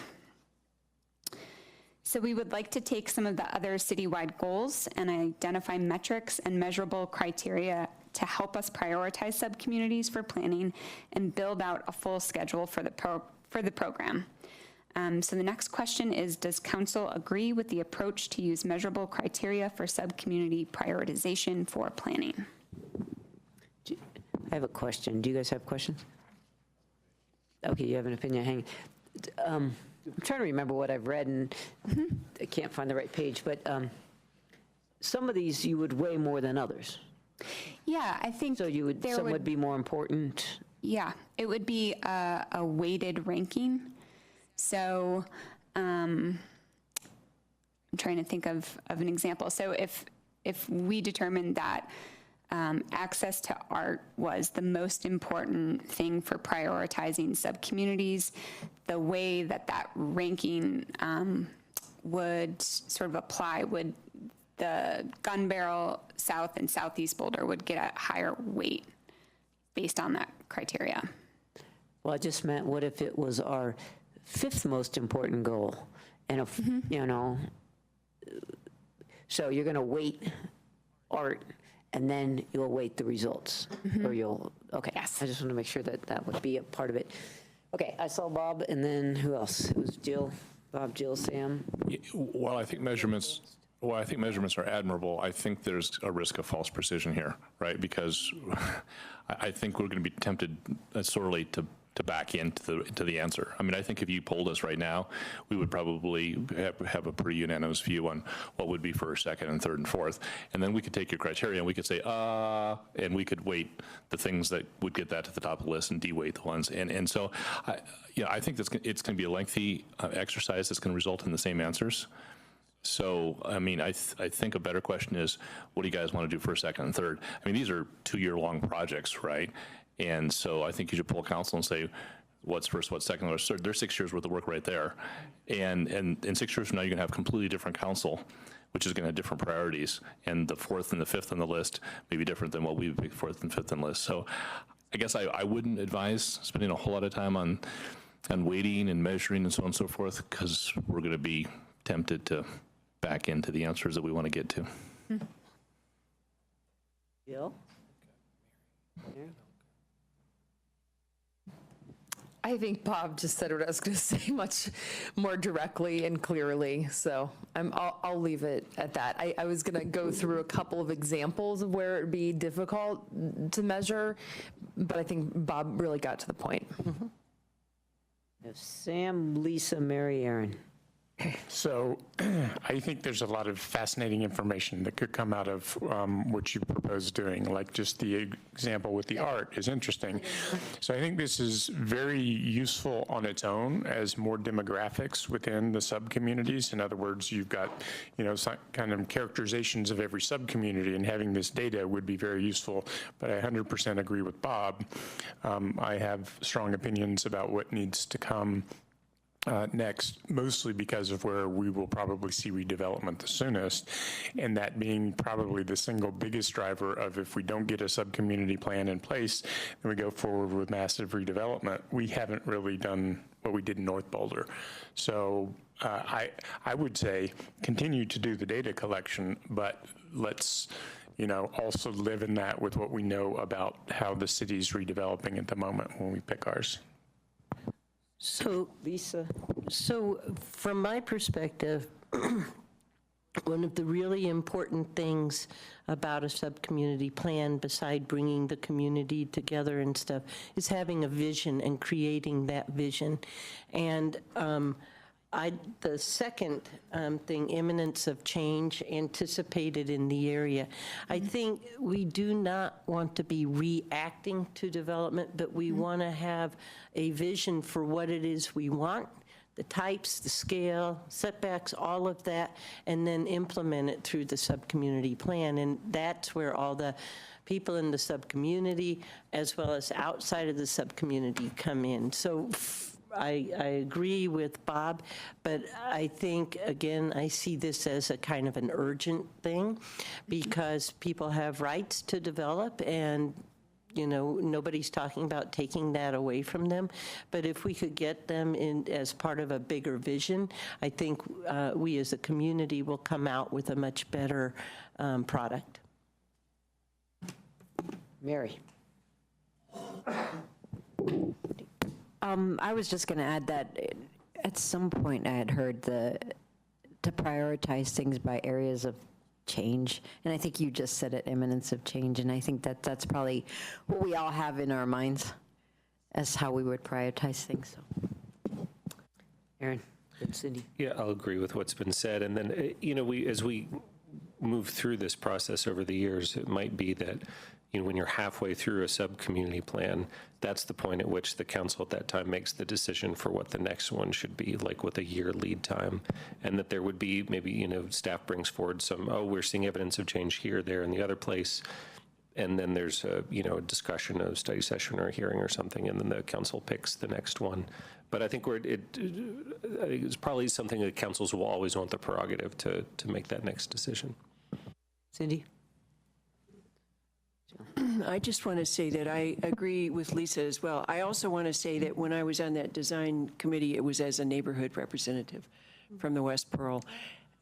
So we would like to take some of the other citywide goals and identify metrics and measurable criteria to help us prioritize subcommunities for planning and build out a full schedule for the program. So the next question is, does council agree with the approach to use measurable criteria for subcommunity prioritization for planning? I have a question. Do you guys have questions? Okay, you have an opinion. Hang. I'm trying to remember what I've read, and I can't find the right page, but some of these you would weigh more than others. Yeah, I think so. Some would be more important. Yeah, it would be a weighted ranking. So I'm trying to think of an example. So if we determined that access to art was the most important thing for prioritizing subcommunities, the way that ranking would sort of apply would the Gun Barrel, South, and Southeast Boulder would get a higher weight based on that criteria. Well, I just meant, what if it was our 5th most important goal? And if, so you're going to weight art, and then you'll weight the results, or okay. Yes. I just want to make sure that would be a part of it. Okay, I saw Bob, and then who else? It was Jill, Bob, Jill, Sam. Well, I think measurements are admirable. I think there's a risk of false precision here, right? Because I think we're going to be tempted sorely to to back into the answer. I mean, I think if you polled us right now, we would probably have a pretty unanimous view on what would be first, second, and third, and fourth. And then we could take your criteria and we could say, and we could weight the things that would get that to the top of the list and de-weight the ones. And so, I think it's going to be a lengthy exercise that's going to result in the same answers. So, I mean, I think a better question is, what do you guys want to do first, second, and third? I mean, these are 2-year-long projects, right? And so I think you should pull council and say, what's first, what's second, what's third. There's 6 years worth of work right there. And in 6 years from now, you're going to have completely different council, which is going to have different priorities. And the fourth and the fifth on the list may be different than what we would pick fourth and fifth on the list. So I guess I wouldn't advise spending a whole lot of time on weighting and measuring and so on and so forth, because we're going to be tempted to back into the answers that we want to get to. Bill? I think Bob just said what I was going to say much more directly and clearly, so I'll leave it at that. I was going to go through a couple of examples of where it would be difficult to measure, but I think Bob really got to the point. Sam, Lisa, Mary Aaron. So I think there's a lot of fascinating information that could come out of what you propose doing, like just the example with the art is interesting. So I think this is very useful on its own as more demographics within the sub-communities. In other words, you've got, some kind of characterizations of every sub-community, and having this data would be very useful. But I 100% agree with Bob. I have strong opinions about what needs to come next, mostly because of where we will probably see redevelopment the soonest, and that being probably the single biggest driver of if we don't get a sub-community plan in place, then we go forward with massive redevelopment. We haven't really done what we did in North Boulder. So I would say continue to do the data collection, but let's also live in that with what we know about how the city's redeveloping at the moment when we pick ours. So, Lisa? So from my perspective, one of the really important things about a sub-community plan, beside bringing the community together and stuff, is having a vision and creating that vision. And the second thing, imminence of change anticipated in the area. I think we do not want to be reacting to development, but we want to have a vision for what it is we want, the types, the scale, setbacks, all of that, and then implement it through the sub-community plan. And that's where all the people in the sub-community, as well as outside of the sub-community, come in. So I agree with Bob, but I think, again, I see this as a kind of an urgent thing because people have rights to develop, and nobody's talking about taking that away from them. But if we could get them in as part of a bigger vision, I think we as a community will come out with a much better product. Mary? I was just going to add that at some point I had heard to prioritize things by areas of change, and I think you just said it, imminence of change, and I think that's probably what we all have in our minds as how we would prioritize things. So. Aaron, Cindy? Yeah, I'll agree with what's been said. And then, as we move through this process over the years, it might be that when you're halfway through a sub-community plan, that's the point at which the council at that time makes the decision for what the next one should be, like with a year lead time. And that there would be maybe, staff brings forward some, we're seeing evidence of change here, there, and the other place. And then there's a discussion, a study session or a hearing or something, and then the council picks the next one. But I think it's probably something that councils will always want the prerogative to make that next decision. Cindy? I just want to say that I agree with Lisa as well. I also want to say that when I was on that design committee, it was as a neighborhood representative from the West Pearl.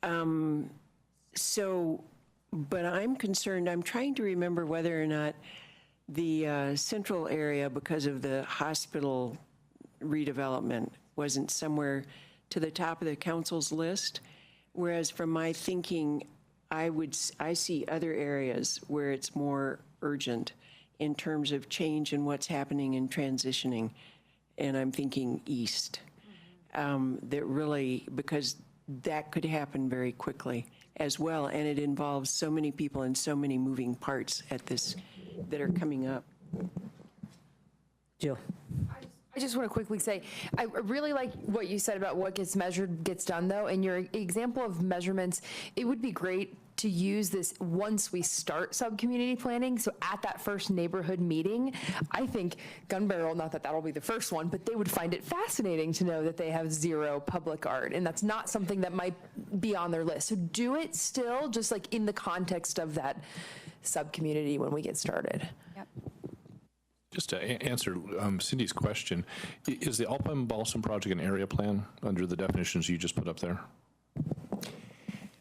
But I'm concerned, I'm trying to remember whether or not the central area, because of the hospital redevelopment, wasn't somewhere to the top of the council's list. Whereas from my thinking, I see other areas where it's more urgent in terms of change and what's happening and transitioning. and I'm thinking east, that really, because that could happen very quickly as well, and it involves so many people and so many moving parts at this that are coming up. Jill. I just want to quickly say, I really like what you said about what gets measured gets done, though. And your example of measurements, it would be great to use this once we start sub-community planning. So at that first neighborhood meeting, I think Gun Barrel, not that that'll be the first one, but they would find it fascinating to know that they have 0 public art. And that's not something that might be on their list. So do it still, just like in the context of that sub-community when we get started. Yep. Just to answer Cindy's question, is the Alpine Balsam project an area plan under the definitions you just put up there?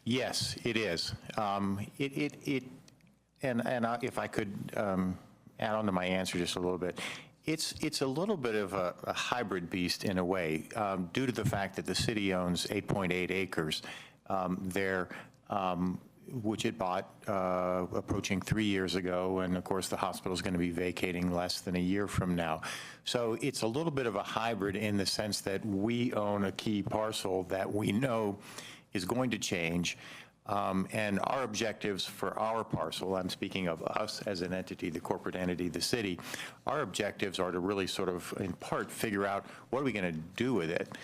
Yes, it is. If I could add on to my answer just a little bit, it's a little bit of a hybrid beast in a way, due to the fact that the city owns 8.8 acres there, which it bought approaching 3 years ago, and of course the hospital is going to be vacating less than a year from now. So it's a little bit of a hybrid in the sense that we own a key parcel that we know is going to change, and our objectives for our parcel, I'm speaking of us as an entity, the corporate entity, the city, our objectives are to really sort of, in part, figure out what are we going to do with it.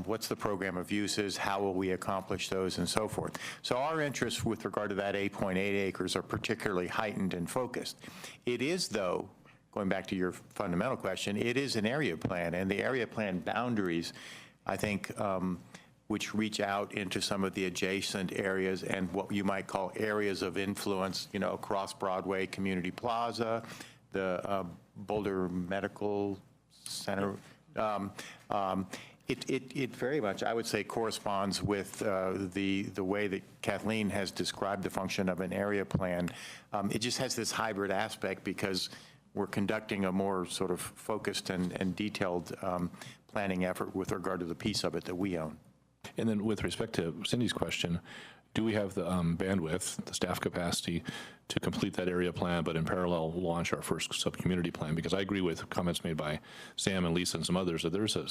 What's the program of uses, how will we accomplish those, and so forth. So our interests with regard to that 8.8 acres are particularly heightened and focused. It is, though, going back to your fundamental question, it is an area plan, and the area plan boundaries, I think, which reach out into some of the adjacent areas and what you might call areas of influence, you know, across Broadway, Community Plaza, the Boulder Medical Center. It very much, I would say, corresponds with the way that Kathleen has described the function of an area plan. It just has this hybrid aspect because we're conducting a more sort of focused and detailed planning effort with regard to the piece of it that we own. And then with respect to Cindy's question, do we have the bandwidth, the staff capacity to complete that area plan, but in parallel launch our first sub-community plan? Because I agree with comments made by Sam and Lisa and some others that there's a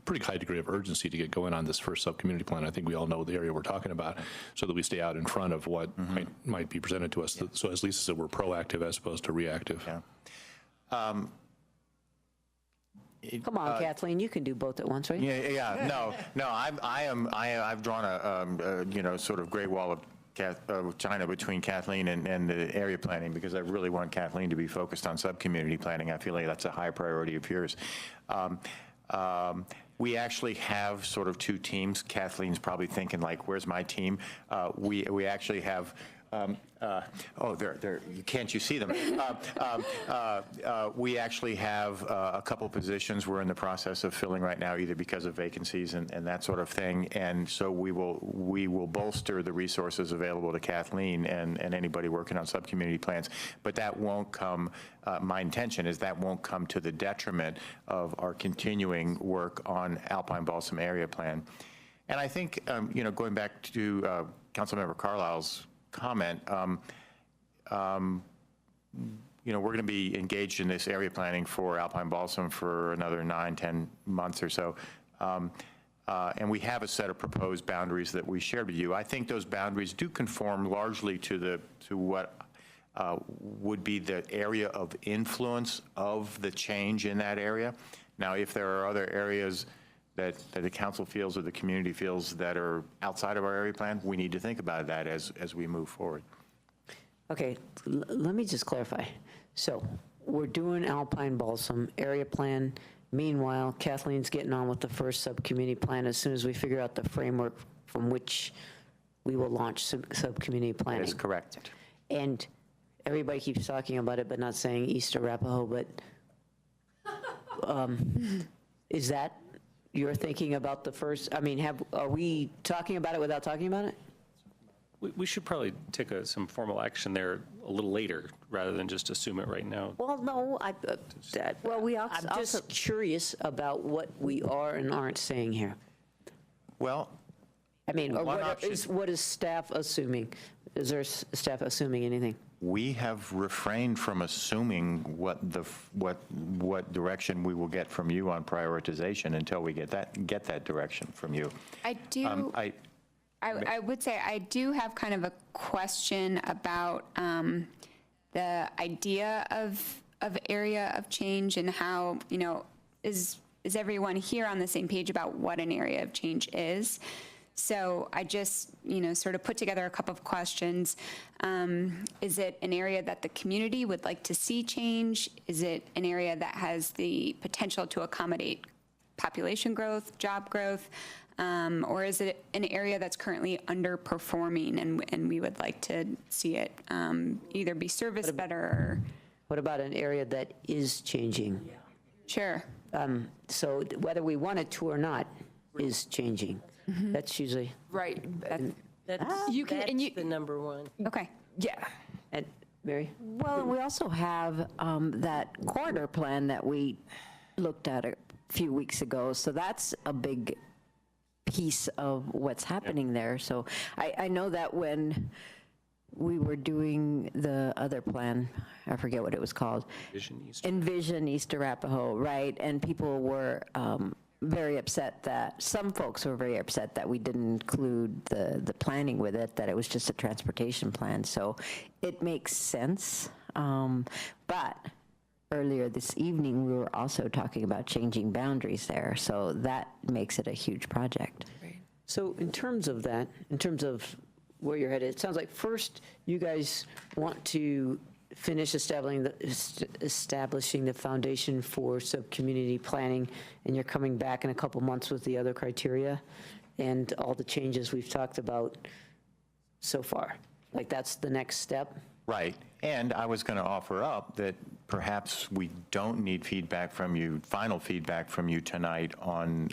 pretty high degree of urgency to get going on this first sub-community plan. I think we all know the area we're talking about, so that we stay out in front of what might be presented to us. Yeah. So as Lisa said, we're proactive as opposed to reactive. Yeah. Come on, Kathleen, you can do both at once, right? Yeah. No. I've drawn a you know, sort of great wall of China between Kathleen and the area planning, because I really want Kathleen to be focused on sub-community planning. I feel like that's a high priority of yours. We actually have sort of 2 teams. Kathleen's probably thinking, like, where's my team? We actually have can't you see them? We actually have a couple positions we're in the process of filling right now, either because of vacancies and that sort of thing. And so we will bolster the resources available to Kathleen and anybody working on sub-community plans. But that won't come, my intention is that won't come to the detriment of our continuing work on Alpine Balsam Area Plan. And I think, you know, going back to Councilmember Carlisle's comment, you know, we're going to be engaged in this area planning for Alpine Balsam for another 9-10 months or so. And we have a set of proposed boundaries that we shared with you. I think those boundaries do conform largely to what would be the area of influence of the change in that area. Now, if there are other areas that the council feels or the community feels that are outside of our area plan, we need to think about that as we move forward. Okay, let me just clarify. So we're doing Alpine Balsam area plan. Meanwhile, Kathleen's getting on with the first sub-community plan as soon as we figure out the framework from which we will launch sub-community planning. That is correct. And everybody keeps talking about it, but not saying East Arapahoe, but is that you're thinking about the first, I mean, are we talking about it without talking about it? We should probably take some formal action there a little later, rather than just assume it right now. Well, no, I'm just curious about what we are and aren't saying here. Well, I mean, or One what option. what is staff assuming? Is there staff assuming anything? We have refrained from assuming what direction we will get from you on prioritization until we get that direction from you. I do, I would say I do have kind of a question about the idea of area of change and how, is everyone here on the same page about what an area of change is? So I just, sort of put together a couple of questions. Is it an area that the community would like to see change? Is it an area that has the potential to accommodate population growth, job growth? Or is it an area that's currently underperforming and we would like to see it either be serviced better or? What about an area that is changing? Sure. So whether we want it to or not is changing. That's usually. Right. That's, You can- and you- the number one. Okay. Yeah. And Mary? Well, we also have that corridor plan that we looked at a few weeks ago, so that's a big piece of what's happening there. So I know that when we were doing the other plan, I forget what it was called. Envision East Arapahoe, right? And people were very upset that, some folks were very upset that we didn't include the planning with it, that it was just a transportation plan. So it makes sense. But earlier this evening, we were also talking about changing boundaries there. So that makes it a huge project. So in terms of that, in terms of where you're headed, it sounds like first you guys want to finish establishing the foundation for sub-community planning, and you're coming back in a couple months with the other criteria and all the changes we've talked about so far. Like that's the next step? Right. And I was going to offer up that perhaps we don't need feedback from you, final feedback from you tonight on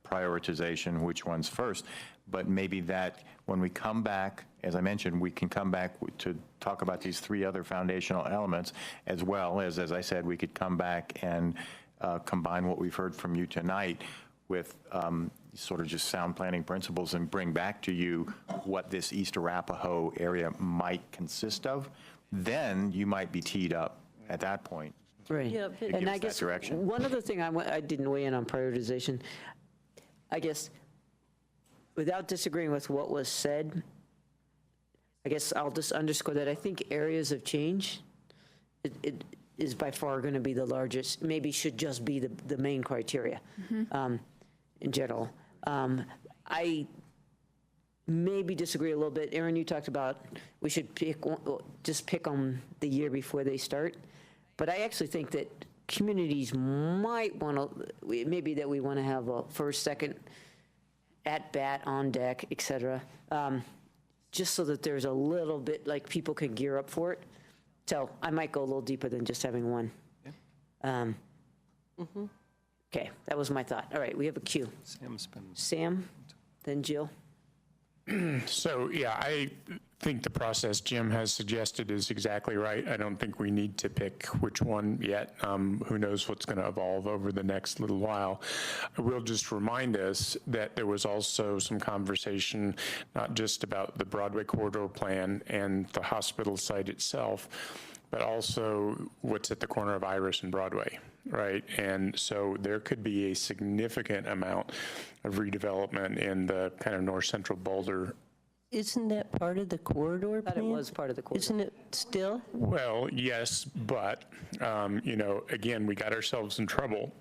prioritization, which one's first, but maybe that when we come back, as I mentioned, we can come back to talk about these three other foundational elements, as well as I said, we could come back and combine what we've heard from you tonight with sort of just sound planning principles and bring back to you what this East Arapahoe area might consist of. Then you might be teed up at that point. Right. Yeah, but- And I that guess direction. one other thing I didn't weigh in on prioritization, I guess, without disagreeing with what was said, I guess I'll just underscore that I think areas of change, it is by far going to be the largest, maybe should just be the main criteria in general. I maybe disagree a little bit. Aaron, you talked about we should just pick on the year before they start. But I actually think that communities might want to, maybe that we want to have a first, second, at bat, on deck, et cetera, just so that there's a little bit, like people can gear up for it. So I might go a little deeper than just having one. Okay, that was my thought. All right, we have a queue. Sam, then Jill. So, yeah, I think the process Jim has suggested is exactly right. I don't think we need to pick which one yet. Who knows what's going to evolve over the next little while. I will just remind us that there was also some conversation, not just about the Broadway corridor plan and the hospital site itself, but also what's at the corner of Iris and Broadway, right? And so there could be a significant amount of redevelopment in the kind of north central Boulder. Isn't that part of the corridor I thought plan? it was part of the corridor. Isn't it still? Well, yes, but, again, we got ourselves in trouble,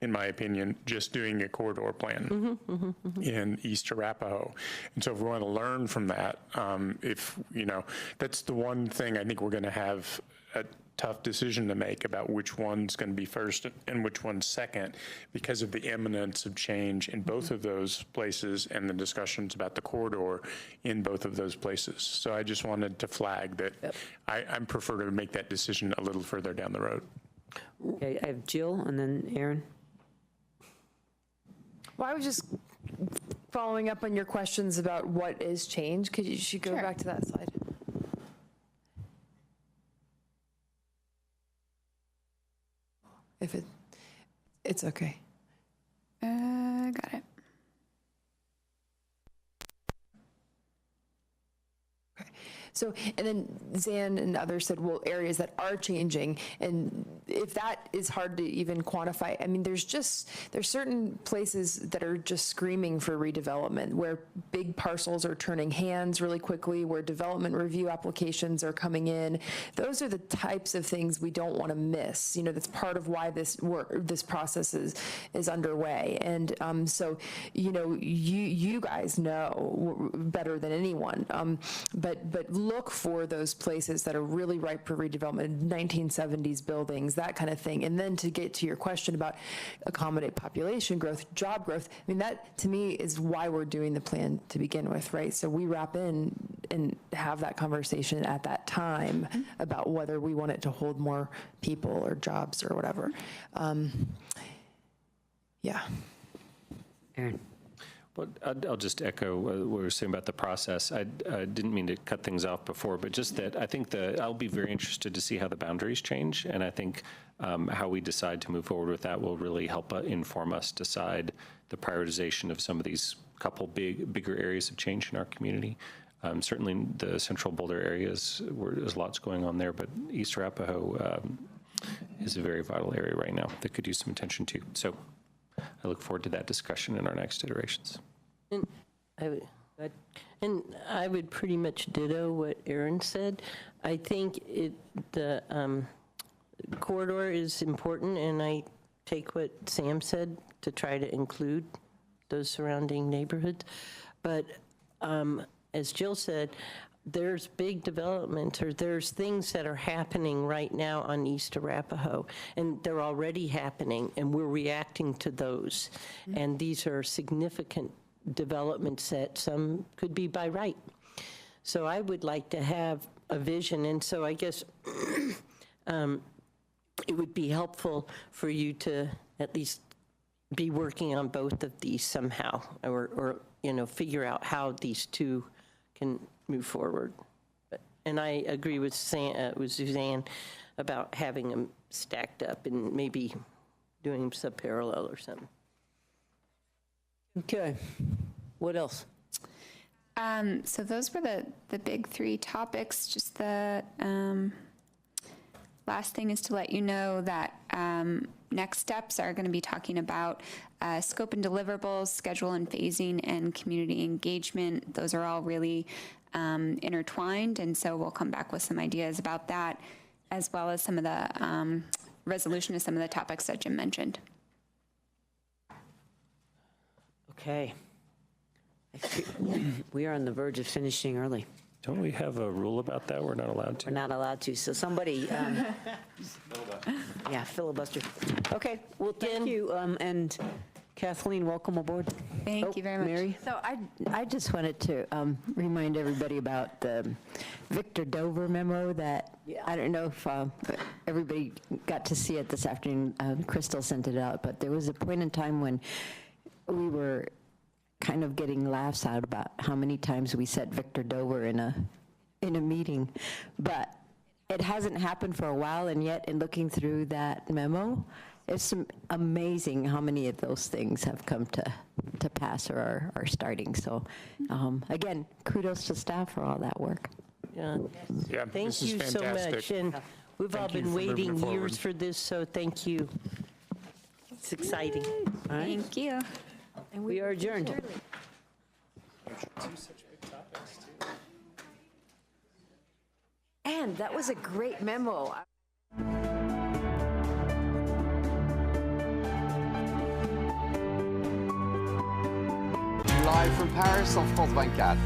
in my opinion, just doing a corridor plan in East Arapahoe. And so if we want to learn from that, that's the one thing I think we're going to have a tough decision to make about which one's going to be first and which one's second because of the imminence of change in both of those places and the discussions about the corridor in both of those places. So I just wanted to flag that I prefer to make that decision a little further down the road. Okay, I have Jill and then Aaron. Well, I was just following up on your questions about what is change. Could you go back to that slide? If it's okay. Got it. So, and then Zan and others said, well, areas that are changing, and if that is hard to even quantify, I mean, there's certain places that are just screaming for redevelopment, where big parcels are turning hands really quickly, where development review applications are coming in. Those are the types of things we don't want to miss. You know, that's part of why this process is underway. And so, you know, you guys know better than anyone, but look for those places that are really ripe for redevelopment, 1970s buildings, that kind of thing. And then to get to your question about accommodate population growth, job growth, I mean, that to me is why we're doing the plan to begin with, right? So we wrap in and have that conversation at that time about whether we want it to hold more people or jobs or whatever. Yeah. Aaron. Well, I'll just echo what we were saying about the process. I didn't mean to cut things off before, but just that I think I'll be very interested to see how the boundaries change, and I think how we decide to move forward with that will really help inform us decide the prioritization of some of these couple bigger areas of change in our community. Certainly the central Boulder areas, there's lots going on there, but East Arapahoe is a very vital area right now that could use some attention too. So I look forward to that discussion in our next iterations. And I would pretty much ditto what Aaron said. I think the corridor is important, and I take what Sam said to try to include those surrounding neighborhoods. But as Jill said, there's big development, or there's things that are happening right now on East Arapahoe, and they're already happening, and we're reacting to those. And these are significant developments that some could be by right. So I would like to have a vision, and so I guess it would be helpful for you to at least be working on both of these somehow, or you know, figure out how these two can move forward. And I agree with Suzanne about having them stacked up and maybe doing sub-parallel or something. Okay. What else? So those were the big three topics. Just the last thing is to let you know that next steps are going to be talking about scope and deliverables, schedule and phasing, and community engagement. Those are all really intertwined, and so we'll come back with some ideas about that, as well as some of the resolution of some of the topics that Jim mentioned. Okay. We are on the verge of finishing early. Don't we have a rule about that? We're not allowed to. We're not allowed to. So somebody, yeah, filibuster. Okay. Well, thank you. And Kathleen, welcome aboard. Thank you very much. Mary? So I just wanted to remind everybody about the Victor Dover memo that, I don't know if everybody got to see it this afternoon. Crystal sent it out, but there was a point in time when we were kind of getting laughs out about how many times we said Victor Dover in a meeting, but it hasn't happened for a while, and yet in looking through that memo, it's amazing how many of those things have come to pass or are starting. So again, kudos to staff for all that work. Yeah. Yeah, Thank this is you so fantastic. much. And we've all Thank you been for moving waiting it forward. years for this, so thank you. It's exciting. All right. Thank you. And we are adjourned. And that was a great memo. Live from Paris, en France 24.